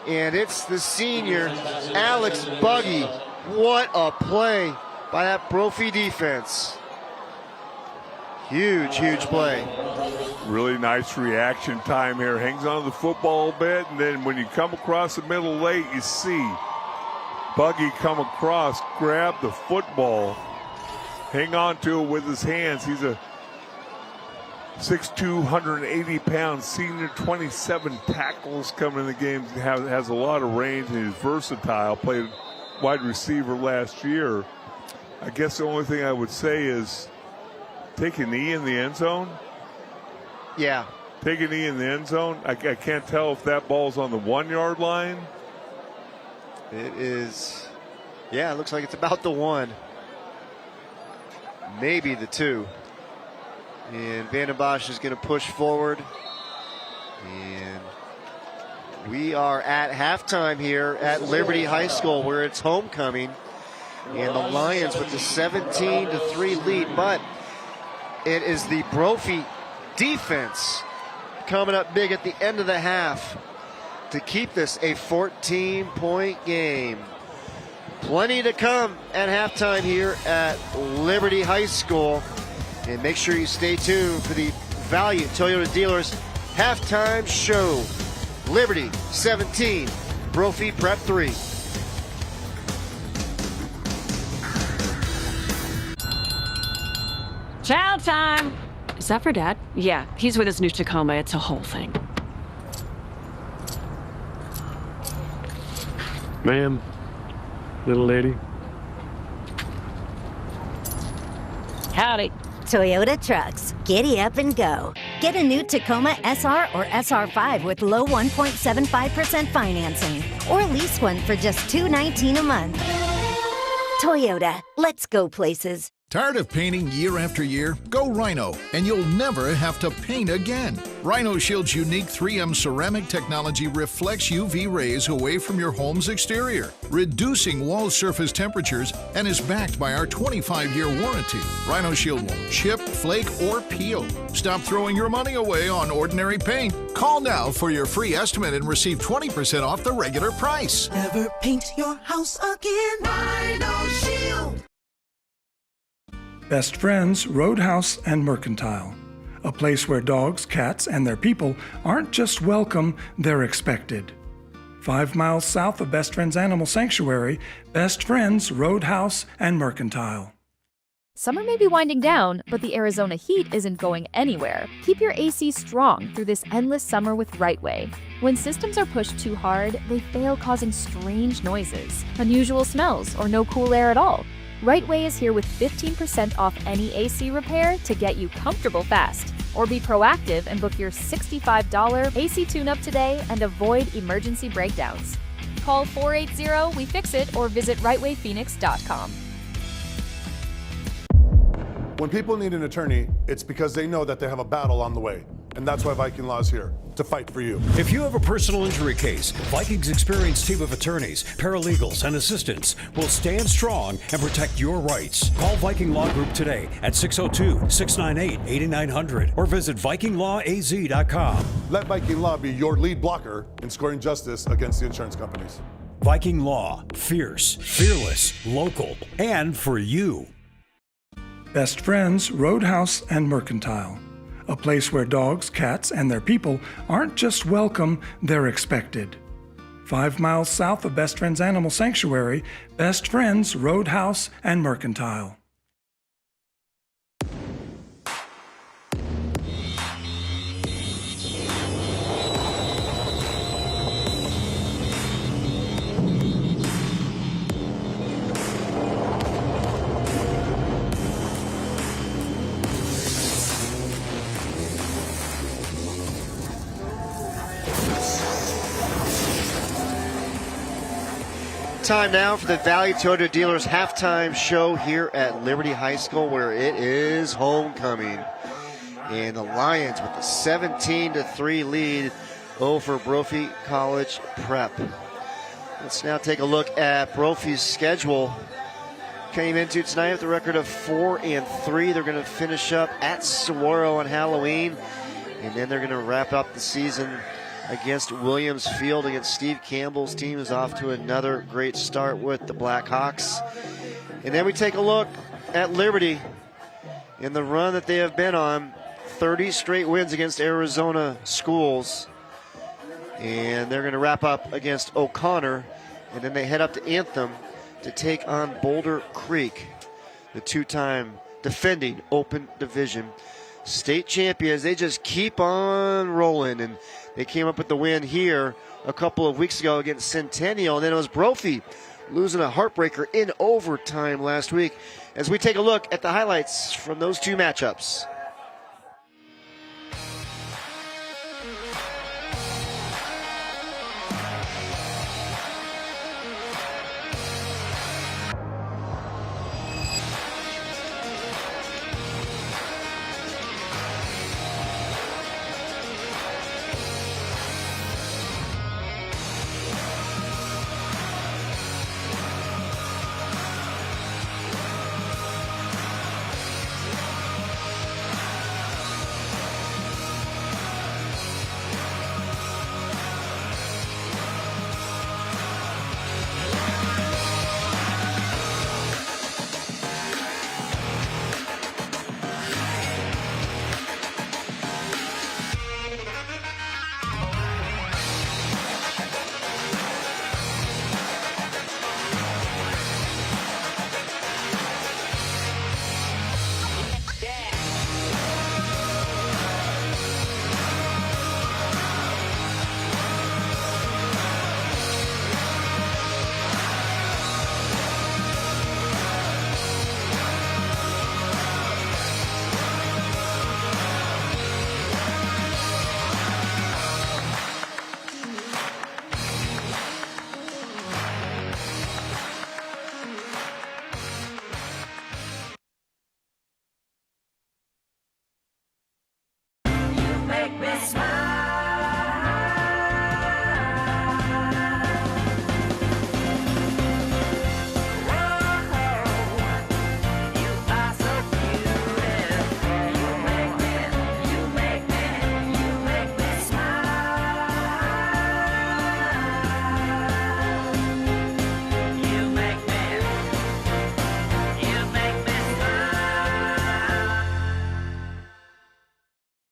S1: and it's the senior, Alex Buggy. What a play by that Brophy defense. Huge, huge play.
S2: Really nice reaction time here. Hangs on to the football a bit, and then when you come across the middle late, you see Buggy come across, grab the football, hang on to it with his hands. He's a 6'2", 180-pound senior, 27 tackles coming in the game. Has a lot of range and he's versatile. Played wide receiver last year. I guess the only thing I would say is take a knee in the end zone.
S1: Yeah.
S2: Take a knee in the end zone. I can't tell if that ball's on the 1-yard line.
S1: It is. Yeah, it looks like it's about the 1. Maybe the 2. And Vandenbosch is going to push forward. And we are at halftime here at Liberty High School, where it's homecoming. And the Lions with the 17-3 lead. But it is the Brophy defense coming up big at the end of the half to keep this a 14-point game. Plenty to come at halftime here at Liberty High School. And make sure you stay tuned for the Valiant Toyota Dealers halftime show. Liberty 17, Brophy Prep 3.
S4: Chow time! Is that for Dad? Yeah, he's with his new Tacoma. It's a whole thing.
S5: Ma'am, little lady.
S4: Howdy.
S23: Toyota trucks. Giddy up and go. Get a new Tacoma SR or SR5 with low 1.75% financing. Or lease one for just $219 a month. Toyota. Let's go places.
S14: Tired of painting year after year? Go Rhino, and you'll never have to paint again. Rhino Shield's unique 3M ceramic technology reflects UV rays away from your home's exterior, reducing wall surface temperatures, and is backed by our 25-year warranty. Rhino Shield won't chip, flake, or peel. Stop throwing your money away on ordinary paint. Call now for your free estimate and receive 20% off the regular price.
S15: Never paint your house again. Rhino Shield.
S24: Best Friends Roadhouse and Mercantile, a place where dogs, cats, and their people aren't just welcome, they're expected. 5 miles south of Best Friends Animal Sanctuary, Best Friends Roadhouse and Mercantile.
S25: Summer may be winding down, but the Arizona heat isn't going anywhere. Keep your AC strong through this endless summer with Rightway. When systems are pushed too hard, they fail, causing strange noises, unusual smells, or no cool air at all. Rightway is here with 15% off any AC repair to get you comfortable fast. Or be proactive and book your $65 AC tune-up today and avoid emergency breakdowns. Call 480-WE-FIX-IT or visit rightwayphoenix.com.
S18: When people need an attorney, it's because they know that they have a battle on the way. And that's why Viking Law is here, to fight for you.
S19: If you have a personal injury case, Viking's experienced team of attorneys, paralegals, and assistants will stand strong and protect your rights. Call Viking Law Group today at 602-698-8900 or visit VikingLawAZ.com.
S18: Let Viking Law be your lead blocker in scoring justice against the insurance companies.
S19: Viking Law, fierce, fearless, local, and for you.
S24: Best Friends Roadhouse and Mercantile, a place where dogs, cats, and their people aren't just welcome, they're expected. 5 miles south of Best Friends Animal Sanctuary, Best Friends Roadhouse and Mercantile.
S1: Time now for the Valley Toyota Dealers halftime show here at Liberty High School, where it is homecoming. And the Lions with the 17-3 lead over Brophy College Prep. Let's now take a look at Brophy's schedule. Came into tonight with a record of 4-3. They're going to finish up at Saguaro on Halloween, and then they're going to wrap up the season against Williams Field. Against Steve Campbell's team is off to another great start with the Blackhawks. And then we take a look at Liberty in the run that they have been on. 30 straight wins against Arizona schools. And they're going to wrap up against O'Connor. And then they head up to Anthem to take on Boulder Creek, the two-time defending Open Division state champions. They just keep on rolling, and they came up with the win here a couple of weeks ago against Centennial, and then it was Brophy losing a heartbreaker in overtime last week. As we take a look at the highlights from those two matchups.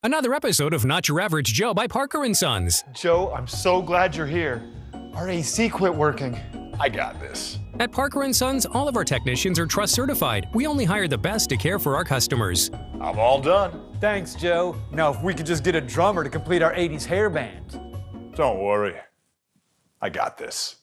S20: Another episode of Not Your Average Joe by Parker & Sons.
S21: Joe, I'm so glad you're here. Our AC quit working. I got this.
S20: At Parker & Sons, all of our technicians are trust certified. We only hire the best to care for our customers.
S21: I'm all done. Thanks, Joe. Now, if we could just get a drummer to complete our 80s hair band.
S18: Don't worry. I got this.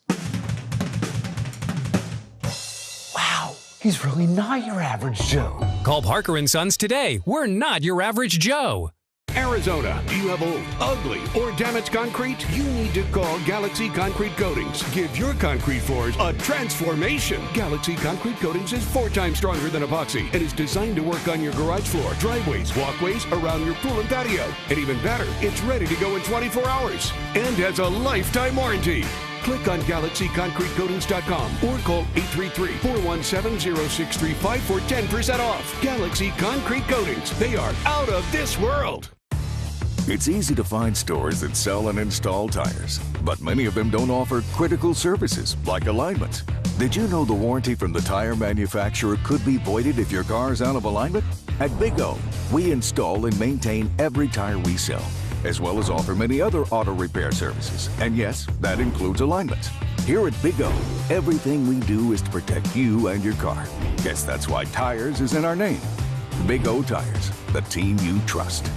S21: Wow, he's really not your average Joe.
S20: Call Parker & Sons today. We're not your average Joe.
S6: Arizona, do you have old, ugly, or damaged concrete? You need to call Galaxy Concrete Coatings. Give your concrete floors a transformation. Galaxy Concrete Coatings is 4 times stronger than epoxy and is designed to work on your garage floor, driveways, walkways, around your pool and patio. And even better, it's ready to go in 24 hours and has a lifetime warranty. Click on GalaxyConcreteCoatings.com or call 833-417-0635 for 10% off. Galaxy Concrete Coatings. They are out of this world.
S7: It's easy to find stores that sell and install tires, but many of them don't offer critical services like alignment. Did you know the warranty from the tire manufacturer could be voided if your car is out of alignment? At Big O, we install and maintain every tire we sell, as well as offer many other auto repair services. And yes, that includes alignment. Here at Big O, everything we do is to protect you and your car. Guess that's why tires is in our name. Big O Tires, the team you trust.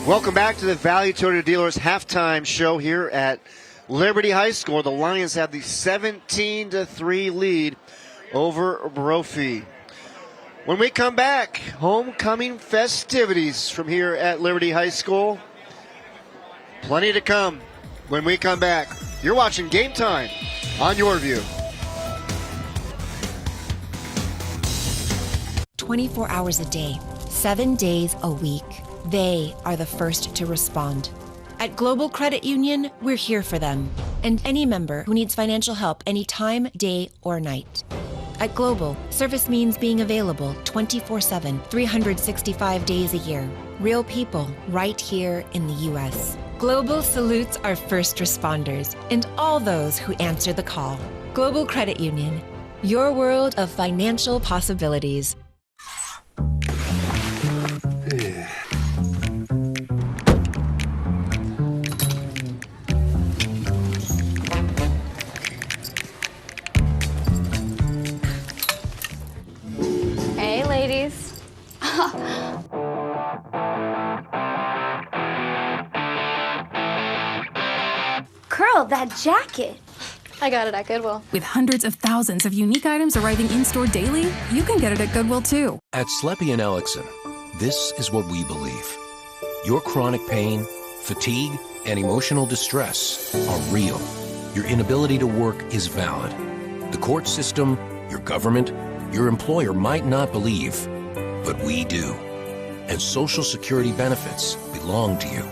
S1: Welcome back to the Valley Toyota Dealers halftime show here at Liberty High School. The Lions have the 17-3 lead over Brophy. When we come back, homecoming festivities from here at Liberty High School. Plenty to come when we come back. You're watching Game Time on Your View.
S8: 24 hours a day, 7 days a week. They are the first to respond. At Global Credit Union, we're here for them and any member who needs financial help anytime, day or night. At Global, service means being available 24/7, 365 days a year. Real people right here in the U.S. Global salutes our first responders and all those who answer the call. Global Credit Union, your world of financial possibilities.
S10: Hey, ladies. Girl, that jacket. I got it at Goodwill.
S16: With hundreds of thousands of unique items arriving in-store daily, you can get it at Goodwill, too.
S26: At Sleppy and Ellickson, this is what we believe. Your chronic pain, fatigue, and emotional distress are real. Your inability to work is valid. The court system, your government, your employer might not believe, but we do. And Social Security benefits belong to you.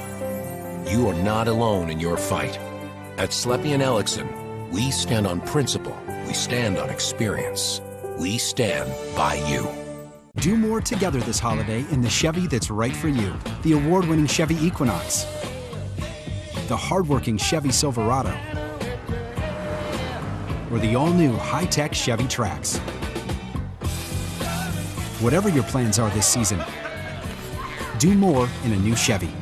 S26: You are not alone in your fight. At Sleppy and Ellickson, we stand on principle. We stand on experience. We stand by you.
S27: Do more together this holiday in the Chevy that's right for you. The award-winning Chevy Equinox, the hard-working Chevy Silverado, or the all-new high-tech Chevy Trax. Whatever your plans are this season, do more in a new Chevy.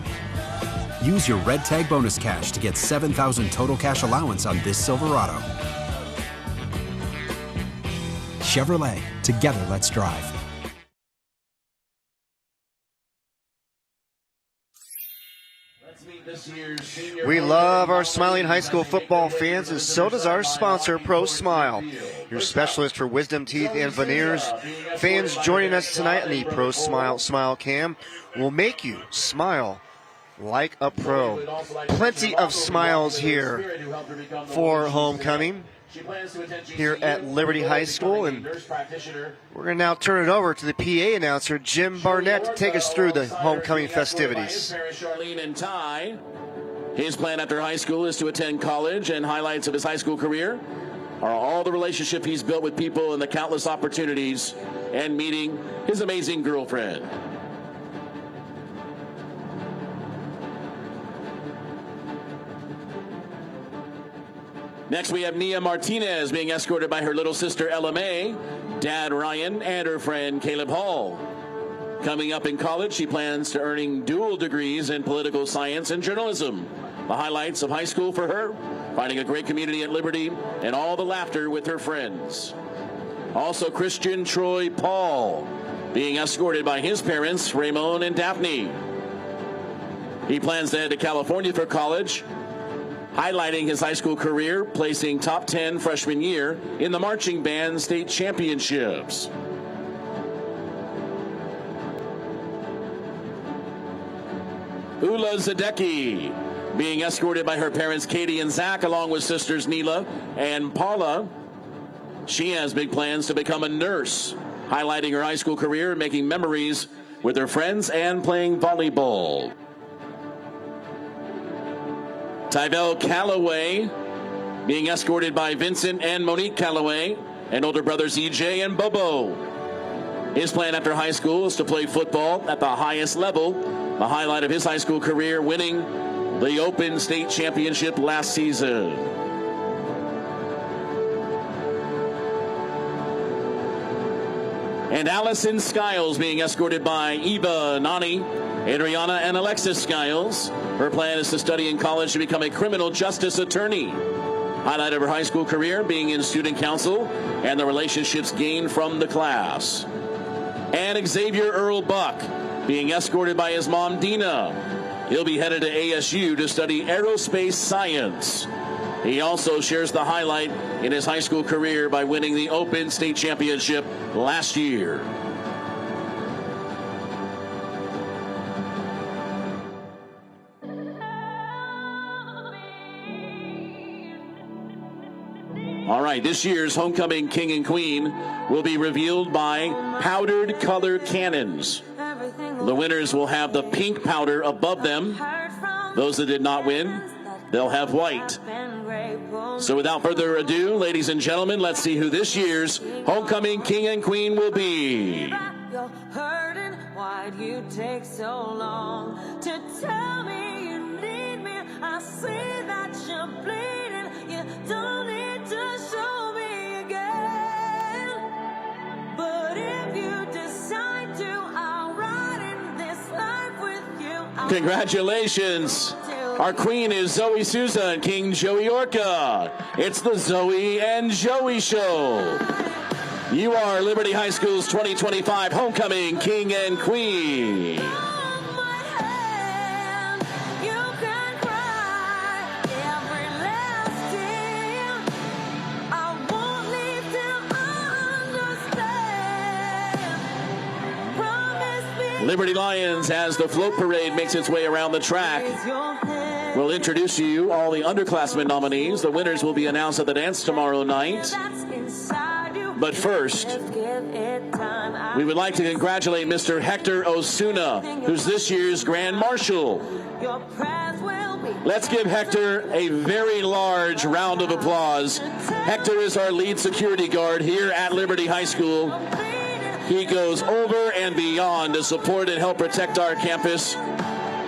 S27: Use your Red Tag bonus cash to get $7,000 total cash allowance on this Silverado. Chevrolet, together let's drive.
S1: We love our smiling high school football fans, and so does our sponsor, Pro Smile, your specialist for wisdom teeth and veneers. Fans joining us tonight on the Pro Smile Smile Cam will make you smile like a pro. Plenty of smiles here for homecoming here at Liberty High School, and we're going to now turn it over to the PA announcer, Jim Barnett, to take us through the homecoming festivities.
S3: His plan after high school is to attend college, and highlights of his high school career are all the relationship he's built with people and the countless opportunities and meeting his amazing girlfriend. Next, we have Nia Martinez being escorted by her little sister Ella May, dad Ryan, and her friend Caleb Hall. Coming up in college, she plans to earning dual degrees in political science and journalism. The highlights of high school for her: finding a great community at Liberty and all the laughter with her friends. Also, Christian Troy Paul being escorted by his parents, Ramon and Daphne. He plans to head to California for college, highlighting his high school career, placing top 10 freshman year in the marching band state championships. Ula Zadecki being escorted by her parents Katie and Zach, along with sisters Neela and Paula. She has big plans to become a nurse, highlighting her high school career and making memories with her friends and playing volleyball. Tyvel Calloway being escorted by Vincent and Monique Calloway and older brothers EJ and Bobo. His plan after high school is to play football at the highest level. The highlight of his high school career, winning the Open State Championship last season. And Allison Skiles being escorted by Eva, Nani, Adriana, and Alexis Skiles. Her plan is to study in college to become a criminal justice attorney. Highlight of her high school career being in student council and the relationships gained from the class. And Xavier Earl Buck being escorted by his mom, Dina. He'll be headed to ASU to study aerospace science. He also shares the highlight in his high school career by winning the Open State Championship last year. All right, this year's homecoming king and queen will be revealed by powdered color cannons. The winners will have the pink powder above them. Those that did not win, they'll have white. So without further ado, ladies and gentlemen, let's see who this year's homecoming king and queen will be.
S15: You're hurting, why'd you take so long to tell me you need me? I see that you're bleeding, you don't need to show me again. But if you decide to, I'll ride in this life with you.
S3: Congratulations. Our queen is Zoe Souza and King Joey Orca. It's the Zoe and Joey Show. You are Liberty High School's 2025 homecoming king and queen. Liberty Lions, as the float parade makes its way around the track, we'll introduce to you all the underclassmen nominees. The winners will be announced at the dance tomorrow night. But first, we would like to congratulate Mr. Hector Osuna, who's this year's Grand Marshal. Let's give Hector a very large round of applause. Hector is our lead security guard here at Liberty High School. He goes over and beyond to support and help protect our campus.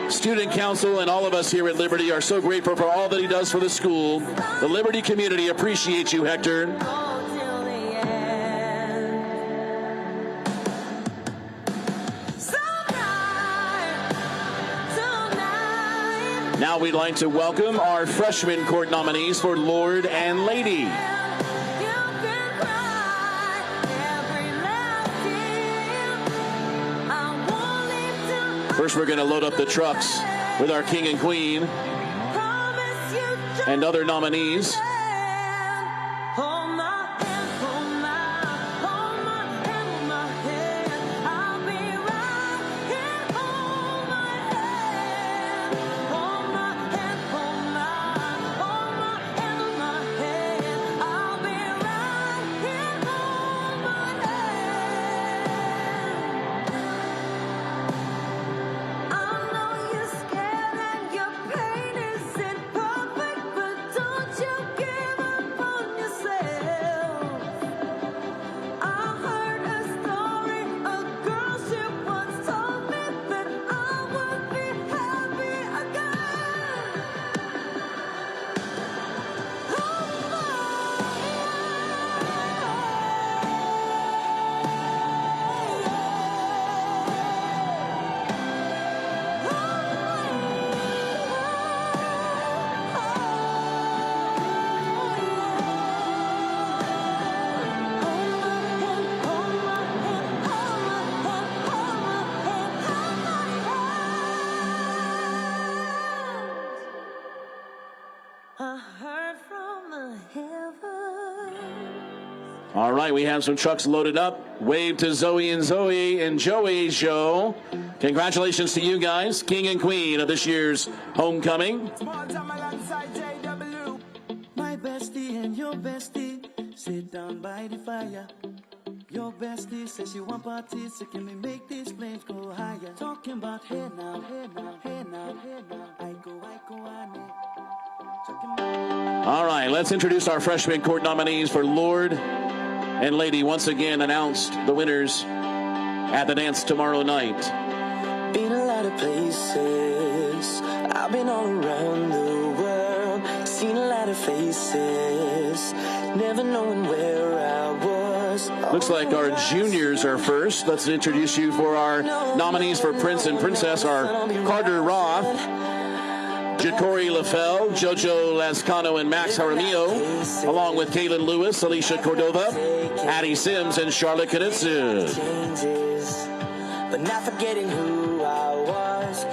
S3: Student Council and all of us here at Liberty are so grateful for all that he does for the school. The Liberty community appreciates you, Hector. Now we'd like to welcome our freshman court nominees for Lord and Lady. First, we're going to load up the trucks with our king and queen and other nominees. All right, we have some trucks loaded up. Wave to Zoe and Joey's show. Congratulations to you guys, king and queen of this year's homecoming.
S2: My bestie and your bestie sit down by the fire. Your bestie says she want parties, so can we make these flames go higher? Talking about hey now, hey now, hey now, hey now. I go, I need.
S3: All right, let's introduce our freshman court nominees for Lord and Lady. Once again announced the winners at the dance tomorrow night.
S2: Been a lot of places, I've been all around the world, seen a lot of faces, never knowing where I was.
S3: Looks like our juniors are first. Let's introduce you for our nominees for Prince and Princess are Carter Roth, Ja'Cory LaFell, Jojo Lascano, and Max Jaramillo, along with Kaylin Lewis, Alicia Cordova, Addie Sims, and Charlotte Knutson.
S2: But not forgetting who I was.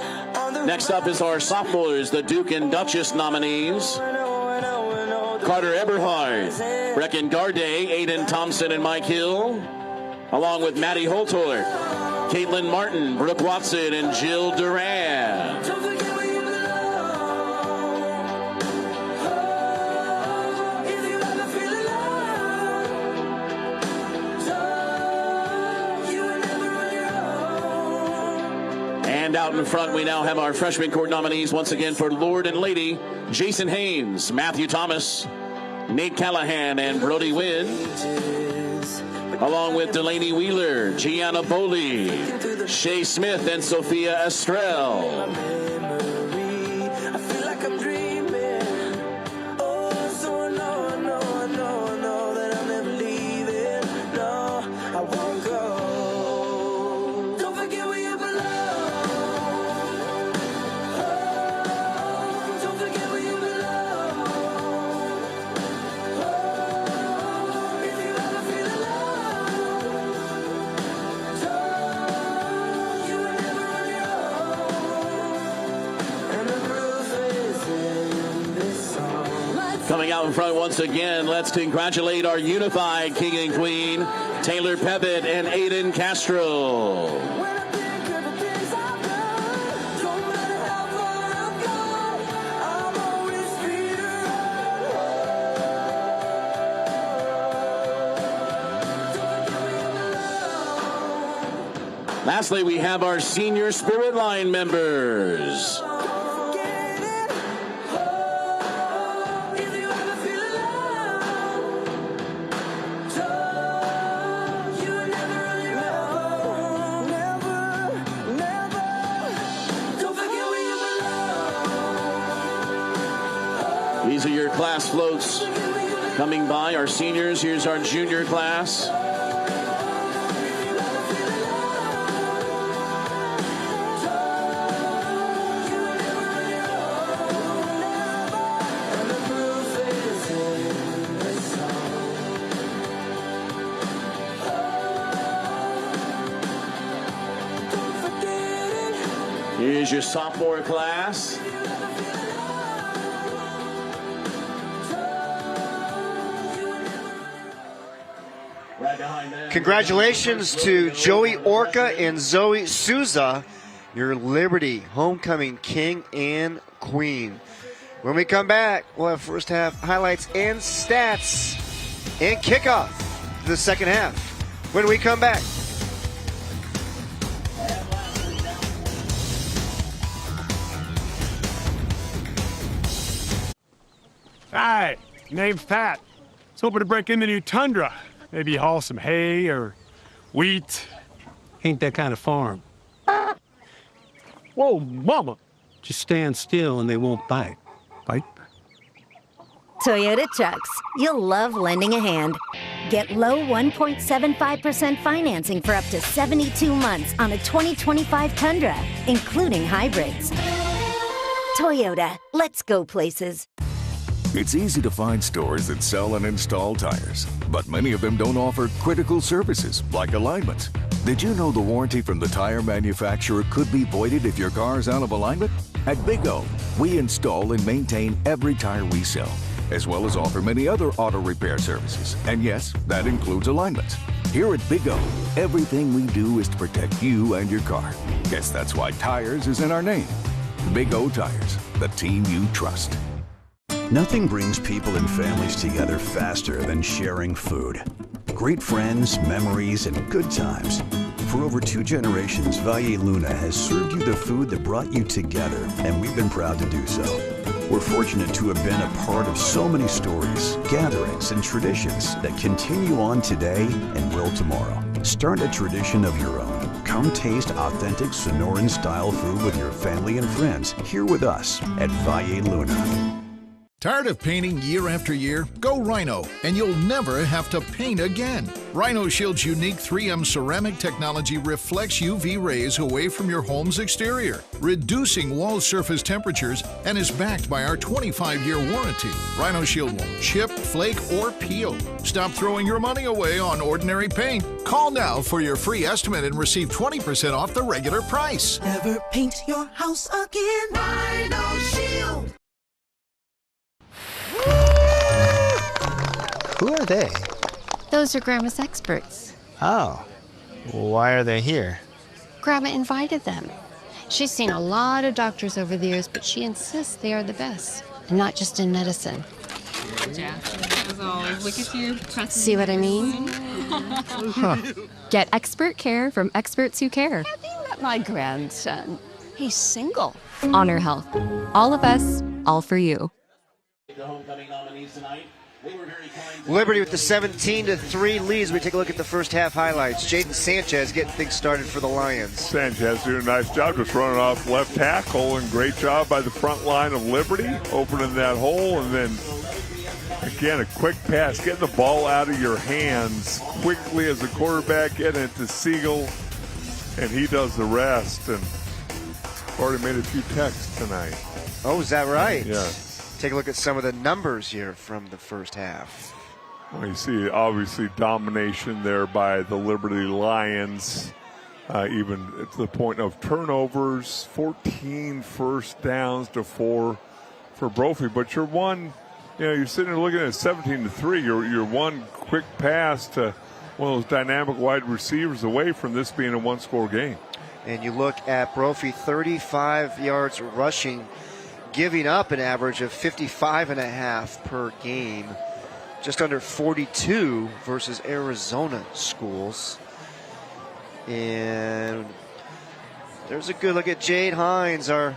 S3: Next up is our sophomores, the Duke and Duchess nominees. Carter Eberhard, Brecken Garday, Aiden Thompson, and Mike Hill, along with Maddie Holtor, Caitlin Martin, Brooke Watson, and Jill Duran. And out in front, we now have our freshman court nominees once again for Lord and Lady: Jason Haynes, Matthew Thomas, Nate Callahan, and Brody Wynn, along with Delaney Wheeler, Gianna Boley, Shay Smith, and Sophia Estrell.
S2: I feel like I'm dreaming. Oh, so I know that I'm never leaving. No, I won't go. Don't forget where you belong. Oh, don't forget where you belong. Oh, if you ever feel alone, you will never on your own. And the proof is in this song.
S3: Coming out in front once again, let's congratulate our unified king and queen, Taylor Pevitt and Aiden Castro. Lastly, we have our senior Spirit Line members. These are your class floats coming by. Our seniors, here's our junior class. Here's your sophomore class.
S1: Congratulations to Joey Orca and Zoe Souza, your Liberty homecoming king and queen. When we come back, we'll have first half highlights and stats and kickoff to the second half. When we come back.
S5: Hi, name's Pat. Was hoping to break into New Tundra. Maybe haul some hay or wheat.
S9: Ain't that kind of farm.
S5: Whoa, mama.
S9: Just stand still and they won't bite. Bite?
S23: Toyota trucks. You'll love lending a hand. Get low 1.75% financing for up to 72 months on a 2025 Tundra, including hybrids. Toyota, let's go places.
S7: It's easy to find stores that sell and install tires, but many of them don't offer critical services like alignment. Did you know the warranty from the tire manufacturer could be voided if your car's out of alignment? At Big O, we install and maintain every tire we sell. as well as offer many other auto repair services. And yes, that includes alignments. Here at Big O, everything we do is to protect you and your car. Guess that's why tires is in our name. Big O Tires, the team you trust.
S4: Nothing brings people and families together faster than sharing food. Great friends, memories, and good times. For over 2 generations, Valle Luna has served you the food that brought you together, and we've been proud to do so. We're fortunate to have been a part of so many stories, gatherings, and traditions that continue on today and will tomorrow. Start a tradition of your own. Come taste authentic Sonoran-style food with your family and friends here with us at Valle Luna.
S11: Tired of painting year after year? Go Rhino, and you'll never have to paint again. Rhino Shield's unique 3M ceramic technology reflects UV rays away from your home's exterior, reducing wall surface temperatures, and is backed by our 25-year warranty. Rhino Shield won't chip, flake, or peel. Stop throwing your money away on ordinary paint. Call now for your free estimate and receive 20% off the regular price.
S2: Never paint your house again. Rhino Shield.
S12: Who are they?
S13: Those are Grandma's experts.
S12: Oh, why are they here?
S13: Grandma invited them. She's seen a lot of doctors over the years, but she insists they are the best, and not just in medicine.
S14: Yeah, as always. Look at you.
S13: See what I mean?
S25: Get expert care from experts who care.
S13: Have you met my grandson? He's single.
S25: Honor Health. All of us, all for you.
S3: The homecoming nominees tonight.
S1: Liberty with the 17-3 leads. We take a look at the first half highlights. Jaden Sanchez getting things started for the Lions.
S17: Sanchez doing a nice job just running off left tackle, and great job by the front line of Liberty opening that hole, and then again a quick pass, getting the ball out of your hands quickly as a quarterback, getting it to Siegel, and he does the rest. And already made a few texts tonight.
S1: Oh, is that right?
S17: Yeah.
S1: Take a look at some of the numbers here from the first half.
S17: Well, you see, obviously, domination there by the Liberty Lions, even at the point of turnovers, 14 first downs to 4 for Brophy. But you're you're sitting there looking at 17-3. You're one quick pass to one of those dynamic wide receivers away from this being a one-score game.
S1: And you look at Brophy, 35 yards rushing, giving up an average of 55.5 per game, just under 42 versus Arizona schools. And there's a good look at Jade Hines, our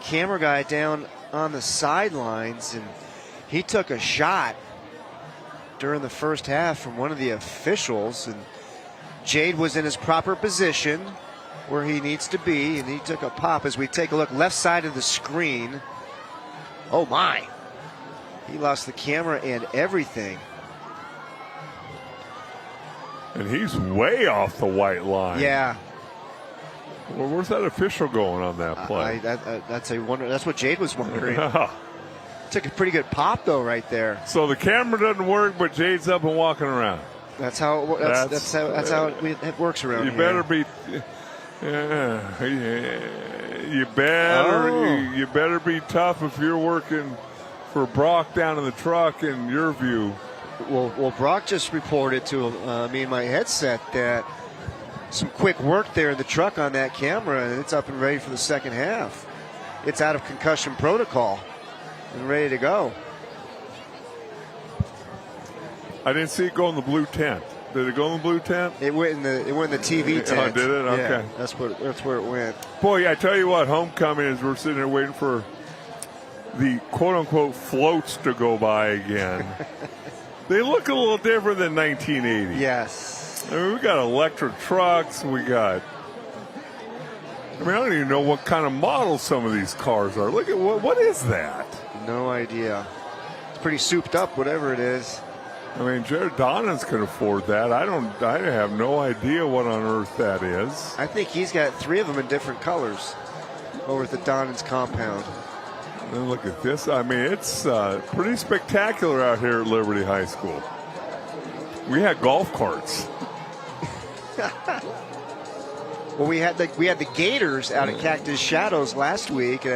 S1: camera guy down on the sidelines, and he took a shot during the first half from one of the officials, and Jade was in his proper position where he needs to be, and he took a pop. As we take a look left side of the screen, oh my, he lost the camera and everything.
S17: And he's way off the white line.
S1: Yeah.
S17: Well, where's that official going on that play?
S1: That's what Jade was wondering. Took a pretty good pop though right there.
S17: So the camera doesn't work, but Jade's up and walking around.
S1: That's how it works around here.
S17: You better be. You better be tough if you're working for Brock down in the truck in your view.
S1: Well, Brock just reported to me in my headset that some quick work there in the truck on that camera, and it's up and ready for the second half. It's out of concussion protocol and ready to go.
S17: I didn't see it go in the blue tent. Did it go in the blue tent?
S1: It went in the TV tent.
S17: Oh, did it? Okay.
S1: Yeah, that's where it went.
S17: Boy, I tell you what, homecoming is we're sitting there waiting for the quote-unquote floats to go by again. They look a little different than 1980.
S1: Yes.
S17: I mean, we got electric trucks. I don't even know what kind of model some of these cars are. Look at what is that?
S1: No idea. It's pretty souped up, whatever it is.
S17: I mean, Jared Donnins can afford that. I have no idea what on earth that is.
S1: I think he's got 3 of them in different colors over at the Donnins compound.
S17: And look at this. I mean, it's pretty spectacular out here at Liberty High School. We had golf carts.
S1: Well, we had the Gators out at Cactus Shadows last week.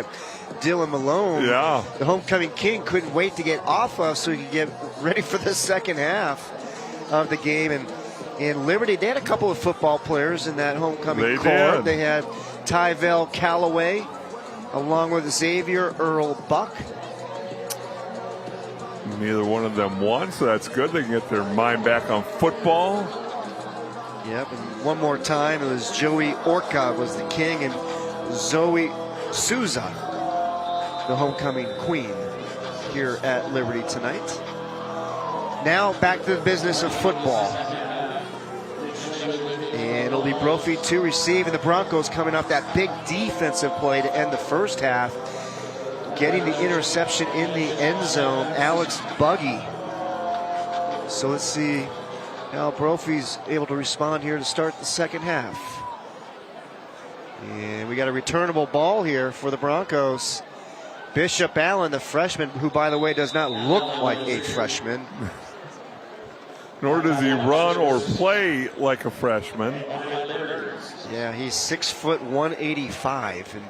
S1: Dylan Malone,
S17: yeah,
S1: the homecoming king, couldn't wait to get off of so he could get ready for the second half of the game. And in Liberty, they had a couple of football players in that homecoming corps. They had Tyvell Calloway along with Xavier Earl Buck.
S17: Neither one of them won, so that's good. They can get their mind back on football.
S1: Yep, and one more time, it was Joey Orca was the king, and Zoe Souza, the homecoming queen, here at Liberty tonight. Now back to the business of football. And it'll be Brophy to receive, and the Broncos coming off that big defensive play to end the first half, getting the interception in the end zone, Alex Buggy. So let's see how Brophy's able to respond here to start the second half. And we got a returnable ball here for the Broncos. Bishop Allen, the freshman, who, by the way, does not look like a freshman.
S17: Nor does he run or play like a freshman.
S1: Yeah, he's 6 foot 185, and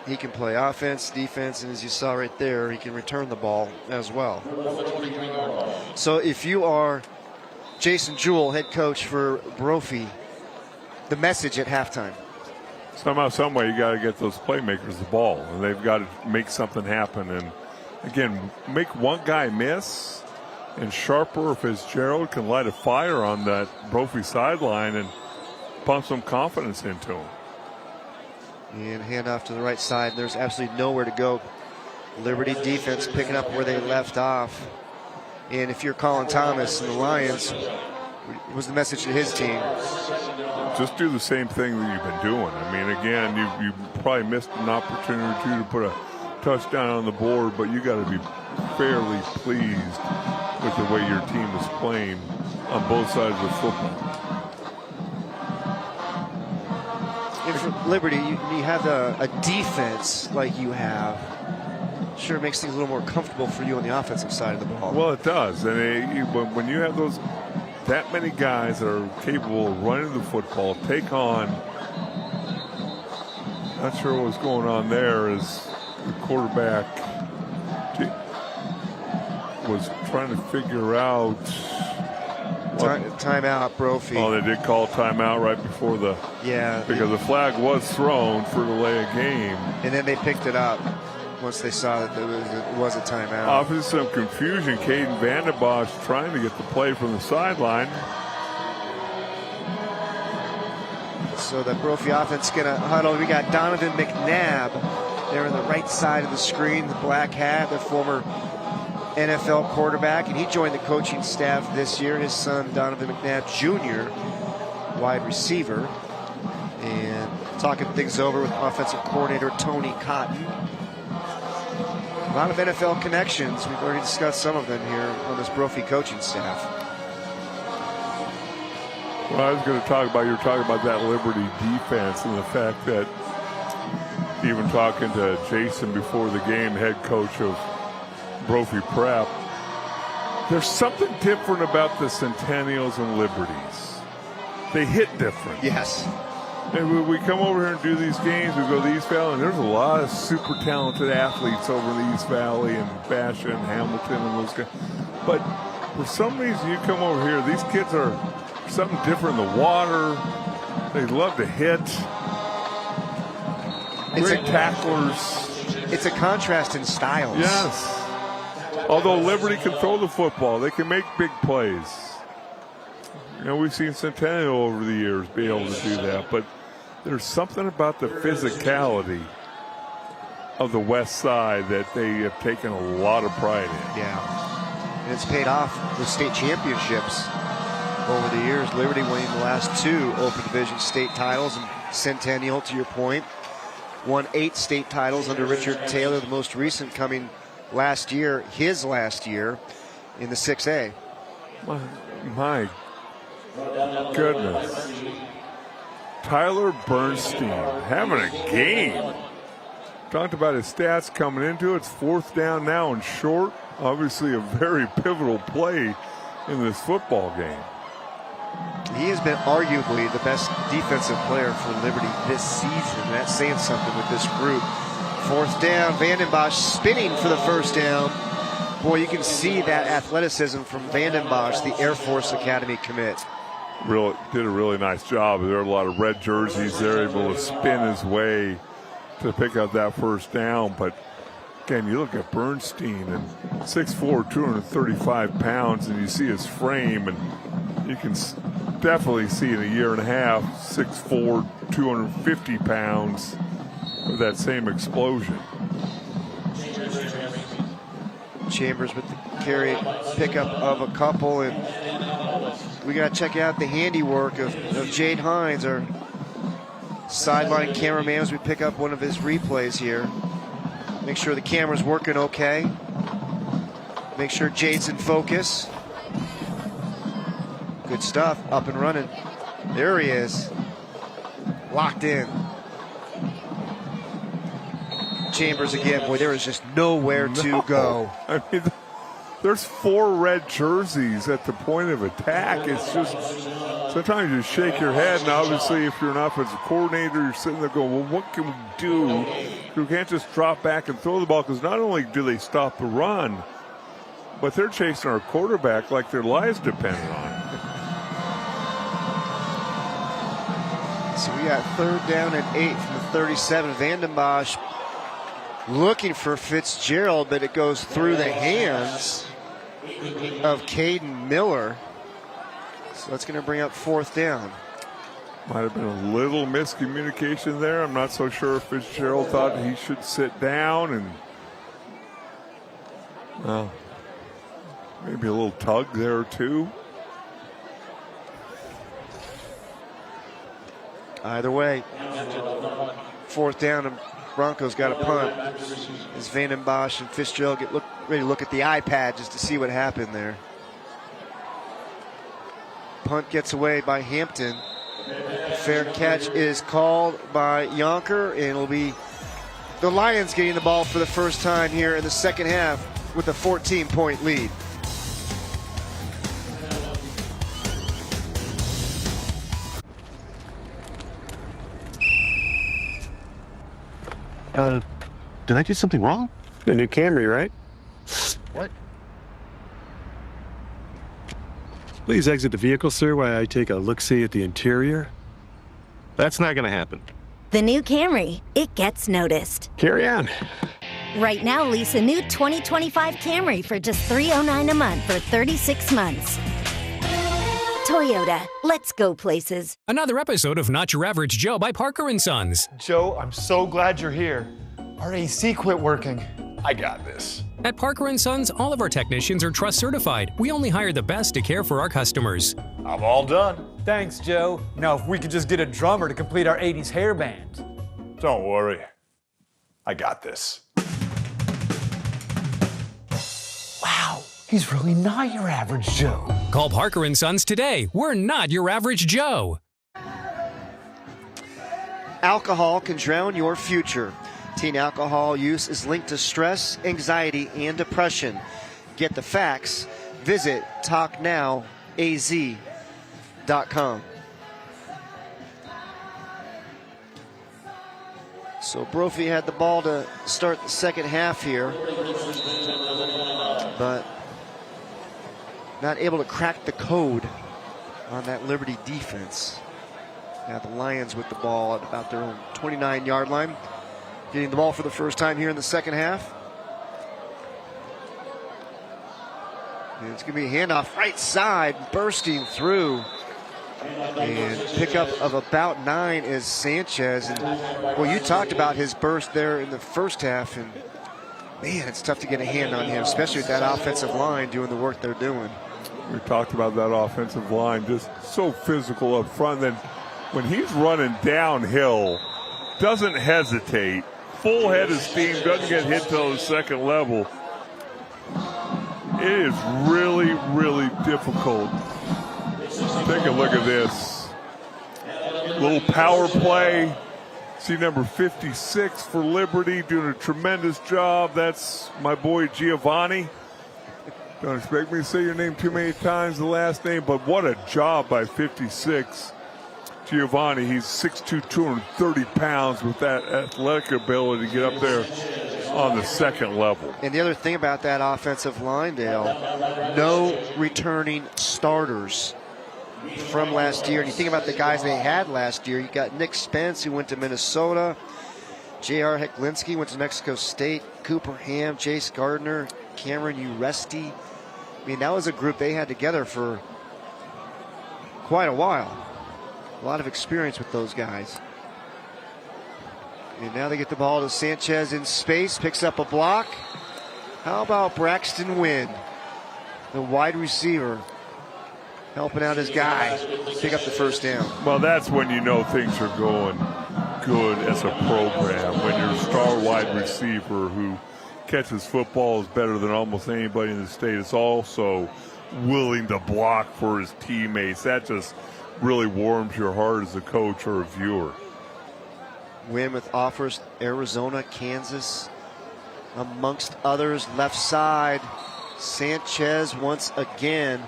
S1: he can play offense, defense, and as you saw right there, he can return the ball as well. So if you are Jason Jewell, head coach for Brophy, the message at halftime.
S17: Somehow, some way, you got to get those playmakers the ball, and they've got to make something happen. And again, make one guy miss, and Sharper or Fitzgerald can light a fire on that Brophy sideline and pump some confidence into him.
S1: And handoff to the right side. There's absolutely nowhere to go. Liberty defense picking up where they left off. And if you're Colin Thomas and the Lions, what was the message to his team?
S17: Just do the same thing that you've been doing. I mean, again, you probably missed an opportunity to put a touchdown on the board, but you got to be fairly pleased with the way your team is playing on both sides of the football.
S1: And for Liberty, you have a defense like you have. Sure, it makes things a little more comfortable for you on the offensive side of the ball.
S17: Well, it does. And when you have that many guys that are capable of running the football, take on, not sure what's going on there, is the quarterback was trying to figure out
S1: timeout, Brophy.
S17: Oh, they did call timeout right before the because the flag was thrown for delay of game,
S1: and then they picked it up once they saw that it was a timeout.
S17: Obviously, some confusion. Caden Vandenbosch trying to get the play from the sideline.
S1: So the Brophy offense going to huddle. We got Donovan McNabb there on the right side of the screen, the black hat, the former NFL quarterback, and he joined the coaching staff this year. His son, Donovan McNabb Jr., wide receiver. And talking things over with offensive coordinator Tony Cotton. A lot of NFL connections. We've already discussed some of them here on this Brophy coaching staff.
S17: Well, I was going to talk about, you were talking about that Liberty defense and the fact that even talking to Jason before the game, head coach of Brophy Prep, there's something different about the Centennials and Liberties. They hit different.
S1: Yes.
S17: And when we come over here and do these games, we go to East Valley, and there's a lot of super talented athletes over in the East Valley and Basha and Hamilton and those guys. But for some reason, you come over here, these kids are something different in the water. They love to hit. Great tacklers.
S1: It's a contrast in styles.
S17: Yes. Although Liberty can throw the football, they can make big plays. You know, we've seen Centennial over the years be able to do that, but there's something about the physicality of the West Side that they have taken a lot of pride in.
S1: Yeah, and it's paid off with state championships over the years. Liberty winning the last 2 Open Division state titles, and Centennial, to your point, won 8 state titles under Richard Taylor, the most recent coming last year, his last year in the 6A.
S17: My goodness. Tyler Bernstein having a game. Talked about his stats coming into it. It's 4th down now and short. Obviously a very pivotal play in this football game.
S1: He has been arguably the best defensive player for Liberty this season. That's saying something with this group. 4th down, Vandenbosch spinning for the first down. Boy, you can see that athleticism from Vandenbosch, the Air Force Academy commit.
S17: Did a really nice job. There are a lot of red jerseys there, able to spin his way to pick up that first down. But again, you look at Bernstein, and 6'4", 235 pounds, and you see his frame, and you can definitely see in a year and a half, 6'4", 250 pounds with that same explosion.
S1: Chambers with the carry pickup of a couple, and we got to check out the handiwork of Jade Hines, our sideline cameraman, as we pick up one of his replays here. Make sure the camera's working okay. Make sure Jade's in focus. Good stuff, up and running. There he is, locked in. Chambers again, boy, there is just nowhere to go.
S17: I mean, there's 4 red jerseys at the point of attack. It's just, sometimes you shake your head, and obviously if you're an offensive coordinator, you're sitting there going, well, what can we do? You can't just drop back and throw the ball, because not only do they stop the run, but they're chasing our quarterback like their lives depend on it.
S1: So we got 3rd down and 8 from the 37. Vandenbosch looking for Fitzgerald, but it goes through the hands of Caden Miller. So that's going to bring up 4th down.
S17: Might have been a little miscommunication there. I'm not so sure if Fitzgerald thought he should sit down, and maybe a little tug there too.
S1: Either way, 4th down, and Broncos got a punt as Vandenbosch and Fitzgerald get ready to look at the iPad just to see what happened there. Punt gets away by Hampton. Fair catch is called by Yonker, and it'll be the Lions getting the ball for the first time here in the second half with a 14-point lead.
S5: Did I do something wrong? The new Camry, right?
S12: What?
S5: Please exit the vehicle, sir, while I take a look-see at the interior. That's not gonna happen.
S23: The new Camry, it gets noticed.
S5: Carry on.
S23: Right now, lease a new 2025 Camry for just $309 a month for 36 months. Toyota, let's go places.
S6: Another episode of Not Your Average Joe by Parker & Sons.
S18: Joe, I'm so glad you're here. Our AC quit working.
S5: I got this.
S6: At Parker & Sons, all of our technicians are trust certified. We only hire the best to care for our customers.
S18: I'm all done. Thanks, Joe. Now, if we could just get a drummer to complete our 80s hair band.
S17: Don't worry. I got this.
S18: Wow, he's really not your average Joe.
S6: Call Parker & Sons today. We're not your average Joe.
S1: Alcohol can drown your future. Teen alcohol use is linked to stress, anxiety, and depression. Get the facts. Visit talknowaz.com. So Brophy had the ball to start the second half here, but not able to crack the code on that Liberty defense. Now the Lions with the ball at about their own 29-yard line, getting the ball for the first time here in the second half. And it's going to be a handoff right side, bursting through. And pickup of about 9 is Sanchez. And well, you talked about his burst there in the first half, and man, it's tough to get a hand on him, especially with that offensive line doing the work they're doing.
S17: We talked about that offensive line, just so physical up front. Then when he's running downhill, doesn't hesitate, full head of steam, doesn't get hit till the second level. It is really, really difficult. Take a look at this. Little power play. See number 56 for Liberty doing a tremendous job. That's my boy Giovanni. Don't expect me to say your name too many times, the last name, but what a job by 56. Giovanni. He's 6'2", 230 pounds with that athletic ability to get up there on the second level.
S1: And the other thing about that offensive line, Dale, no returning starters from last year. And you think about the guys they had last year, you got Nick Spence, who went to Minnesota, J.R. Heklinski went to Mexico State, Cooper Ham, Jace Gardner, Cameron Uresti. I mean, that was a group they had together for quite a while. A lot of experience with those guys. And now they get the ball to Sanchez in space, picks up a block. How about Braxton Wynn, the wide receiver, helping out his guy, pick up the first down.
S17: Well, that's when you know things are going good as a program, when your star wide receiver who catches footballs better than almost anybody in the state is also willing to block for his teammates. That just really warms your heart as a coach or a viewer.
S1: Win with offers Arizona, Kansas, amongst others. Left side, Sanchez once again.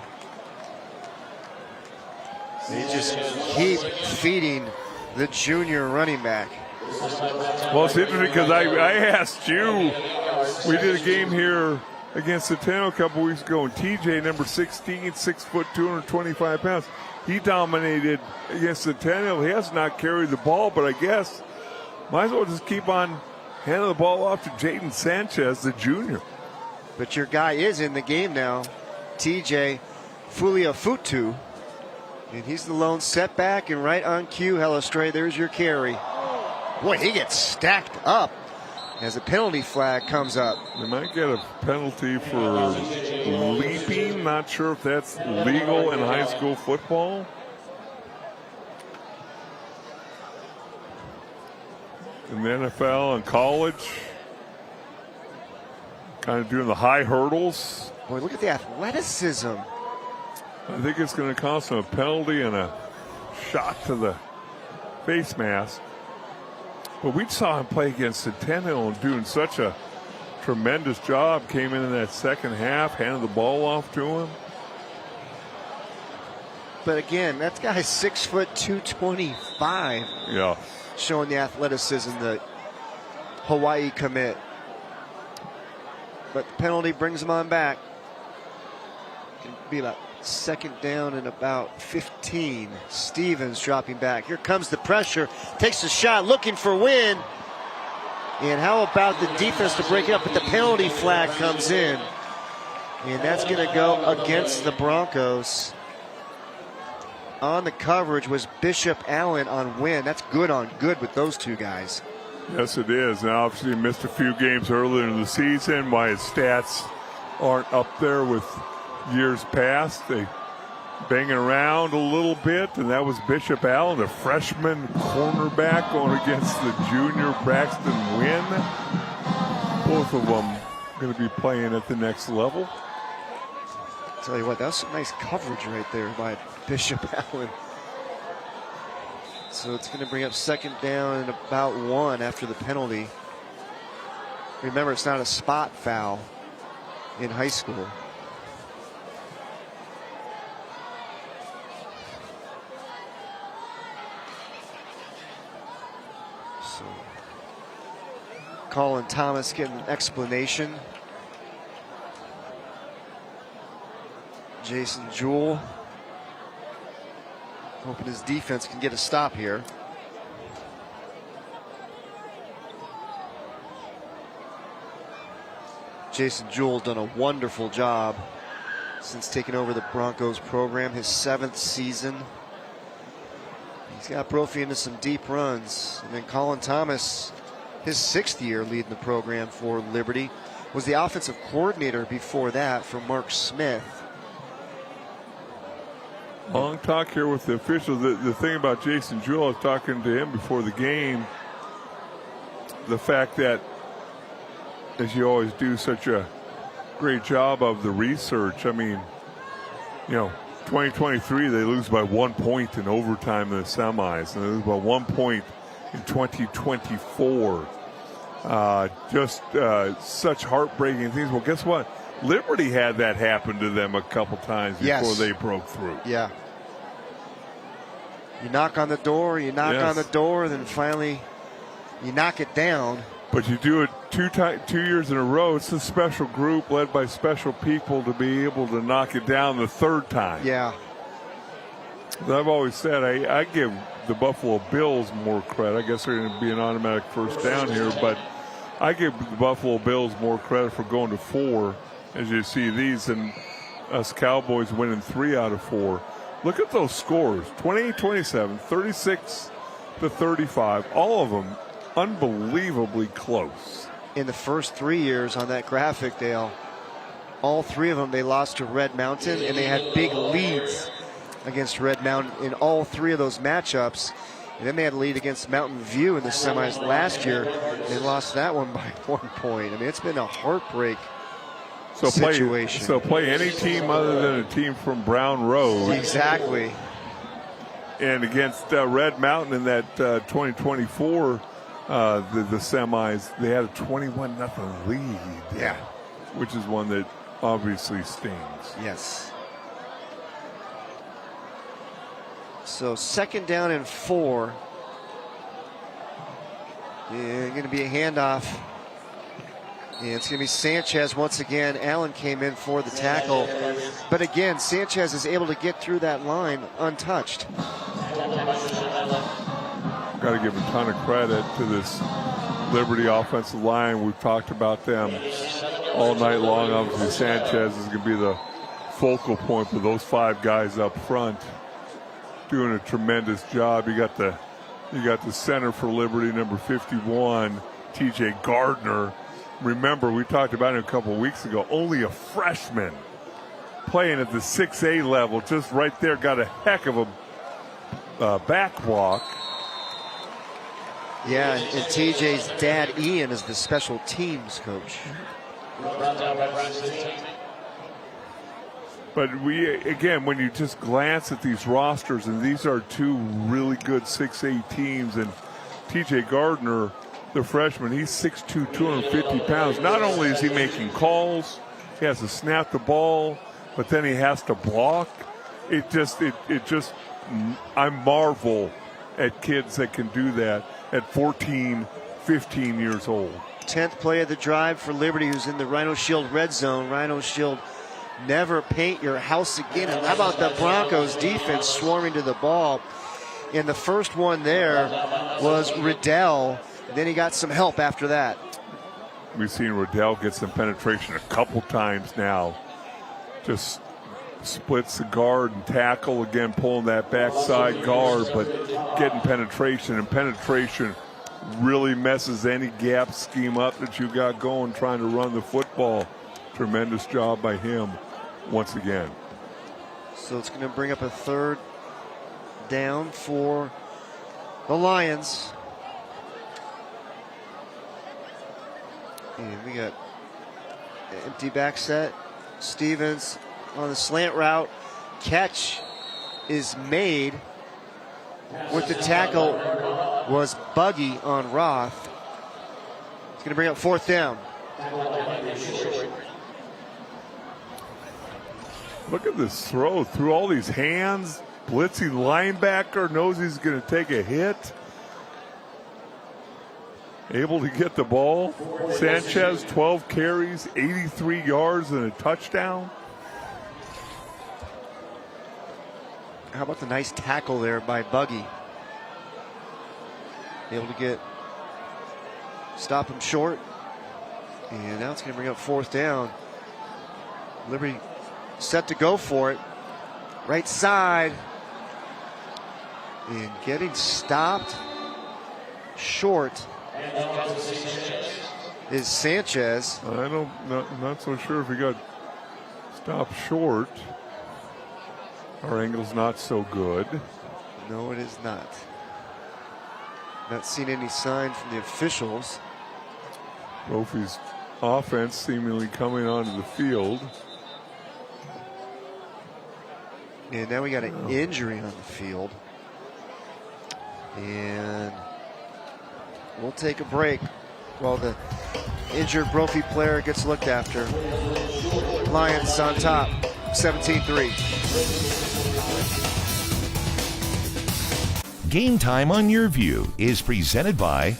S1: They just keep feeding the junior running back.
S17: Well, it's interesting because I asked you, we did a game here against Centennial a couple weeks ago, and TJ, number 16, 6 foot, 225 pounds, he dominated against Centennial. He has not carried the ball, but I guess might as well just keep on handing the ball off to Jaden Sanchez, the junior.
S1: But your guy is in the game now, TJ Fuliafutu. And he's the lone setback, and right on cue, Hellestrey, there's your carry. Boy, he gets stacked up as a penalty flag comes up.
S17: They might get a penalty for leaping. Not sure if that's legal in high school football. In the NFL and college, kind of doing the high hurdles.
S1: Boy, look at the athleticism.
S17: I think it's going to cost him a penalty and a shot to the face mask. But we saw him play against Centennial and doing such a tremendous job. Came in that second half, handed the ball off to him.
S1: But again, that guy's 6 foot 225.
S17: Yeah.
S1: Showing the athleticism that Hawaii commit. But the penalty brings him on back. Can be about second down and about 15. Stevens dropping back. Here comes the pressure. Takes a shot, looking for Wynn. And how about the defense to break it up? But the penalty flag comes in. And that's going to go against the Broncos. On the coverage was Bishop Allen on Wynn. That's good on good with those two guys.
S17: Yes, it is. Now, obviously, he missed a few games earlier in the season. Why his stats aren't up there with years past. They banging around a little bit, and that was Bishop Allen, the freshman cornerback, going against the junior Braxton Wynn. Both of them going to be playing at the next level.
S1: Tell you what, that was some nice coverage right there by Bishop Allen. So it's going to bring up second down and about 1 after the penalty. Remember, it's not a spot foul in high school. So Colin Thomas getting an explanation. Jason Jewell hoping his defense can get a stop here. Jason Jewell done a wonderful job since taking over the Broncos program, his 7th season. He's got Brophy into some deep runs. And then Colin Thomas, his 6th year leading the program for Liberty, was the offensive coordinator before that for Mark Smith.
S17: Long talk here with the officials. The thing about Jason Jewell, I was talking to him before the game, the fact that, as you always do, such a great job of the research. I mean, you know, 2023, they lose by 1 point in overtime in the semis, and they lose by 1 point in 2024. Just such heartbreaking things. Well, guess what? Liberty had that happen to them a couple times before they broke through.
S1: Yeah. You knock on the door, you knock
S17: Yes.
S1: on the door, then finally you knock it down.
S17: But you do it 2 years in a row. It's a special group led by special people to be able to knock it down the third time.
S1: Yeah.
S17: I've always said I give the Buffalo Bills more credit. I guess they're going to be an automatic first down here, but I give the Buffalo Bills more credit for going to 4, as you see these, and us Cowboys winning 3 out of 4. Look at those scores, 28-27, 36-35, all of them unbelievably close.
S1: In the first 3 years on that graphic, Dale, all 3 of them they lost to Red Mountain, and they had big leads against Red Mountain in all 3 of those matchups. And then they had a lead against Mountain View in the semis last year. They lost that one by 1 point. I mean, it's been a heartbreak situation.
S17: Play any team other than a team from Brown Road.
S1: Exactly.
S17: And against Red Mountain in that 2024 the semis, they had a 21-0 lead.
S1: Yeah.
S17: Which is one that obviously stings.
S1: Yes. So 2nd down and 4. Yeah, going to be a handoff. And it's going to be Sanchez once again. Allen came in for the tackle. But again, Sanchez is able to get through that line untouched.
S17: Got to give a ton of credit to this Liberty offensive line. We've talked about them all night long. Obviously, Sanchez is going to be the focal point for those 5 guys up front, doing a tremendous job. You got the center for Liberty, number 51, T.J. Gardner. Remember, we talked about it a couple weeks ago. Only a freshman playing at the 6A level, just right there. Got a heck of a back walk.
S1: Yeah, and TJ's dad, Ian, is the special teams coach.
S17: But again, when you just glance at these rosters, and these are 2 really good 6A teams, and T.J. Gardner, the freshman, he's 6'2", 250 pounds. Not only is he making calls, he has to snap the ball, but then he has to block. I marvel at kids that can do that at 14, 15 years old.
S1: 10th play of the drive for Liberty, who's in the Rhino Shield red zone. Rhino Shield, never paint your house again. And how about the Broncos defense swarming to the ball? And the first one there was Riddell. And then he got some help after that.
S17: We've seen Riddell get some penetration a couple times now. Just splits the guard and tackle, again pulling that backside guard, but getting penetration. And penetration really messes any gap scheme up that you got going trying to run the football. Tremendous job by him once again.
S1: So it's going to bring up a 3rd down for the Lions. And we got an empty back set. Stevens on the slant route. Catch is made. With the tackle was Buggy on Roth. It's going to bring up 4th down.
S17: Look at this throw through all these hands. Blitzy linebacker knows he's going to take a hit. Able to get the ball. Sanchez, 12 carries, 83 yards, and a touchdown.
S1: How about the nice tackle there by Buggy? Able to stop him short. And now it's going to bring up 4th down. Liberty set to go for it. Right side. And getting stopped short is Sanchez.
S17: I'm not so sure if he got stopped short. Our angle's not so good.
S1: No, it is not. Not seen any sign from the officials.
S17: Brophy's offense seemingly coming onto the field.
S1: And now we got an injury on the field. And we'll take a break while the injured Brophy player gets looked after. Lions on top, 17-3.
S8: Game Time on Your View is presented by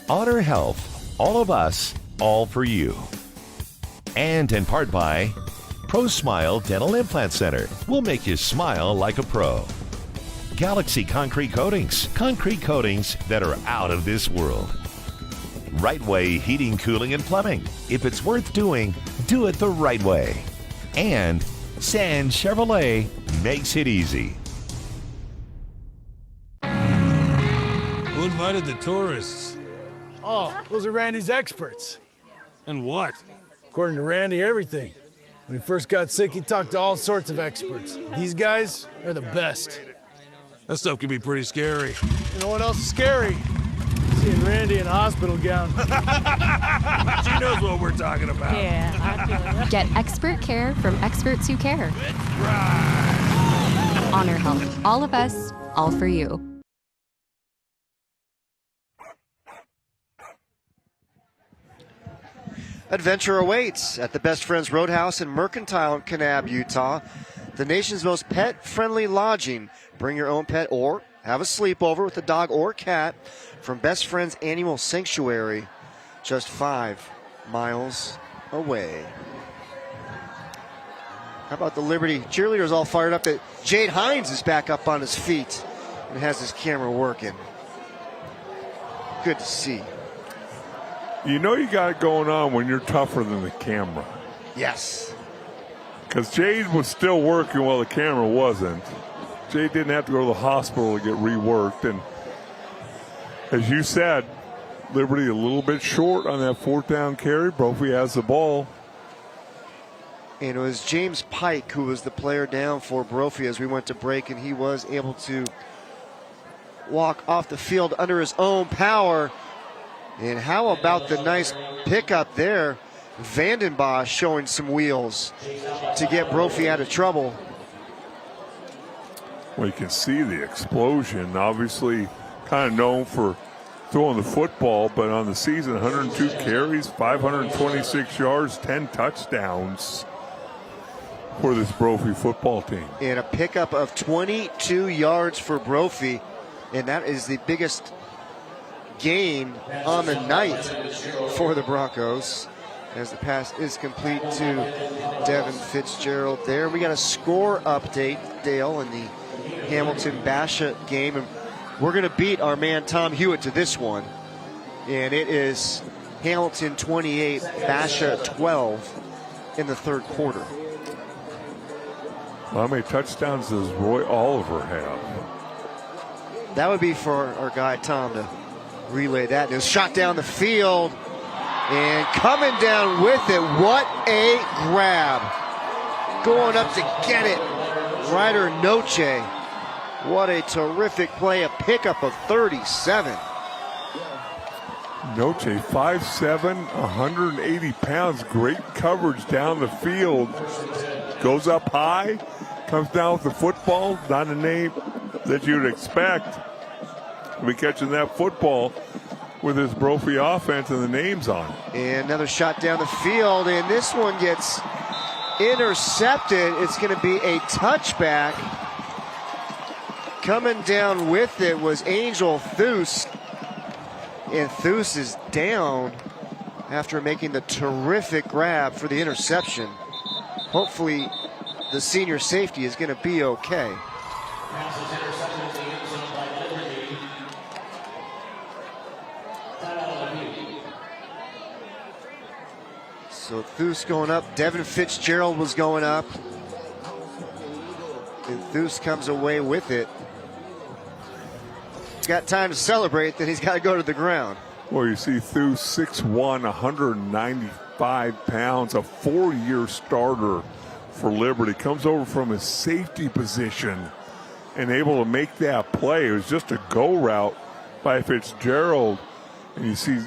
S8: Honor Health. All of us, all for you. And in part by Pro Smile Dental Implant Center. We'll make you smile like a pro. Galaxy Concrete Coatings that are out of this world. Right Way Heating, Cooling, and Plumbing. If it's worth doing, do it the right way. And Sand Chevrolet makes it easy.
S10: Who invited the tourists?
S5: Oh, those are Randy's experts.
S10: And what?
S5: According to Randy, everything. When he first got sick, he talked to all sorts of experts. These guys are the best.
S10: That stuff can be pretty scary.
S5: You know what else is scary? Seeing Randy in a hospital gown.
S10: She knows what we're talking about.
S25: Yeah, I feel it.
S19: Get expert care from experts who care.
S10: Right.
S19: Honor Health. All of us, all for you.
S1: Adventure awaits at the Best Friends Roadhouse in Mercantile in Kanab, Utah. The nation's most pet-friendly lodging. Bring your own pet or have a sleepover with a dog or cat from Best Friends Animal Sanctuary, just 5 miles away. How about the Liberty cheerleaders all fired up that Jade Hines is back up on his feet and has his camera working. Good to see.
S17: You know you got it going on when you're tougher than the camera.
S1: Yes.
S17: Because Jade was still working while the camera wasn't. Jade didn't have to go to the hospital to get reworked. And as you said, Liberty a little bit short on that 4th down carry. Brophy has the ball.
S1: And it was James Pike who was the player down for Brophy as we went to break, and he was able to walk off the field under his own power. And how about the nice pickup there? Vandenbosch showing some wheels to get Brophy out of trouble.
S17: Well, you can see the explosion. Obviously, kind of known for throwing the football, but on the season, 102 carries, 526 yards, 10 touchdowns for this Brophy football team.
S1: And a pickup of 22 yards for Brophy, and that is the biggest gain on the night for the Broncos as the pass is complete to Devin Fitzgerald there. We got a score update, Dale, in the Hamilton-Basha game, and we're going to beat our man Tom Hewitt to this one, and it is Hamilton 28, Basha 12 in the 3rd quarter.
S17: How many touchdowns does Roy Oliver have?
S1: That would be for our guy Tom to relay that. And it was shot down the field and coming down with it. What a grab. Going up to get it. Ryder Noche. What a terrific play. A pickup of 37.
S17: Noche, 5'7", 180 pounds. Great coverage down the field. Goes up high. Comes down with the football. Not a name that you'd expect to be catching that football with his Brophy offense and the names on it.
S1: And another shot down the field, and this one gets intercepted. It's going to be a touchback. Coming down with it was Angel Thus, and Thus is down after making the terrific grab for the interception. Hopefully the senior safety is going to be okay. So Thus going up. Devin Fitzgerald was going up. And Thus comes away with it. He's got time to celebrate, then he's got to go to the ground.
S17: Well, you see Thus 6'1", 195 pounds, a 4-year starter for Liberty. Comes over from his safety position and able to make that play. It was just a go route by Fitzgerald. And you see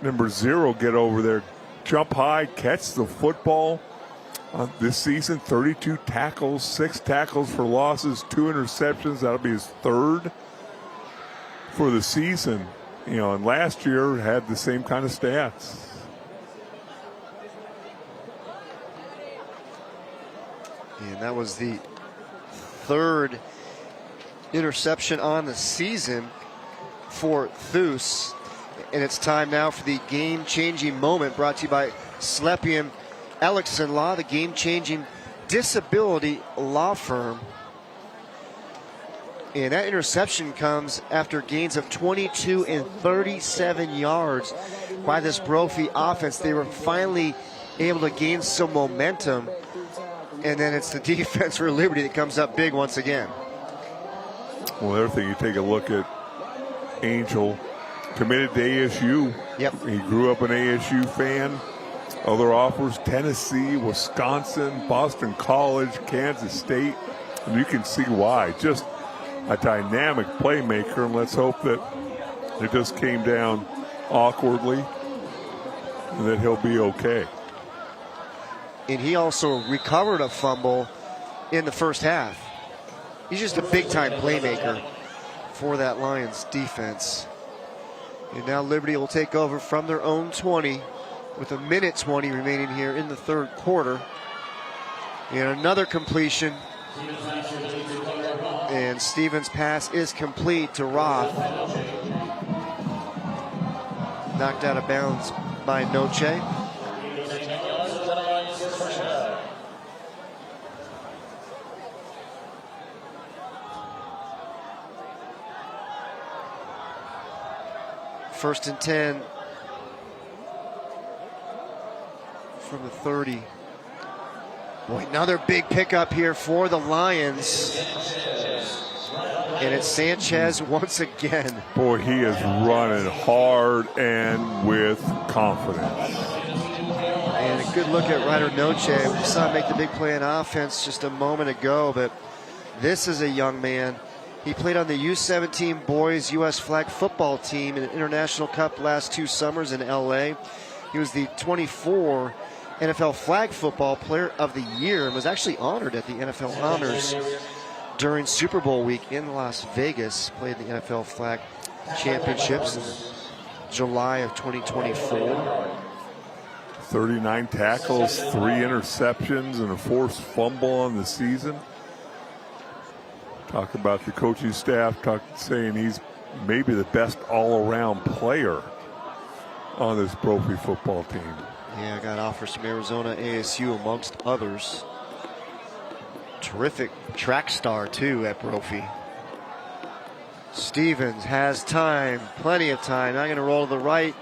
S17: number 0 get over there, jump high, catch the football. This season, 32 tackles, 6 tackles for losses, 2 interceptions. That'll be his 3rd for the season. You know, and last year had the same kind of stats.
S1: And that was the 3rd interception on the season for Thus. And it's time now for the game-changing moment, brought to you by Slepian Ellickson Law, the game-changing disability law firm. And that interception comes after gains of 22 and 37 yards by this Brophy offense. They were finally able to gain some momentum. And then it's the defense for Liberty that comes up big once again.
S17: Well, the other thing, you take a look at Angel, committed to ASU.
S1: Yep.
S17: He grew up an ASU fan. Other offers, Tennessee, Wisconsin, Boston College, Kansas State. And you can see why. Just a dynamic playmaker, and let's hope that it just came down awkwardly and that he'll be okay.
S1: And he also recovered a fumble in the first half. He's just a big-time playmaker for that Lions defense. And now Liberty will take over from their own 20 with 1:20 remaining here in the third quarter. And another completion. And Stevens' pass is complete to Roth. Knocked out of bounds by Noche. First and 10 from the 30. Boy, another big pickup here for the Lions. And it's Sanchez once again.
S17: Boy, he is running hard and with confidence.
S1: And a good look at Ryder Noche. We saw him make the big play in offense just a moment ago, but this is a young man. He played on the U17 boys U.S. flag football team in the International Cup last 2 summers in L.A. He was the 24 NFL flag football player of the year and was actually honored at the NFL Honors during Super Bowl week in Las Vegas. Played the NFL flag championships in July of 2024.
S17: 39 tackles, 3 interceptions, and a forced fumble on the season. Talk about the coaching staff saying he's maybe the best all-around player on this Brophy football team.
S1: Yeah, got offers from Arizona, ASU, amongst others. Terrific track star, too, at Brophy. Stevens has time, plenty of time. Now going to roll to the right.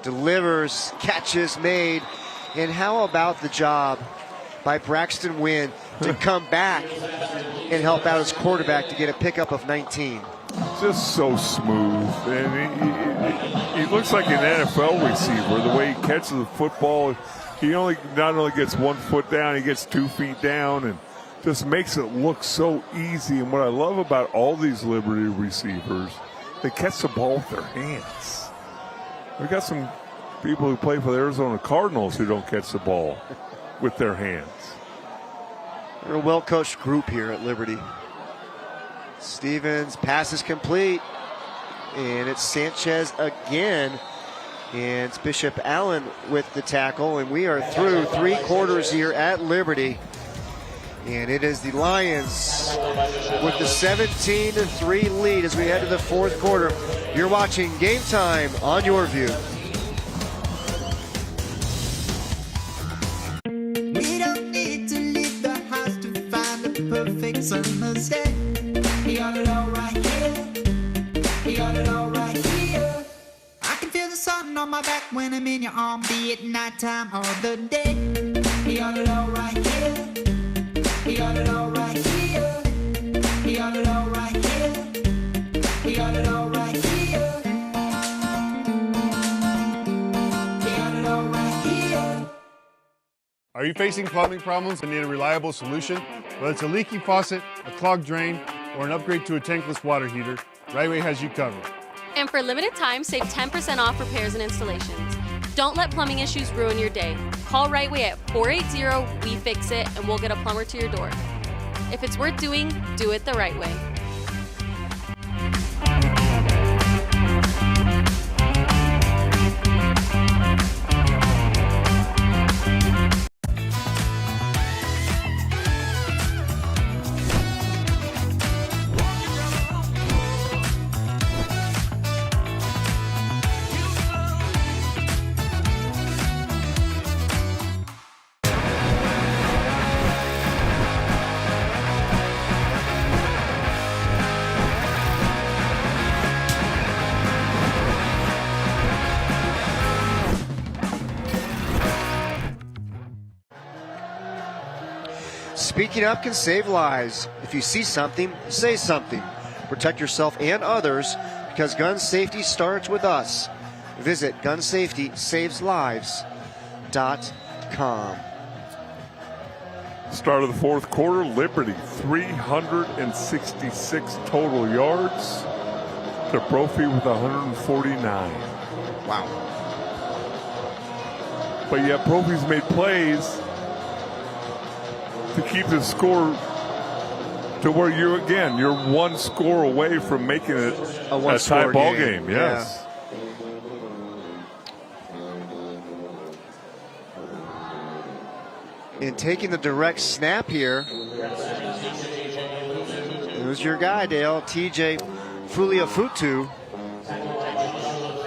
S1: Delivers, catches made. And how about the job by Braxton Wynn to come back and help out his quarterback to get a pickup of 19.
S17: Just so smooth, and he looks like an NFL receiver. The way he catches the football, he not only gets 1 foot down, he gets 2 feet down, and just makes it look so easy. And what I love about all these Liberty receivers, they catch the ball with their hands. We got some people who play for the Arizona Cardinals who don't catch the ball with their hands.
S1: They're a well-coached group here at Liberty. Stevens, pass is complete. And it's Sanchez again. And it's Bishop Allen with the tackle. And we are through 3 quarters here at Liberty. And it is the Lions with the 17-3 lead as we head to the 4th quarter. You're watching Game Time on Your View.
S2: We don't need to leave the house to find the perfect summer's day. We got it all right here. We got it all right here. I can feel the sun on my back when I'm in your arm, be it nighttime or the day. We got it all right here. We got it all right here. We got it all right here. We got it all right here. We got it all right here.
S5: Are you facing plumbing problems and need a reliable solution? Whether it's a leaky faucet, a clogged drain, or an upgrade to a tankless water heater, Rightway has you covered.
S16: And for a limited time, save 10% off repairs and installations. Don't let plumbing issues ruin your day. Call Rightway at 480-WE-FIX-IT and we'll get a plumber to your door. If it's worth doing, do it the right way.
S1: Speaking up can save lives. If you see something, say something. Protect yourself and others, because gun safety starts with us. Visit gunsafetysaveslives.com.
S17: Start of the fourth quarter, Liberty 366 total yards to Brophy with 149.
S1: Wow.
S17: But yet Brophy's made plays to keep the score to where you're one score away from making it a tie ball game. Yes.
S1: And taking the direct snap here, who's your guy, Dale? TJ Fuliafutu.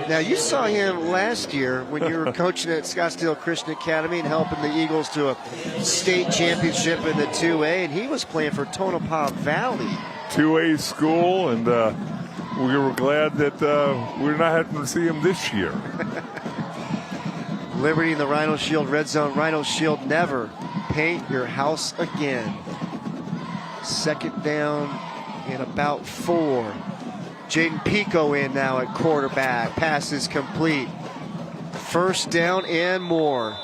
S1: Now, you saw him last year when you were coaching at Scottsdale Christian Academy and helping the Eagles to a state championship in the 2A, and he was playing for Tonopah Valley.
S17: 2A school, and we were glad that we're not having to see him this year.
S1: Liberty in the Rhino Shield red zone. Rhino Shield never. Paint your house again. Second down and about 4. Jaden Pico in now at quarterback. Pass is complete. First down and more.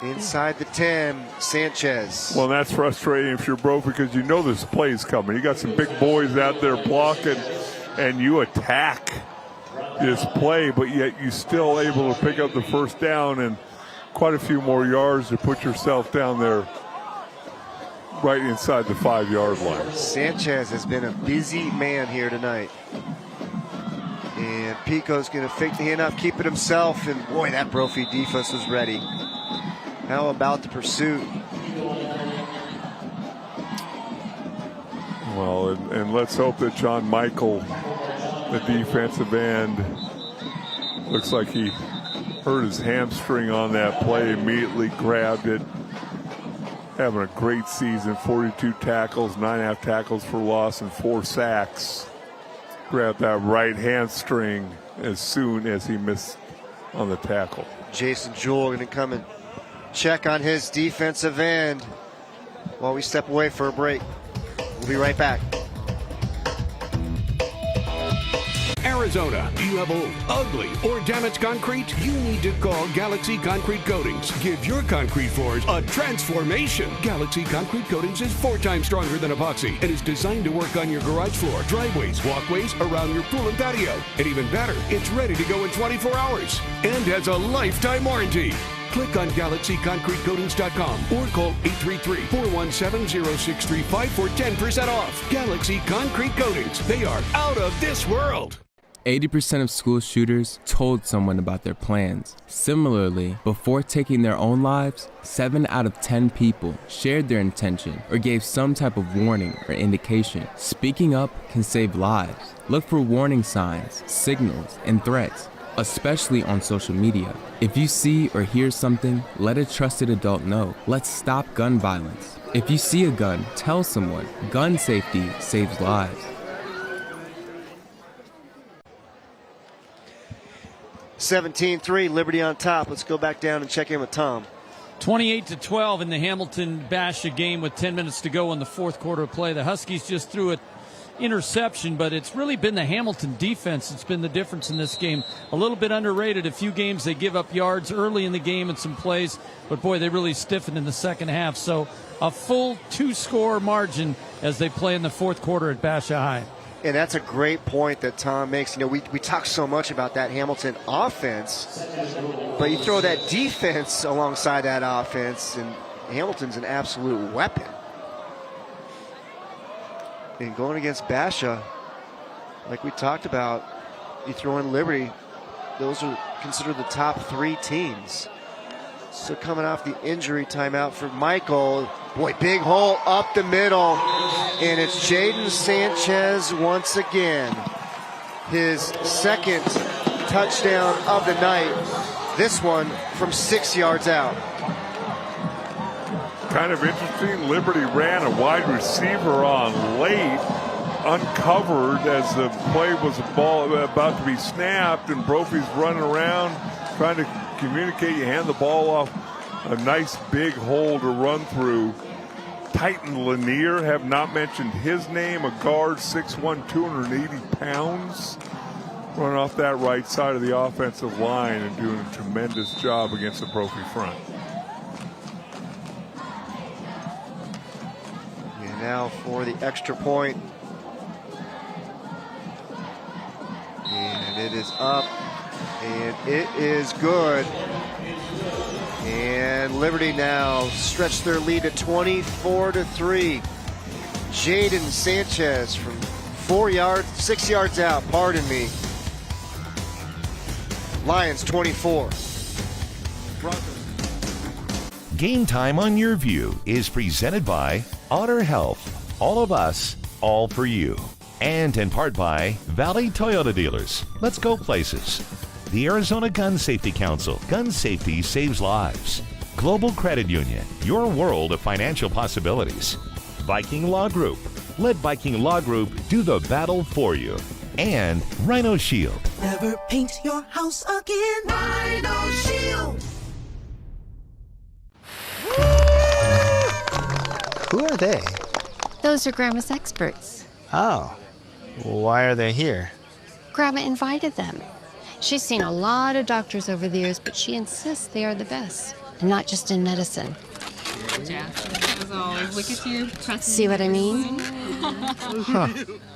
S1: Inside the 10, Sanchez.
S17: Well, that's frustrating if you're Brophy, because you know this play's coming. You got some big boys out there blocking, and you attack this play, but yet you still able to pick up the first down and quite a few more yards to put yourself down there right inside the 5-yard line.
S1: Sanchez has been a busy man here tonight. And Pico's going to fake the handoff, keep it himself, and boy, that Brophy defense was ready. How about the pursuit?
S17: Well, and let's hope that John Michael, the defensive end, looks like he hurt his hamstring on that play, immediately grabbed it. Having a great season, 42 tackles, 9.5 tackles for loss, and 4 sacks. Grabbed that right hamstring as soon as he missed on the tackle.
S1: Jason Jewell going to come and check on his defensive end while we step away for a break. We'll be right back.
S15: Arizona, do you have old, ugly, or damaged concrete? You need to call Galaxy Concrete Coatings. Give your concrete floors a transformation. Galaxy Concrete Coatings is 4 times stronger than epoxy and is designed to work on your garage floor, driveways, walkways, around your pool and patio. And even better, it's ready to go in 24 hours and has a lifetime warranty. Click on GalaxyConcreteCoatings.com or call 833-417-0635 for 10% off. Galaxy Concrete Coatings. They are out of this world.
S20: 80% of school shooters told someone about their plans. Similarly, before taking their own lives, 7 out of 10 people shared their intention or gave some type of warning or indication. Speaking up can save lives. Look for warning signs, signals, and threats, especially on social media. If you see or hear something, let a trusted adult know. Let's stop gun violence. If you see a gun, tell someone. Gun safety saves lives.
S1: 17-3, Liberty on top. Let's go back down and check in with Tom.
S21: 28-12 in the Hamilton-Basha game with 10 minutes to go in the fourth quarter of play. The Huskies just threw an interception, but it's really been the Hamilton defense that's been the difference in this game. A little bit underrated. A few games they give up yards early in the game and some plays, but boy, they really stiffened in the second half. So a full 2-score margin as they play in the fourth quarter at Basha High.
S1: And that's a great point that Tom makes. You know, we talk so much about that Hamilton offense, but you throw that defense alongside that offense, and Hamilton's an absolute weapon. And going against Basha, like we talked about, you throw in Liberty, those are considered the top 3 teams. So coming off the injury timeout for Michael, boy, big hole up the middle, and it's Jaden Sanchez once again. His second touchdown of the night, this one from 6 yards out.
S17: Kind of interesting, Liberty ran a wide receiver on late, uncovered as the play was a ball about to be snapped, and Brophy's running around trying to communicate. You hand the ball off, a nice big hole to run through, Titan Lanier, have not mentioned his name, a guard, 6'1", 280 pounds. Running off that right side of the offensive line and doing a tremendous job against the Brophy front.
S1: And now for the extra point. And it is up. And it is good. And Liberty now stretch their lead at 24-3. Jaden Sanchez from 6 yards out, pardon me. Lions 24.
S8: Game Time on Your View is presented by Honor Health. All of us, all for you. And in part by Valley Toyota Dealers. Let's go places. The Arizona Gun Safety Council. Gun safety saves lives. Global Credit Union. Your world of financial possibilities. Viking Law Group. Let Viking Law Group do the battle for you. And Rhino Shield.
S2: Never paint your house again. Rhino Shield.
S12: Who are they?
S13: Those are Grandma's experts.
S12: Oh, why are they here?
S13: Grandma invited them. She's seen a lot of doctors over the years, but she insists they are the best, and not just in medicine.
S14: As always, look at you.
S13: See what I mean?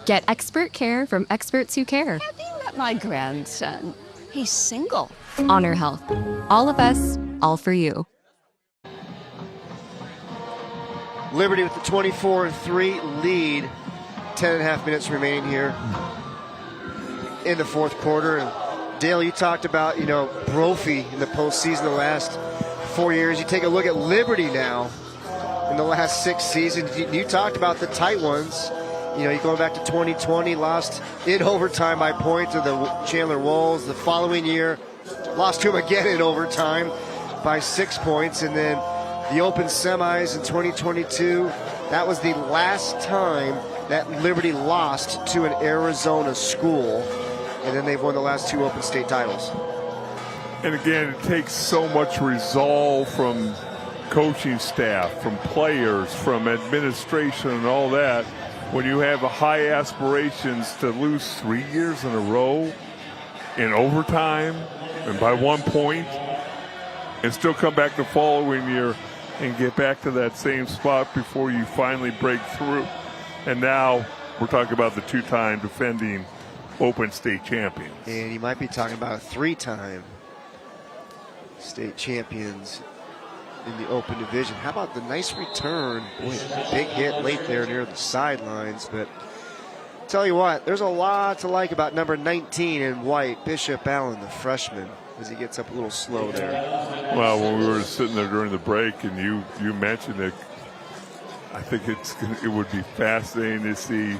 S19: Get expert care from experts who care.
S4: Have you met my grandson? He's single.
S19: Honor Health. All of us, all for you.
S1: Liberty with the 24-3 lead. 10.5 minutes remaining here in the fourth quarter. And Dale, you talked about, Brophy in the postseason the last 4 years. You take a look at Liberty now in the last 6 seasons. You talked about the tight ones. You're going back to 2020, lost in overtime by points to the Chandler Wolves. The following year, lost to him again in overtime by 6 points. And then the Open semis in 2022, that was the last time that Liberty lost to an Arizona school. And then they've won the last 2 Open State titles.
S17: And again, it takes so much resolve from coaching staff, from players, from administration and all that. When you have high aspirations to lose 3 years in a row in overtime and by 1 point and still come back the following year and get back to that same spot before you finally break through. And now we're talking about the 2-time defending Open State champions.
S1: And you might be talking about 3-time state champions in the Open division. How about the nice return? Boy, big hit late there near the sidelines. But tell you what, there's a lot to like about number 19 in white, Bishop Allen, the freshman, as he gets up a little slow there.
S17: Well, when we were sitting there during the break and you mentioned it, I think it would be fascinating to see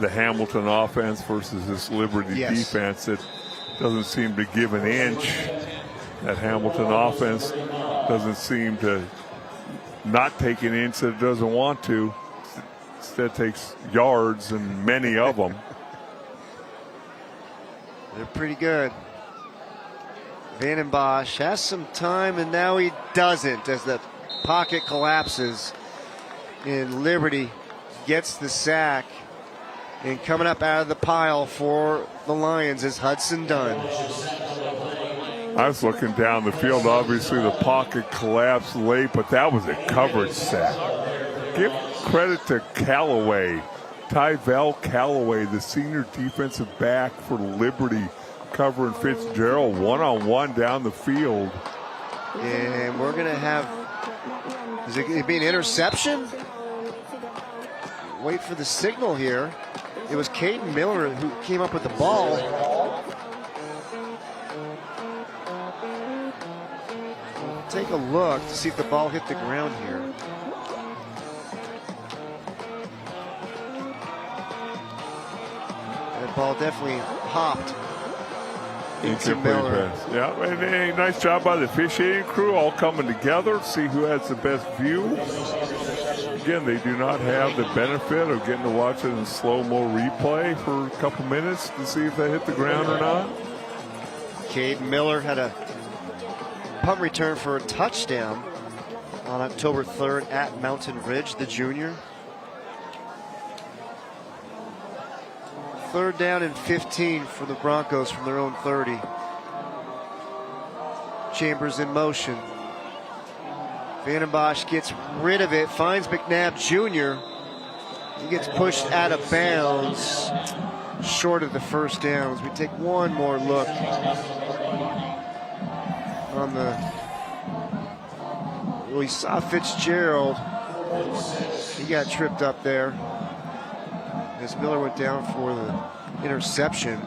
S17: the Hamilton offense versus this Liberty defense that doesn't seem to give an inch. That Hamilton offense doesn't seem to not take an inch that it doesn't want to. Instead takes yards, and many of them.
S1: They're pretty good. Van Bosch has some time, and now he doesn't as the pocket collapses. And Liberty gets the sack. And coming up out of the pile for the Lions is Hudson Dunn.
S17: I was looking down the field. Obviously, the pocket collapsed late, but that was a coverage sack. Give credit to Callaway, Tyvel Callaway, the senior defensive back for Liberty, covering Fitzgerald one-on-one down the field.
S1: And we're going to have, is it be an interception? Wait for the signal here. It was Caden Miller who came up with the ball. We'll take a look to see if the ball hit the ground here. That ball definitely hopped into Miller.
S17: Yeah, and a nice job by the officiating crew, all coming together, see who has the best view. Again, they do not have the benefit of getting to watch it in slow-mo replay for a couple minutes to see if they hit the ground or not.
S1: Caden Miller had a punt return for a touchdown. on October 3rd at Mountain Ridge, the junior. 3rd down and 15 for the Broncos from their own 30. Chambers in motion. Vandenbosch gets rid of it, finds McNabb Jr. He gets pushed out of bounds, short of the first downs. We take one more look on we saw Fitzgerald. He got tripped up there as Miller went down for the interception.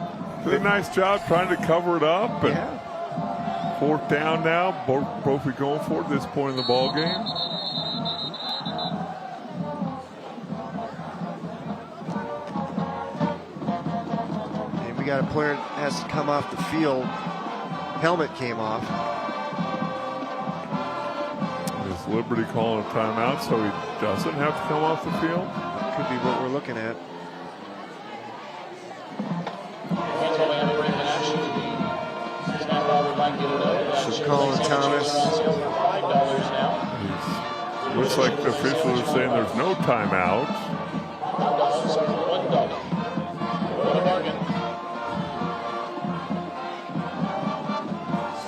S17: Did a nice job trying to cover it up. And yeah. 4th down now. Brophy going for it at this point in the ball game.
S1: And we got a player that has to come off the field. Helmet came off.
S17: Is Liberty calling a timeout so he doesn't have to come off the field?
S1: That could be what we're looking at. So Colin Thomas.
S17: Looks like the officials are saying there's no timeout.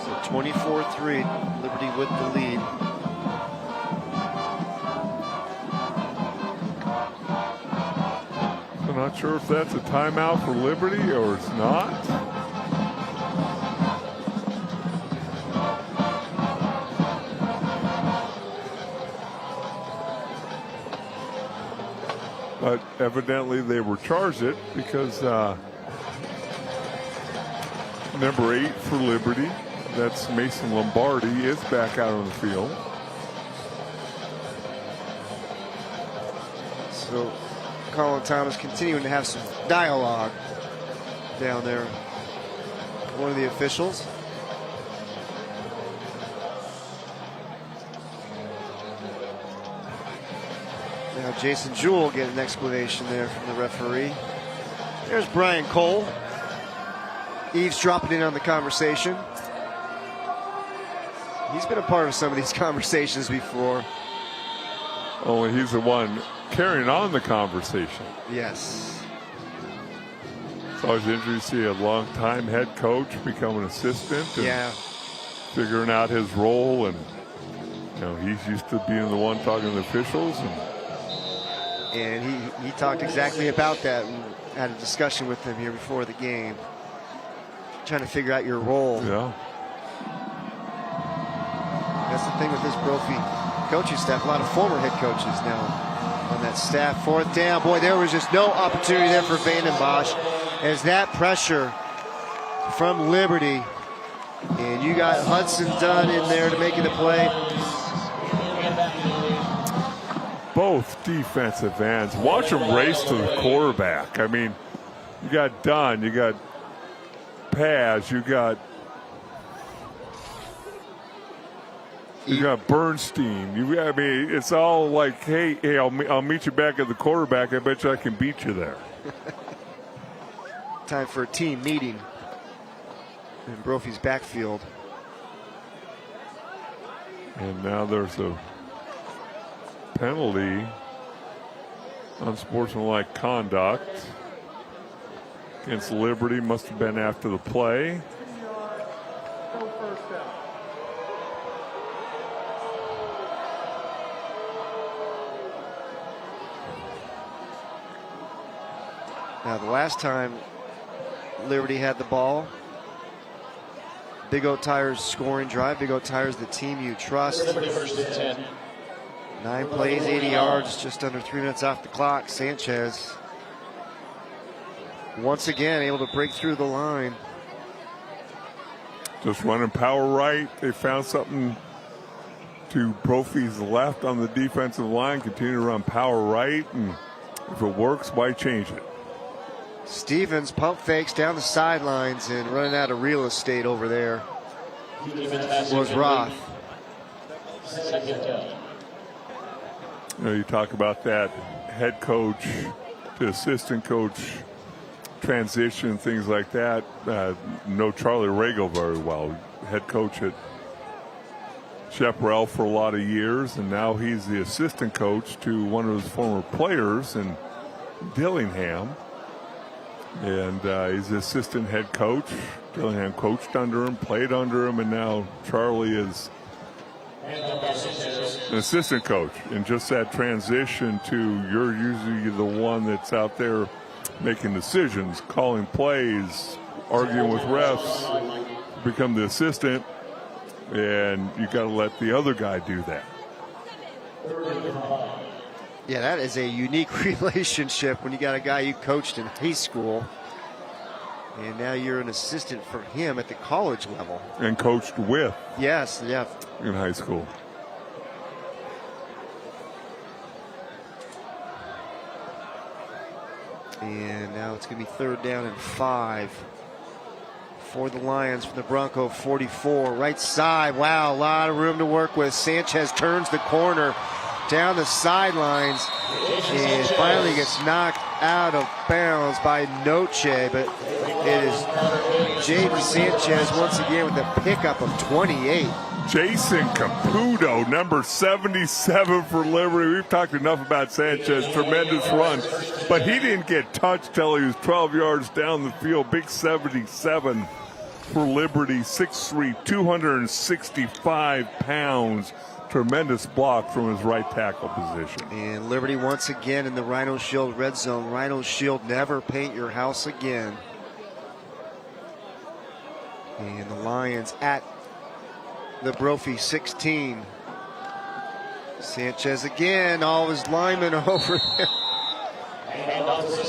S1: So 24-3, Liberty with the lead.
S17: I'm not sure if that's a timeout for Liberty or it's not. But evidently they were charged it because number 8 for Liberty, that's Mason Lombardi, is back out on the field.
S1: So Colin Thomas continuing to have some dialogue down there. One of the officials. Now Jason Jewell getting an explanation there from the referee. There's Brian Cole eavesdropping in on the conversation. He's been a part of some of these conversations before.
S17: Oh, and he's the one carrying on the conversation.
S1: Yes.
S17: It's always interesting to see a long-time head coach become an assistant. And figuring out his role, and you know, he's used to being the one talking to the officials.
S1: And he talked exactly about that and had a discussion with him here before the game. Trying to figure out your role.
S17: Yeah.
S1: That's the thing with this Brophy coaching staff. A lot of former head coaches now on that staff. 4th down. Boy, there was just no opportunity there for Vandenbosch as that pressure from Liberty. And you got Hudson Dunn in there to making the play.
S17: Both defensive ends. Watch them race to the quarterback. I mean, you got Dunn, you got Paz, you got Bernstein. I mean, it's all like, hey, I'll meet you back at the quarterback. I bet you I can beat you there.
S1: Time for a team meeting in Brophy's backfield.
S17: And now there's a penalty, unsportsmanlike conduct against Liberty. Must have been after the play.
S1: Now, the last time Liberty had the ball, Big O Tires scoring drive. Big O Tires, the team you trust.
S3: Liberty first and 10.
S1: 9 plays, 80 yards, just under 3 minutes off the clock. Sanchez once again able to break through the line.
S17: Just running power right. They found something to Brophy's left on the defensive line. Continue to run power right, and if it works, why change it?
S1: Stevens pump fakes down the sidelines and running out of real estate over there was Roth.
S17: You know, you talk about that head coach to assistant coach transition, things like that. Know Charlie Rago very well, head coach at chaparral for a lot of years, and now he's the assistant coach to one of his former players in Dillingham. And he's the assistant head coach. Dillingham coached under him, played under him, and now Charlie is an assistant coach. And just that transition to you're usually the one that's out there making decisions, calling plays, arguing with refs, become the assistant, and you got to let the other guy do that.
S1: Yeah, that is a unique relationship when you got a guy you coached in high school, and now you're an assistant for him at the college level.
S17: And coached with.
S1: Yes, yeah.
S17: In high school.
S1: And now it's going to be 3rd down and 5 for the Lions from the Bronco 44. Right side, wow, a lot of room to work with. Sanchez turns the corner down the sidelines and finally gets knocked out of bounds by Noche, but it is Jaden Sanchez once again with a pickup of 28.
S17: Jason Caputo, number 77 for Liberty. We've talked enough about Sanchez, tremendous run, but he didn't get touched till he was 12 yards down the field. Big 77 for Liberty, 6'3", 265 pounds. Tremendous block from his right tackle position.
S1: And Liberty once again in the Rhino Shield red zone. Rhino Shield, never paint your house again. And the Lions at the Brophy 16. Sanchez again, all his linemen over there.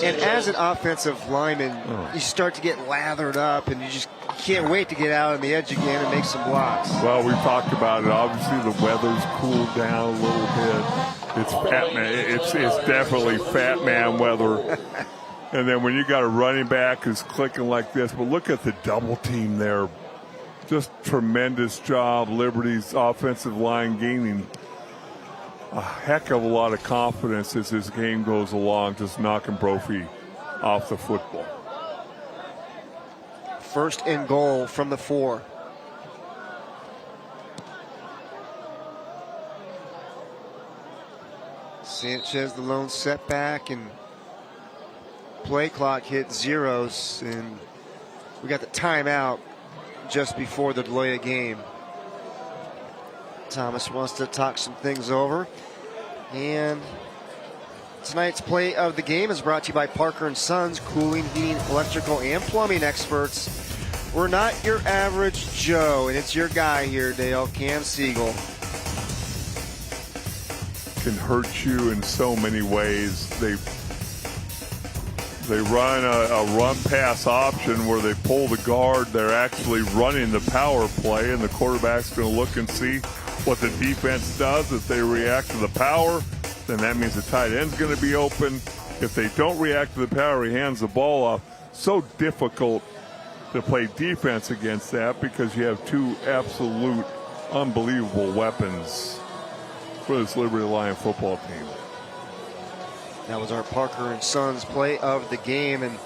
S1: And as an offensive lineman, you start to get lathered up, and you just can't wait to get out on the edge again and make some blocks.
S17: Well, we've talked about it. Obviously, the weather's cooled down a little bit. It's fat man. It's definitely fat man weather. And then when you got a running back who's clicking like this, but look at the double team there. Just tremendous job. Liberty's offensive line gaining a heck of a lot of confidence as this game goes along, just knocking Brophy off the football.
S1: 1st and goal from the 4. Sanchez the lone setback, and play clock hit zeros, and we got the timeout just before the delay of game. Thomas wants to talk some things over. And tonight's play of the game is brought to you by Parker & Sons, cooling, heating, electrical, and plumbing experts. We're not your average Joe, and it's your guy here, Dale, Cam Siegel.
S17: Can hurt you in so many ways. They run a run-pass option where they pull the guard. They're actually running the power play, and the quarterback's going to look and see what the defense does. If they react to the power, then that means the tight end's going to be open. If they don't react to the power, he hands the ball off. So difficult to play defense against that because you have two absolute unbelievable weapons for this Liberty Lion football team.
S1: That was our Parker & Sons play of the game, and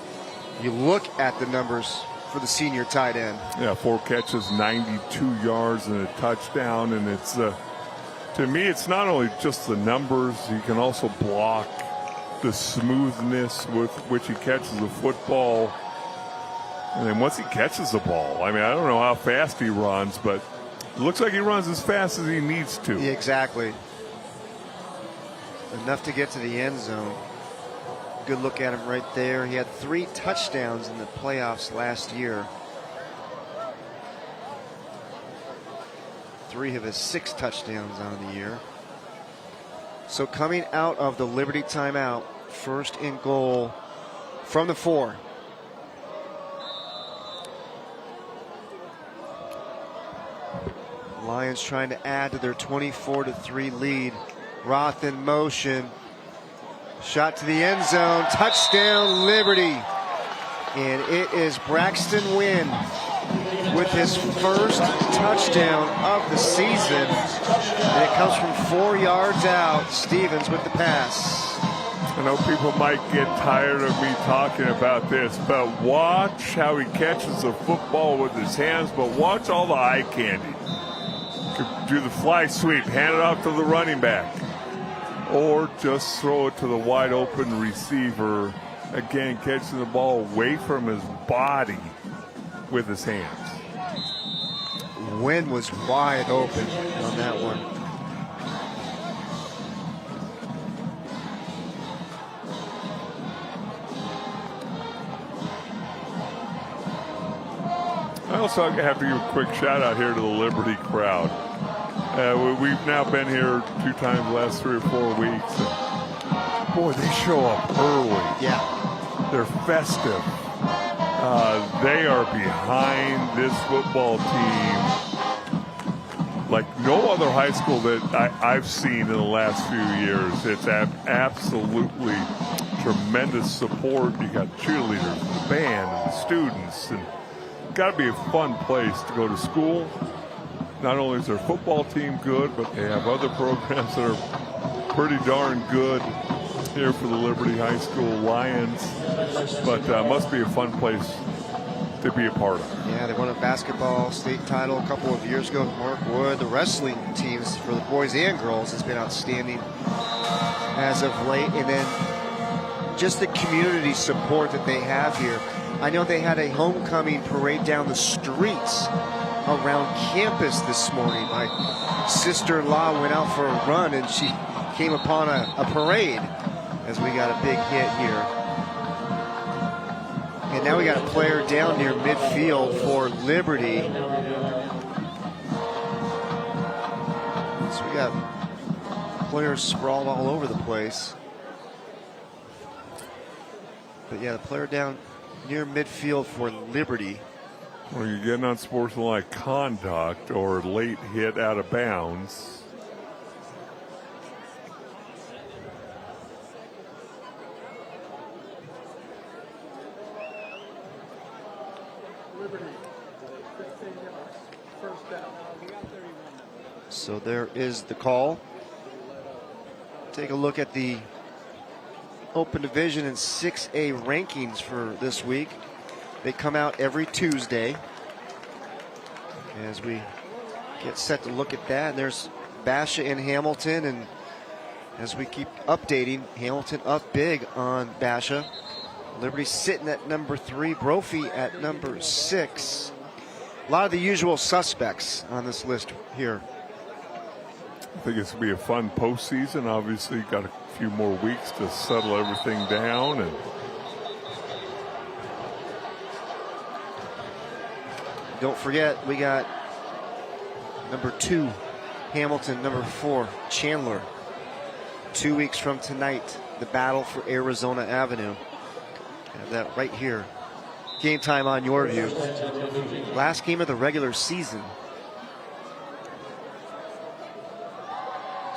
S1: you look at the numbers for the senior tight end.
S17: Yeah, 4 catches, 92 yards, and a touchdown. And it's to me, it's not only just the numbers. He can also block, the smoothness with which he catches the football. And then once he catches the ball, I mean, I don't know how fast he runs, but it looks like he runs as fast as he needs to.
S1: Yeah, exactly. Enough to get to the end zone. Good look at him right there. He had 3 touchdowns in the playoffs last year. 3 of his 6 touchdowns on the year. So coming out of the Liberty timeout, 1st and goal from the 4. Lions trying to add to their 24-3 lead. Roth in motion. Shot to the end zone. Touchdown, Liberty. And it is Braxton Wynn with his first touchdown of the season. And it comes from 4 yards out. Stevens with the pass.
S17: I know people might get tired of me talking about this, but watch how he catches the football with his hands, but watch all the eye candy. Could do the fly sweep, hand it off to the running back, or just throw it to the wide open receiver. Again, catching the ball away from his body with his hands.
S1: Wynn was wide open on that one.
S17: I also have to give a quick shout out here to the Liberty crowd. We've now been here 2 times the last 3 or 4 weeks. And boy, they show up early.
S1: Yeah.
S17: They're festive. They are behind this football team like no other high school that I've seen in the last few years. It's absolutely tremendous support. You got cheerleaders, the band, and the students, and got to be a fun place to go to school. Not only is their football team good, but they have other programs that are pretty darn good here for the Liberty High School Lions. But must be a fun place to be a part of.
S1: Yeah, they won a basketball state title a couple of years ago. Mark Wood, the wrestling teams for the boys and girls has been outstanding as of late. And then just the community support that they have here. I know they had a homecoming parade down the streets around campus this morning. My sister-in-law went out for a run and she came upon a parade as we got a big hit here. And now we got a player down near midfield for Liberty. So we got players sprawled all over the place. But yeah, the player down near midfield for Liberty.
S17: Well, you're getting unsportsmanlike conduct or late hit out of bounds.
S1: So there is the call. Take a look at the Open Division and 6A rankings for this week. They come out every Tuesday. As we get set to look at that, and there's Basha and Hamilton, and as we keep updating, Hamilton up big on Basha. Liberty sitting at number 3, Brophy at number 6. A lot of the usual suspects on this list here.
S17: I think it's going to be a fun postseason. Obviously, got a few more weeks to settle everything down. And
S1: don't forget, we got number 2, Hamilton, number 4, Chandler. 2 weeks from tonight, the battle for Arizona Avenue. Have that right here. Game time on your view. Last game of the regular season.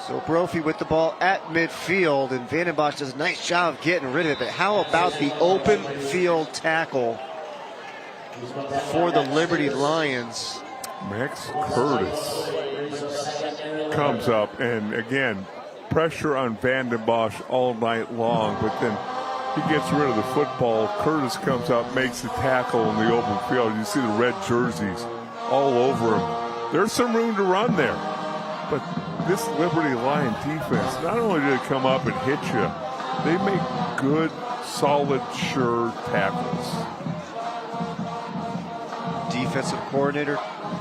S1: So Brophy with the ball at midfield, and Vandenbosch does a nice job of getting rid of it. But how about the open field tackle for the Liberty Lions?
S17: Max Curtis comes up, and again, pressure on Vandenbosch all night long, but then he gets rid of the football. Curtis comes up, makes the tackle in the open field. You see the red jerseys all over him. There's some room to run there, but this Liberty Lion defense, not only do they come up and hit you, they make good, solid, sure tackles.
S1: Defensive coordinator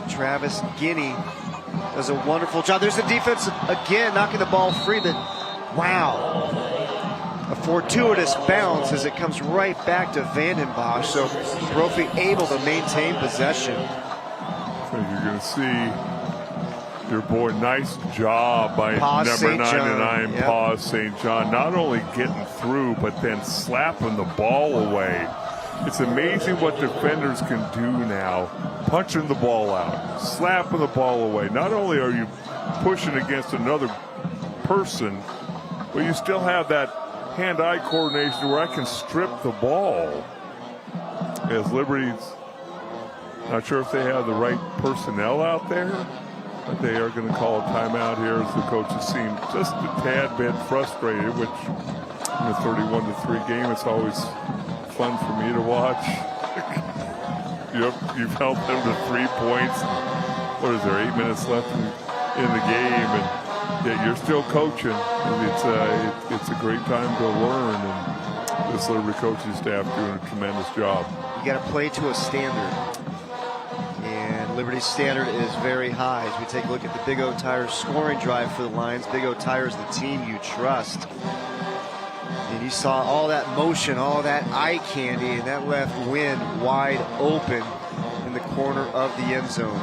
S1: Travis Guinea does a wonderful job. There's the defense again, knocking the ball free, but wow. A fortuitous bounce as it comes right back to Vandenbosch. So Brophy able to maintain possession.
S17: So you're going to see your boy, nice job by number 99,
S1: yep.
S17: Paz St. John, not only getting through, but then slapping the ball away. It's amazing what defenders can do now, punching the ball out, slapping the ball away. Not only are you pushing against another person, but you still have that hand-eye coordination where I can strip the ball. As Liberty's not sure if they have the right personnel out there, but they are going to call a timeout here as the coaches seem just a tad bit frustrated, which in a 31-3 game, it's always fun for me to watch. You've held them to 3 points. What is there, 8 minutes left in in the game, and yet you're still coaching. And it's a great time to learn, and this Liberty coaching staff doing a tremendous job.
S1: You got to play to a standard, and Liberty's standard is very high. As we take a look at the Big O Tires scoring drive for the Lions, Big O Tires, the team you trust. And you saw all that motion, all that eye candy, and that left Wynn wide open in the corner of the end zone.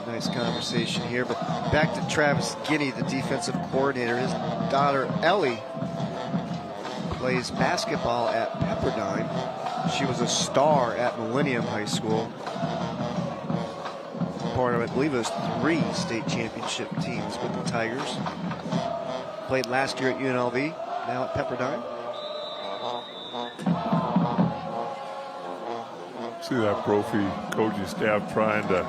S1: Nice conversation here, but back to Travis Guinea, the defensive coordinator. His daughter Ellie plays basketball at Pepperdine. She was a star at Millennium High School. Part of, I believe it was 3 state championship teams with the Tigers. Played last year at UNLV, now at Pepperdine.
S17: See that Brophy coaching staff trying to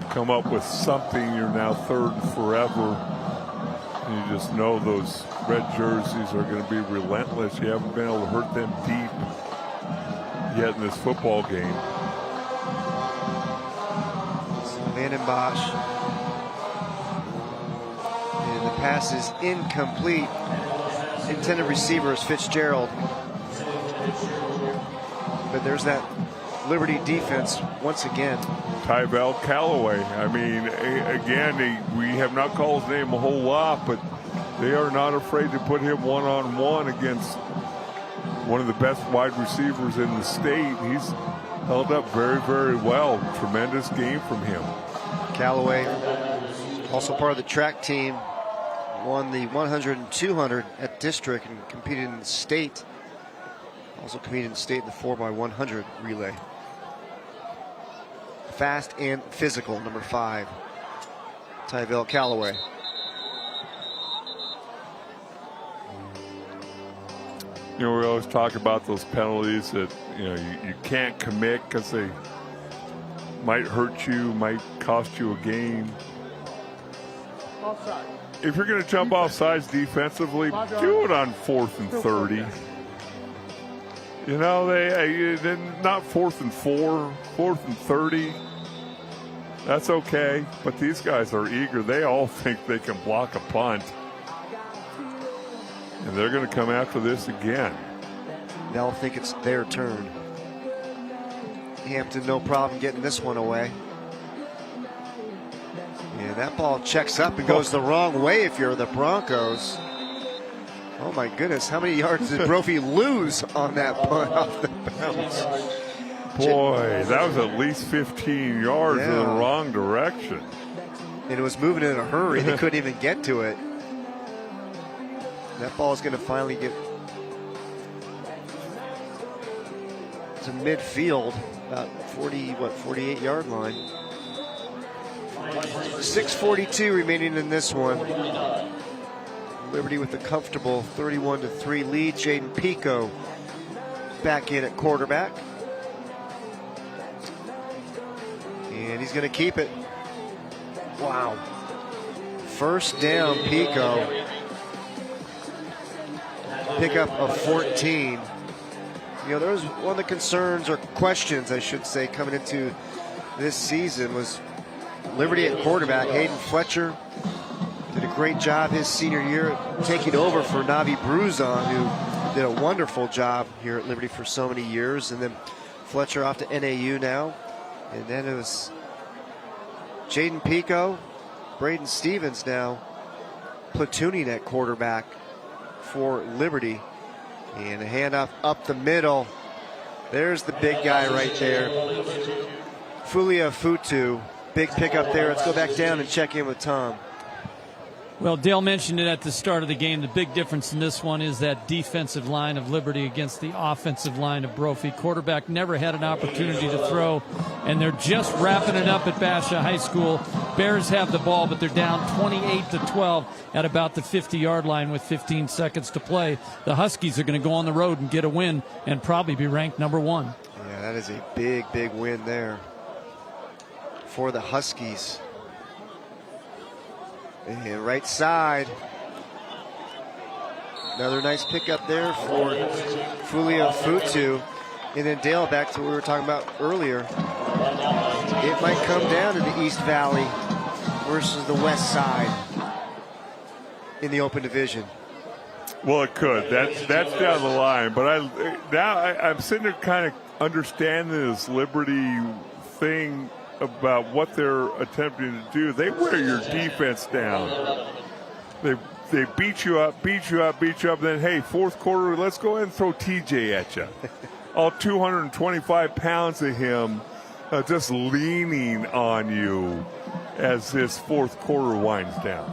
S17: come up with something. You're now third and forever. And you just know those red jerseys are going to be relentless. You haven't been able to hurt them deep yet in this football game.
S1: Vanden Bosch. And the pass is incomplete. Intended receiver is Fitzgerald. But there's that Liberty defense once again.
S17: Tyvell Callaway. I mean, again, we have not called his name a whole lot, but they are not afraid to put him one-on-one against one of the best wide receivers in the state. He's held up very, very well. Tremendous game from him.
S1: Callaway, also part of the track team, won the 100 and 200 at district and competed in the state. Also competed in the state in the 4x100 relay. Fast and physical, number 5, Tyvell Callaway.
S17: You know, we always talk about those penalties that, you know, you can't commit because they might hurt you, might cost you a game.
S7: Offside.
S17: If you're going to jump off sides defensively, do it on 4th and 30. You know, they're not 4th and 4, 4th and 30. That's okay, but these guys are eager. They all think they can block a punt. And they're going to come after this again.
S1: They'll think it's their turn. Hampton, no problem getting this one away. And that ball checks up and goes the wrong way if you're the Broncos. Oh my goodness, how many yards did Brophy lose on that punt off the bounce?
S17: Boy, that was at least 15 yards in the wrong direction.
S1: And it was moving in a hurry. They couldn't even get to it. That ball is going to finally get to midfield, about 48-yard line. 6:42 remaining in this one. Liberty with a comfortable 31-3 lead. Jaden Pico back in at quarterback. And he's going to keep it. Wow. First down, Pico. Pickup of 14. You know, there was one of the concerns or questions, I should say, coming into this season was Liberty at quarterback. Hayden Fletcher did a great job his senior year taking over for Navi Bruzon, who did a wonderful job here at Liberty for so many years. And then Fletcher off to NAU now. And then it was Jaden Pico, Braden Stevens now platooning at quarterback for Liberty. And a handoff up the middle. There's the big guy right there. Fulia Futu. Big pickup there. Let's go back down and check in with Tom.
S21: Well, Dale mentioned it at the start of the game. The big difference in this one is that defensive line of Liberty against the offensive line of Brophy. Quarterback never had an opportunity to throw, and they're just wrapping it up at Basha High School. Bears have the ball, but they're down 28-12 at about the 50-yard line with 15 seconds to play. The Huskies are going to go on the road and get a win and probably be ranked number 1.
S1: Yeah, that is a big, big win there for the Huskies. And right side, another nice pickup there for Fulia Futu. And then Dale, back to what we were talking about earlier, it might come down to the East Valley versus the West Side in the Open Division.
S17: Well, it could. That's down the line. But I'm sitting there kind of understanding this Liberty thing about what they're attempting to do. They wear your defense down. They beat you up, then, hey, fourth quarter, let's go ahead and throw TJ at you. All 225 pounds of him just leaning on you as this fourth quarter winds down.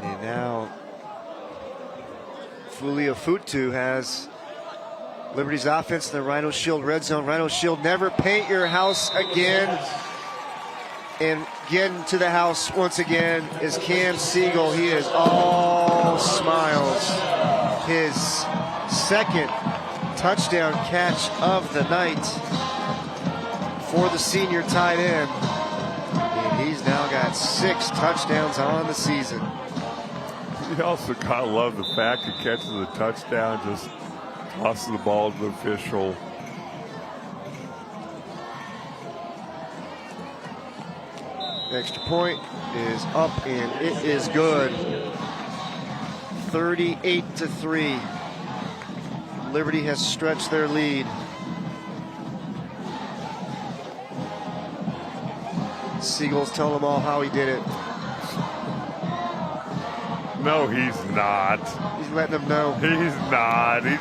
S1: And now Fulia Futu has Liberty's offense in the Rhino Shield red zone. Rhino Shield, never paint your house again. And getting to the house once again is Cam Siegel. He is all smiles. His second touchdown catch of the night for the senior tight end. And he's now got 6 touchdowns on the season.
S17: You also gotta love the fact he catches the touchdown, just tosses the ball to the official.
S1: Extra point is up and it is good. 38-3. Liberty has stretched their lead. Siegel's telling them all how he did it.
S17: No, he's not.
S1: He's letting them know.
S17: He's not. He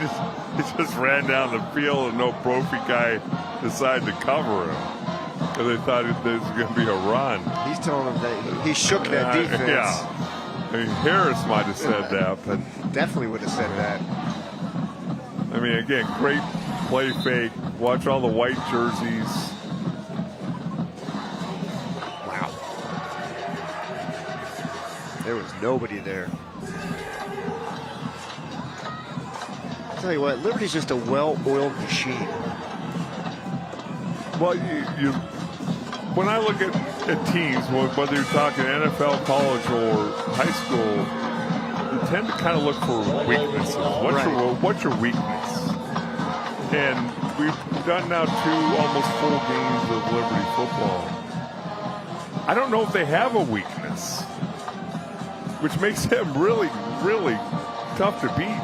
S17: just ran down the field and no Brophy guy decided to cover him. Because they thought there was going to be a run.
S1: He's telling them that he shook that defense.
S17: Yeah. I mean, Harris might have said that, but
S1: definitely would have said that.
S17: I mean, again, great play fake. Watch all the white jerseys.
S1: Wow. There was nobody there. I'll tell you what, Liberty's just a well-oiled machine.
S17: Well, when I look at teams, whether you're talking NFL, college, or high school, you tend to kind of look for weaknesses. What's your weakness? And we've done now 2 almost full games of Liberty football. I don't know if they have a weakness, which makes them really, really tough to beat.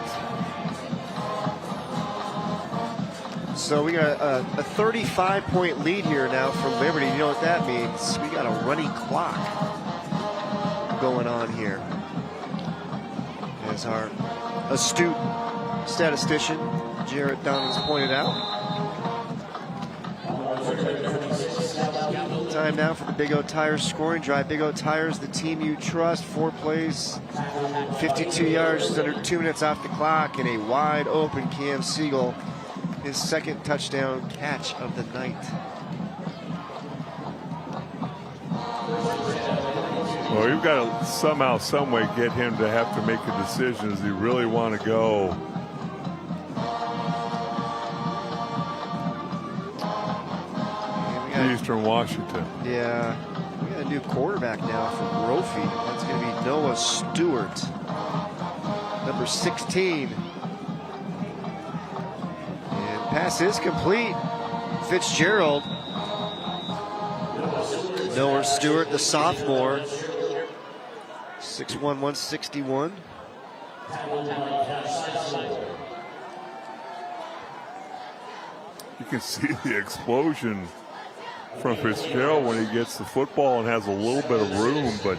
S1: So we got a 35-point lead here now from Liberty. You know what that means? We got a running clock going on here. As our astute statistician, Jarrett Donovan, pointed out. Time now for the Big O Tires scoring drive. Big O Tires, the team you trust. 4 plays, 52 yards, just under 2 minutes off the clock, and a wide open Cam Siegel. His second touchdown catch of the night.
S17: Well, you've got to somehow, some way get him to have to make a decision. Does he really want to go? Eastern Washington.
S1: Yeah, we got a new quarterback now from Brophy. That's going to be Noah Stewart, number 16. Pass is complete. Fitzgerald. Noah Stewart, the sophomore. 6'1", 161.
S17: You can see the explosion from Fitzgerald when he gets the football and has a little bit of room, but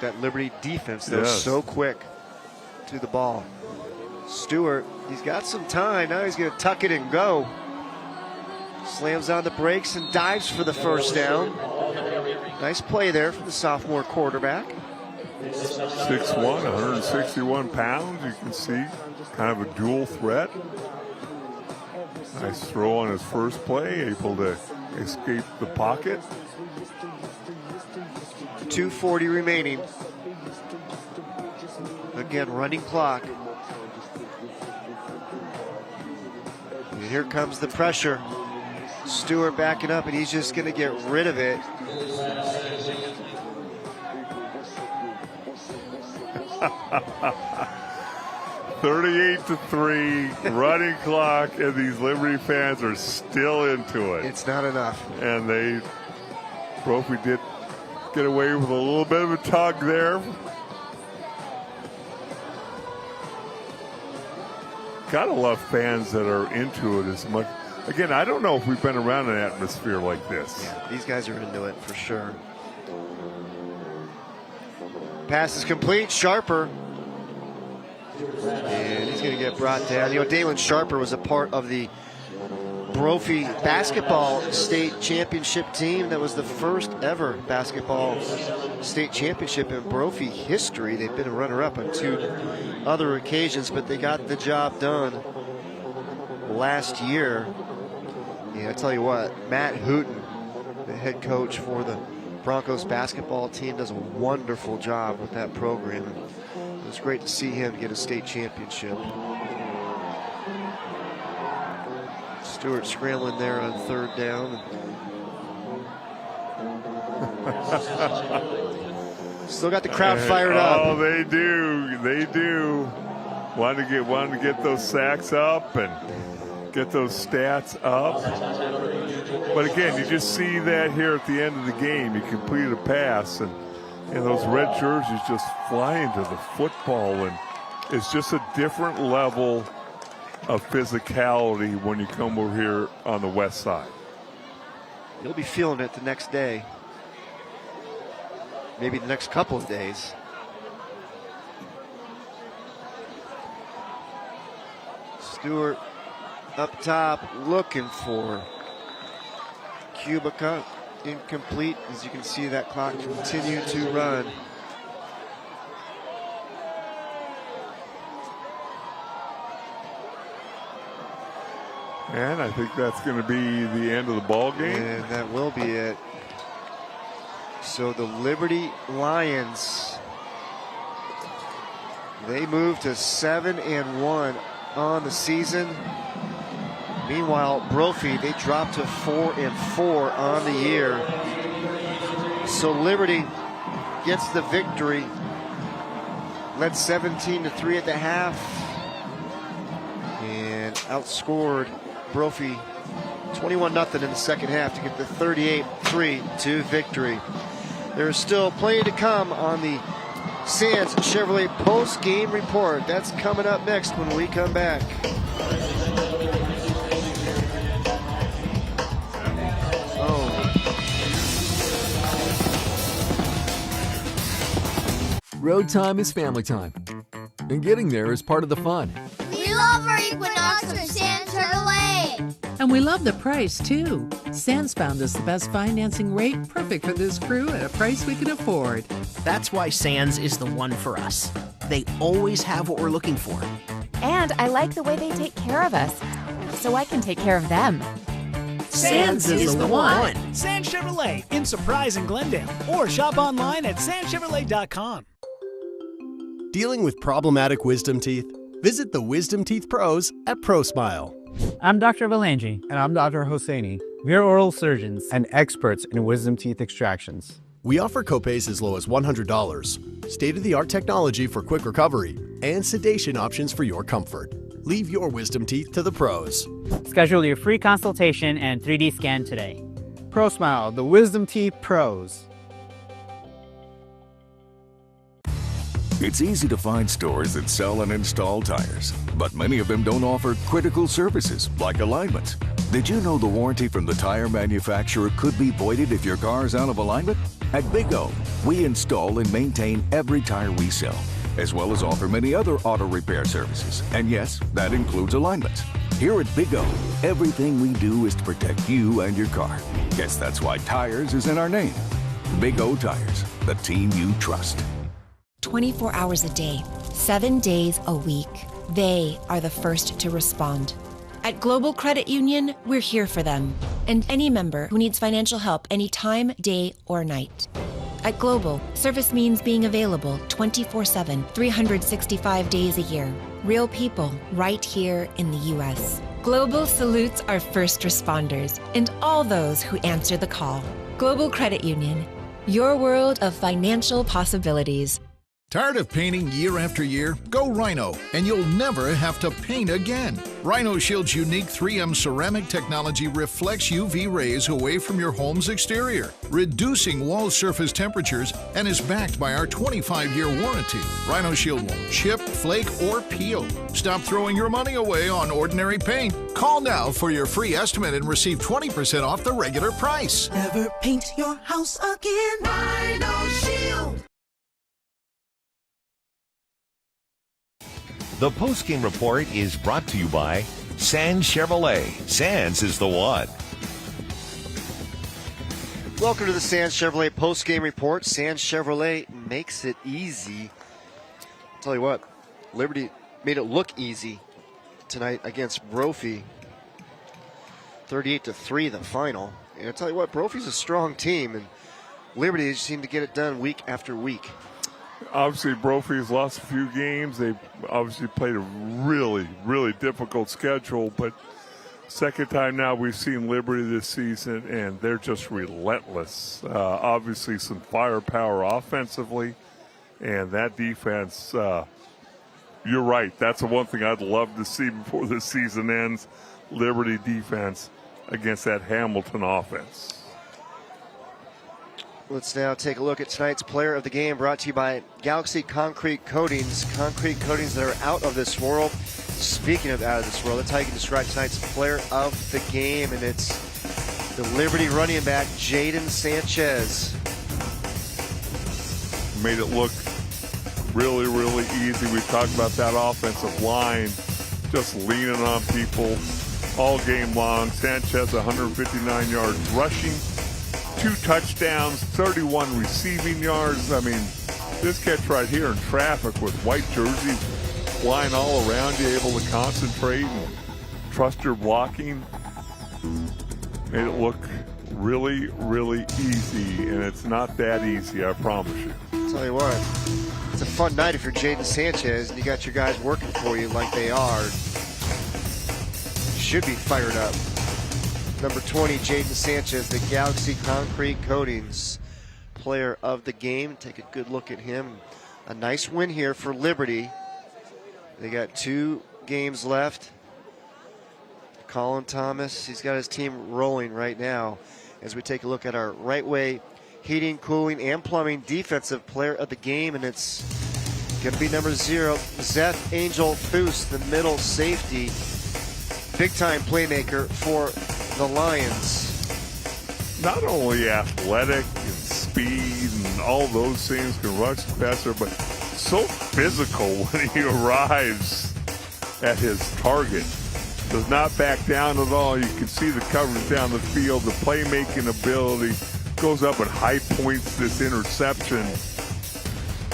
S1: that Liberty defense, though, so quick to the ball. Stewart, he's got some time. Now he's going to tuck it and go. Slams on the brakes and dives for the first down. Nice play there from the sophomore quarterback.
S17: 6'1", 161 pounds. You can see kind of a dual threat. Nice throw on his first play, able to escape the pocket.
S1: 2:40 remaining. Again, running clock. And here comes the pressure. Stewart backing up, and he's just going to get rid of it.
S17: 38-3, running clock, and these Liberty fans are still into it.
S1: It's not enough.
S17: And Brophy did get away with a little bit of a tug there. Gotta love fans that are into it as much. Again, I don't know if we've been around an atmosphere like this.
S1: Yeah, these guys are into it for sure. Pass is complete. Sharper. And he's going to get brought down. You know, Dalen Sharper was a part of the Brophy basketball state championship team. That was the first ever basketball state championship in Brophy history. They've been a runner-up on 2 other occasions, but they got the job done last year. And I tell you what, Matt Hooten, the head coach for the Broncos basketball team, does a wonderful job with that program. It was great to see him get a state championship. Stewart scrambling there on 3rd down. Still got the crowd fired up.
S17: Oh, they do. They do. Wanted to get those sacks up and get those stats up. But again, you just see that here at the end of the game. You completed a pass, and those red jerseys just fly into the football, and it's just a different level of physicality when you come over here on the west side.
S1: You'll be feeling it the next day. Maybe the next couple of days. Stewart up top looking for Kubica. Incomplete. As you can see, that clock continue to run.
S17: And I think that's going to be the end of the ball game.
S1: And that will be it. So the Liberty Lions, they move to 7-1 on the season. Meanwhile, Brophy, they dropped to 4-4 on the year. So Liberty gets the victory. Led 17-3 at the half. And outscored Brophy 21-0 in the second half to get the 38-3 victory. There's still plenty to come on the Sands Chevrolet post-game report. That's coming up next when we come back.
S7: Road time is family time, and getting there is part of the fun.
S9: We love our Equinox from Sands Chevrolet.
S11: And we love the price, too. Sands found us the best financing rate, perfect for this crew at a price we can afford.
S22: That's why Sands is the one for us. They always have what we're looking for.
S19: And I like the way they take care of us, so I can take care of them.
S22: Sands is the one.
S24: Sands Chevrolet in Surprise and Glendale, or shop online at sandschevrolet.com.
S26: Dealing with problematic wisdom teeth? Visit the Wisdom Teeth Pros at ProSmile.
S27: I'm Dr. Valangi.
S12: And I'm Dr. Hosseini.
S27: We're oral surgeons
S12: and experts in wisdom teeth extractions.
S26: We offer copays as low as $100, state-of-the-art technology for quick recovery, and sedation options for your comfort. Leave your wisdom teeth to the pros.
S27: Schedule your free consultation and 3D scan today.
S12: ProSmile, the Wisdom Teeth Pros.
S28: It's easy to find stores that sell and install tires, but many of them don't offer critical services like alignment. Did you know the warranty from the tire manufacturer could be voided if your car is out of alignment? At Big O, we install and maintain every tire we sell, as well as offer many other auto repair services. And yes, that includes alignments. Here at Big O, everything we do is to protect you and your car. Guess that's why tires is in our name. Big O Tires, the team you trust.
S29: 24 hours a day, 7 days a week. They are the first to respond. At Global Credit Union, we're here for them and any member who needs financial help anytime, day or night. At Global, service means being available 24/7, 365 days a year. Real people right here in the U.S. Global salutes our first responders and all those who answer the call. Global Credit Union, your world of financial possibilities.
S5: Tired of painting year after year? Go Rhino, and you'll never have to paint again. Rhino Shield's unique 3M ceramic technology reflects UV rays away from your home's exterior, reducing wall surface temperatures, and is backed by our 25-year warranty. Rhino Shield won't chip, flake, or peel. Stop throwing your money away on ordinary paint. Call now for your free estimate and receive 20% off the regular price.
S2: Never paint your house again. Rhino Shield.
S8: The postgame report is brought to you by Sands Chevrolet. Sands is the one.
S1: Welcome to the Sands Chevrolet postgame report. Sands Chevrolet makes it easy. I'll tell you what, Liberty made it look easy tonight against Brophy. 38-3 the final. And I'll tell you what, Brophy's a strong team, and Liberty just seem to get it done week after week.
S17: Obviously, Brophy's lost a few games. They've obviously played a really, really difficult schedule, but second time now we've seen Liberty this season, and they're just relentless. Obviously, some firepower offensively, and that defense, you're right. That's the one thing I'd love to see before the season ends, Liberty defense against that Hamilton offense.
S1: Let's now take a look at tonight's player of the game, brought to you by Galaxy Concrete Coatings. Concrete coatings that are out of this world. Speaking of out of this world, that's how you can describe tonight's player of the game, and it's the Liberty running back, Jadon Sanchez.
S17: Made it look really, really easy. We talked about that offensive line just leaning on people all game long. Sanchez, 159 yards rushing, 2 touchdowns, 31 receiving yards. I mean, this catch right here in traffic with white jerseys flying all around you, able to concentrate and trust your blocking. Made it look really, really easy, and it's not that easy, I promise you.
S1: I'll tell you what, it's a fun night if you're Jadon Sanchez and you got your guys working for you like they are. Should be fired up. Number 20, Jadon Sanchez, the Galaxy Concrete Coatings player of the game. Take a good look at him. A nice win here for Liberty. They got 2 games left. Colin Thomas, he's got his team rolling right now as we take a look at our Right Way Heating, Cooling, and Plumbing defensive player of the game, and it's going to be number 0, Zeth Angel Foose, the middle safety. Big-time playmaker for the Lions.
S17: Not only athletic and speed and all those things, can rush the passer, but so physical when he arrives at his target. Does not back down at all. You can see the coverage down the field, the playmaking ability, goes up and high points this interception,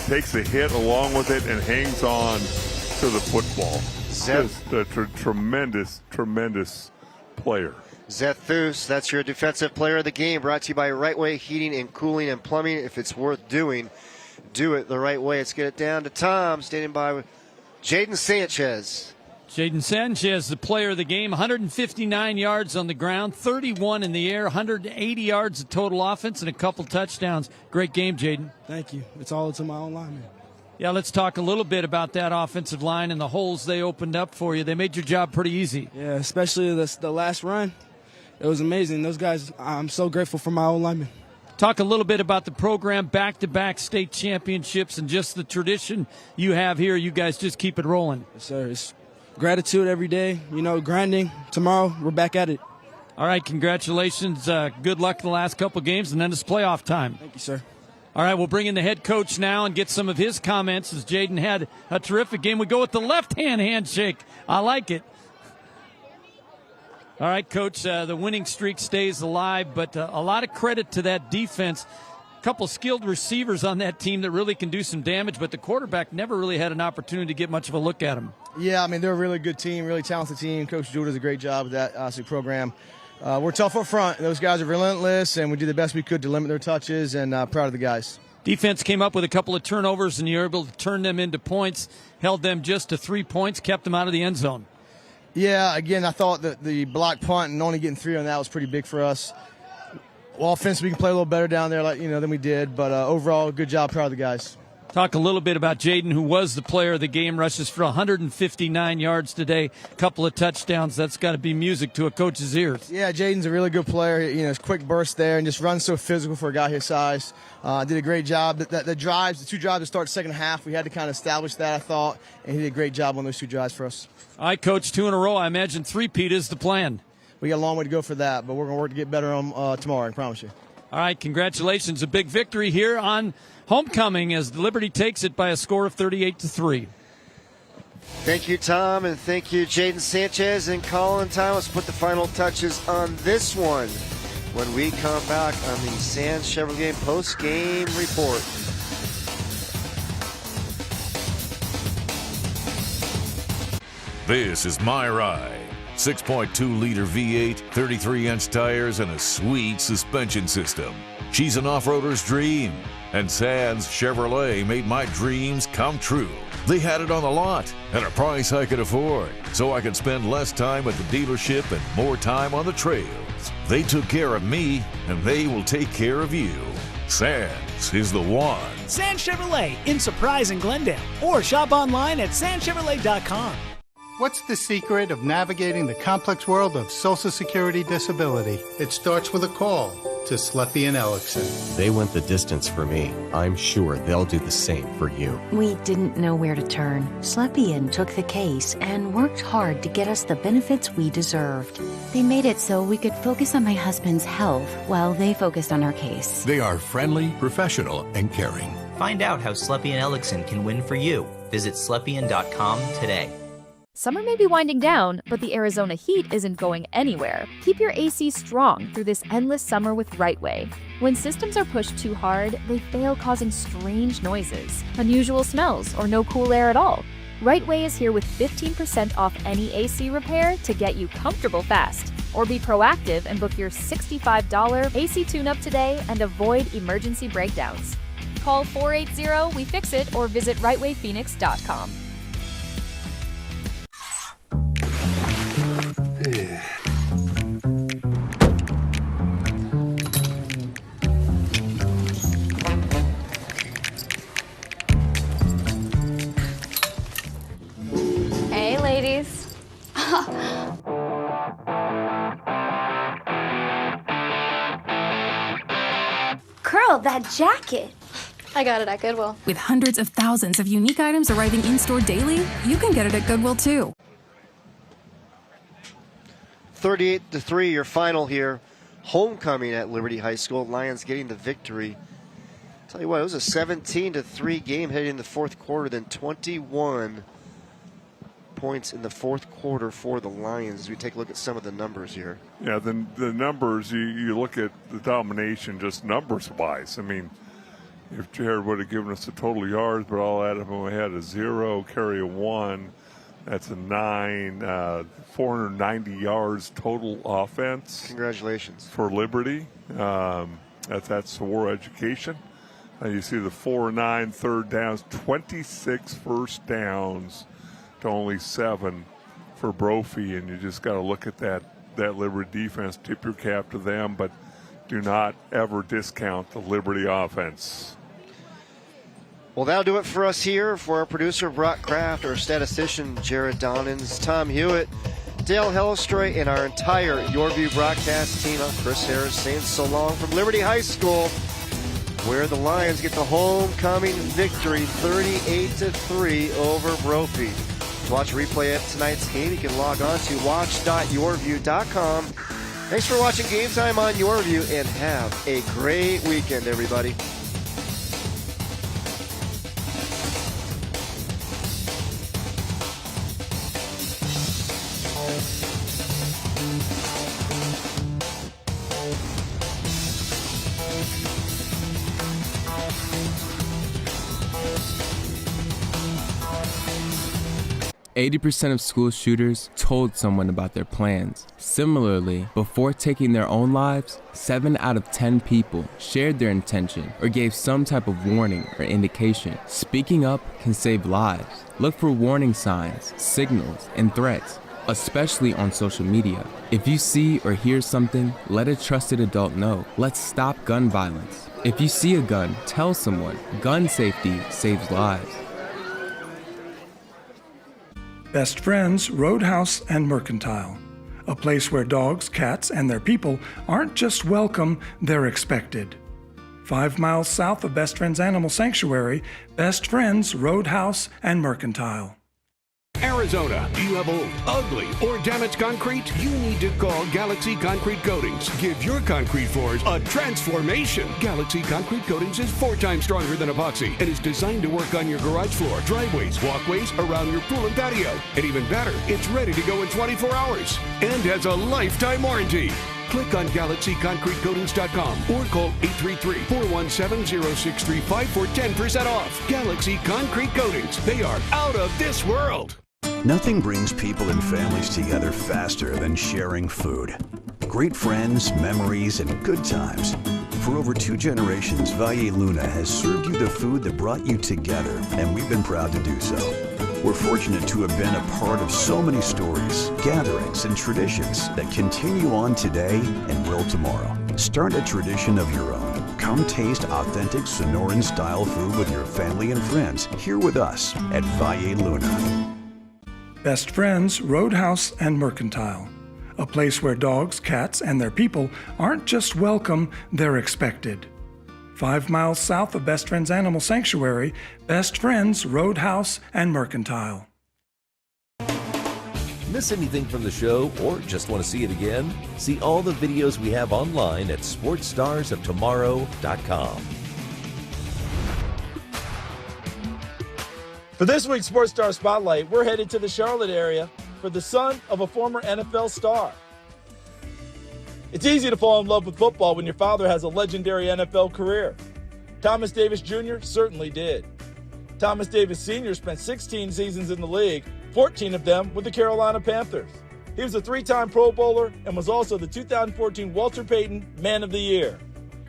S17: takes a hit along with it, and hangs on to the football. Just a tremendous, tremendous player.
S1: Zeth Foose, that's your defensive player of the game, brought to you by Right Way Heating and Cooling and Plumbing. If it's worth doing, do it the right way. Let's get it down to Tom, standing by with Jadon Sanchez.
S21: Jadon Sanchez, the player of the game, 159 yards on the ground, 31 in the air, 180 yards of total offense, and a couple touchdowns. Great game, Jadon.
S6: Thank you. It's all to my own line, man.
S21: Yeah, let's talk a little bit about that offensive line and the holes they opened up for you. They made your job pretty easy.
S6: Yeah, especially the last run. It was amazing. Those guys, I'm so grateful for my own linemen.
S21: Talk a little bit about the program, back-to-back state championships, and just the tradition you have here. You guys just keep it rolling.
S6: Yes, sir. It's gratitude every day, grinding. Tomorrow, we're back at it.
S21: All right, congratulations. Good luck the last couple games, and then it's playoff time.
S6: Thank you, sir.
S21: All right, we'll bring in the head coach now and get some of his comments as Jadon had a terrific game. We go with the left-hand handshake. I like it. All right, Coach, the winning streak stays alive, but a lot of credit to that defense. A couple skilled receivers on that team that really can do some damage, but the quarterback never really had an opportunity to get much of a look at him.
S10: Yeah, I mean, they're a really good team, really talented team. Coach Jewell does a great job with that program. We're tough up front. Those guys are relentless, and we did the best we could to limit their touches, and proud of the guys.
S21: Defense came up with a couple of turnovers, and you were able to turn them into points, held them just to 3 points, kept them out of the end zone.
S10: Yeah, again, I thought that the block punt and only getting 3 on that was pretty big for us. Well, offense, we can play a little better down there than we did, but overall, good job, proud of the guys.
S21: Talk a little bit about Jaden, who was the player of the game, rushes for 159 yards today, couple of touchdowns. That's got to be music to a coach's ears.
S10: Yeah, Jaden's a really good player. His quick burst there and just runs so physical for a guy his size. Did a great job. The two drives to start the second half, we had to kind of establish that, I thought, and he did a great job on those 2 drives for us.
S21: All right, Coach, 2 in a row. I imagine 3-peat is the plan.
S10: We got a long way to go for that, but we're going to work to get better on tomorrow, I promise you.
S21: All right, congratulations. A big victory here on homecoming as the Liberty takes it by a score of 38-3.
S1: Thank you, Tom, and thank you, Jaden Sanchez and Colin Thomas. Put the final touches on this one when we come back on the Sands Chevrolet post-game report.
S28: This is my ride. 6.2-liter V8, 33-inch tires, and a sweet suspension system. She's an off-roader's dream, and Sands Chevrolet made my dreams come true. They had it on the lot at a price I could afford, so I could spend less time at the dealership and more time on the trails. They took care of me, and they will take care of you. Sands is the one.
S24: Sands Chevrolet in Surprise in Glendale, or shop online at sandchevrolet.com.
S4: What's the secret of navigating the complex world of Social Security disability? It starts with a call to Sleppy and Ellickson.
S13: They went the distance for me. I'm sure they'll do the same for you.
S14: We didn't know where to turn. Slepian took the case and worked hard to get us the benefits we deserved.
S15: They made it so we could focus on my husband's health while they focused on our case.
S16: They are friendly, professional, and caring.
S18: Find out how Sleppy and Ellickson can win for you. Visit Slepian.com today.
S19: Summer may be winding down, but the Arizona heat isn't going anywhere. Keep your AC strong through this endless summer with RightWay. When systems are pushed too hard, they fail, causing strange noises, unusual smells, or no cool air at all. RightWay is here with 15% off any AC repair to get you comfortable fast. Or be proactive and book your $65 AC tune-up today and avoid emergency breakdowns. Call 480-WE-FIX-IT or visit rightwayphoenix.com.
S20: Hey, ladies.
S9: Girl, that jacket.
S20: I got it at Goodwill.
S23: With hundreds of thousands of unique items arriving in-store daily, you can get it at Goodwill, too.
S1: 38-3, your final here. Homecoming at Liberty High School. Lions getting the victory. Tell you what, it was a 17-3 game heading in the fourth quarter, then 21 points in the fourth quarter for the Lions as we take a look at some of the numbers here.
S17: Yeah, the numbers, you look at the domination just numbers-wise. I mean, if Jared would have given us the total yards, but all that, we had a 0, carry a 1. That's a 9, 490 yards total offense.
S1: Congratulations.
S17: For Liberty. That's war education. You see the 4-9 third downs, 26 first downs to only 7 for Brophy, and you just got to look at that Liberty defense. Tip your cap to them, but do not ever discount the Liberty offense.
S1: Well, that'll do it for us here. For our producer, Brock Kraft, our statistician, Jared Donnins, Tom Hewitt, Dale Hellestroy, and our entire YurView broadcast team, I'm Chris Harris, saying so long from Liberty High School, where the Lions get the homecoming victory, 38-3 over Brophy. To watch a replay of tonight's game, you can log on to watch.yurview.com. Thanks for watching Game Time on YurView, and have a great weekend, everybody.
S25: 80% of school shooters told someone about their plans. Similarly, before taking their own lives, 7 out of 10 people shared their intention or gave some type of warning or indication. Speaking up can save lives. Look for warning signs, signals, and threats. especially on social media. If you see or hear something, let a trusted adult know. Let's stop gun violence. If you see a gun, tell someone. Gun safety saves lives.
S3: Best Friends Roadhouse and Mercantile, a place where dogs, cats, and their people aren't just welcome, they're expected. 5 miles south of Best Friends Animal Sanctuary, Best Friends Roadhouse and Mercantile.
S5: Arizona, do you have old, ugly, or damaged concrete? You need to call Galaxy Concrete Coatings. Give your concrete floors a transformation. Galaxy Concrete Coatings is 4 times stronger than epoxy and is designed to work on your garage floor, driveways, walkways, around your pool and patio. And even better, it's ready to go in 24 hours and has a lifetime warranty. Click on GalaxyConcreteCoatings.com or call 833-417-0635 for 10% off. Galaxy Concrete Coatings. They are out of this world.
S7: Nothing brings people and families together faster than sharing food. Great friends, memories, and good times. For over 2 generations, Valle Luna has served you the food that brought you together, and we've been proud to do so. We're fortunate to have been a part of so many stories, gatherings, and traditions that continue on today and will tomorrow. Start a tradition of your own. Come taste authentic Sonoran-style food with your family and friends here with us at Valle Luna.
S3: Best Friends Roadhouse and Mercantile, a place where dogs, cats, and their people aren't just welcome, they're expected. 5 miles south of Best Friends Animal Sanctuary, Best Friends Roadhouse and Mercantile.
S11: Miss anything from the show or just want to see it again? See all the videos we have online at sportsstarsoftomorrow.com.
S12: For this week's Sports Star Spotlight, we're headed to the Charlotte area for the son of a former NFL star. It's easy to fall in love with football when your father has a legendary NFL career. Thomas Davis Jr. certainly did. Thomas Davis Sr. spent 16 seasons in the league, 14 of them with the Carolina Panthers. He was a 3-time Pro Bowler and was also the 2014 Walter Payton Man of the Year.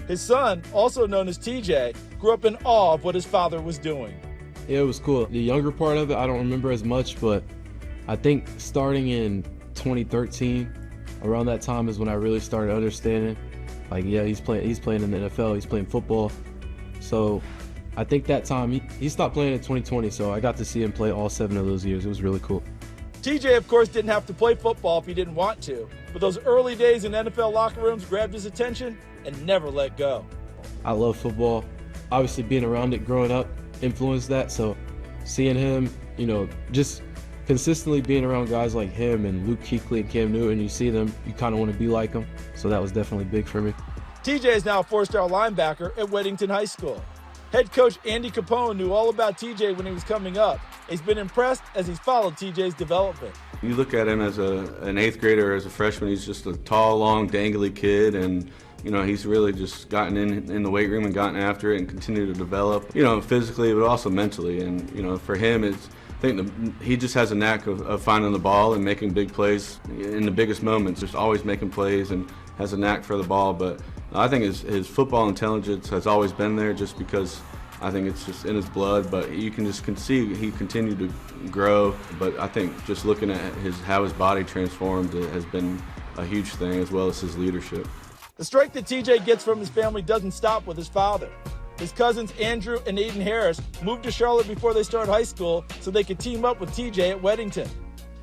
S12: His son, also known as TJ, grew up in awe of what his father was doing.
S22: Yeah, it was cool. The younger part of it, I don't remember as much, but I think starting in 2013, around that time is when I really started understanding, like, yeah, he's playing in the NFL, he's playing football. So I think that time, he stopped playing in 2020, so I got to see him play all 7 of those years. It was really cool.
S12: TJ, of course, didn't have to play football if he didn't want to, but those early days in NFL locker rooms grabbed his attention and never let go.
S22: I love football. Obviously, being around it growing up influenced that, so seeing him, just consistently being around guys like him and Luke Kuechly and Cam Newton, you see them, you kind of want to be like them, so that was definitely big for me.
S12: TJ is now a 4-star linebacker at Weddington High School. Head coach Andy Capone knew all about TJ when he was coming up. He's been impressed as he's followed TJ's development.
S26: You look at him as an 8th grader, as a freshman, he's just a tall, long, dangly kid, and he's really just gotten in the weight room and gotten after it and continued to develop, physically, but also mentally. And, for him, I think he just has a knack of finding the ball and making big plays in the biggest moments, just always making plays and has a knack for the ball. But I think his football intelligence has always been there just because I think it's just in his blood. But you can see he continued to grow. But I think just looking at how his body transformed has been a huge thing, as well as his leadership.
S12: The strength that TJ gets from his family doesn't stop with his father. His cousins Andrew and Aiden Harris moved to Charlotte before they started high school so they could team up with TJ at Weddington.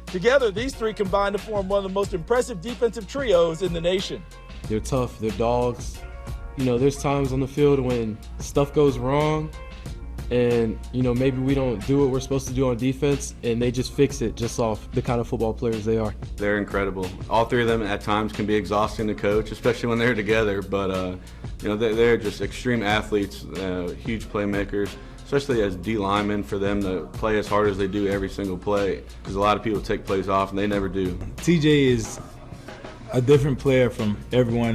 S12: Together, these 3 combined to form one of the most impressive defensive trios in the nation.
S22: They're tough, they're dogs. There's times on the field when stuff goes wrong and, maybe we don't do what we're supposed to do on defense, and they just fix it just off the kind of football players they are.
S26: They're incredible. All 3 of them at times can be exhausting to coach, especially when they're together, but they're just extreme athletes, huge playmakers, especially as D linemen, for them to play as hard as they do every single play, because a lot of people take plays off and they never do.
S27: TJ is a different player from everyone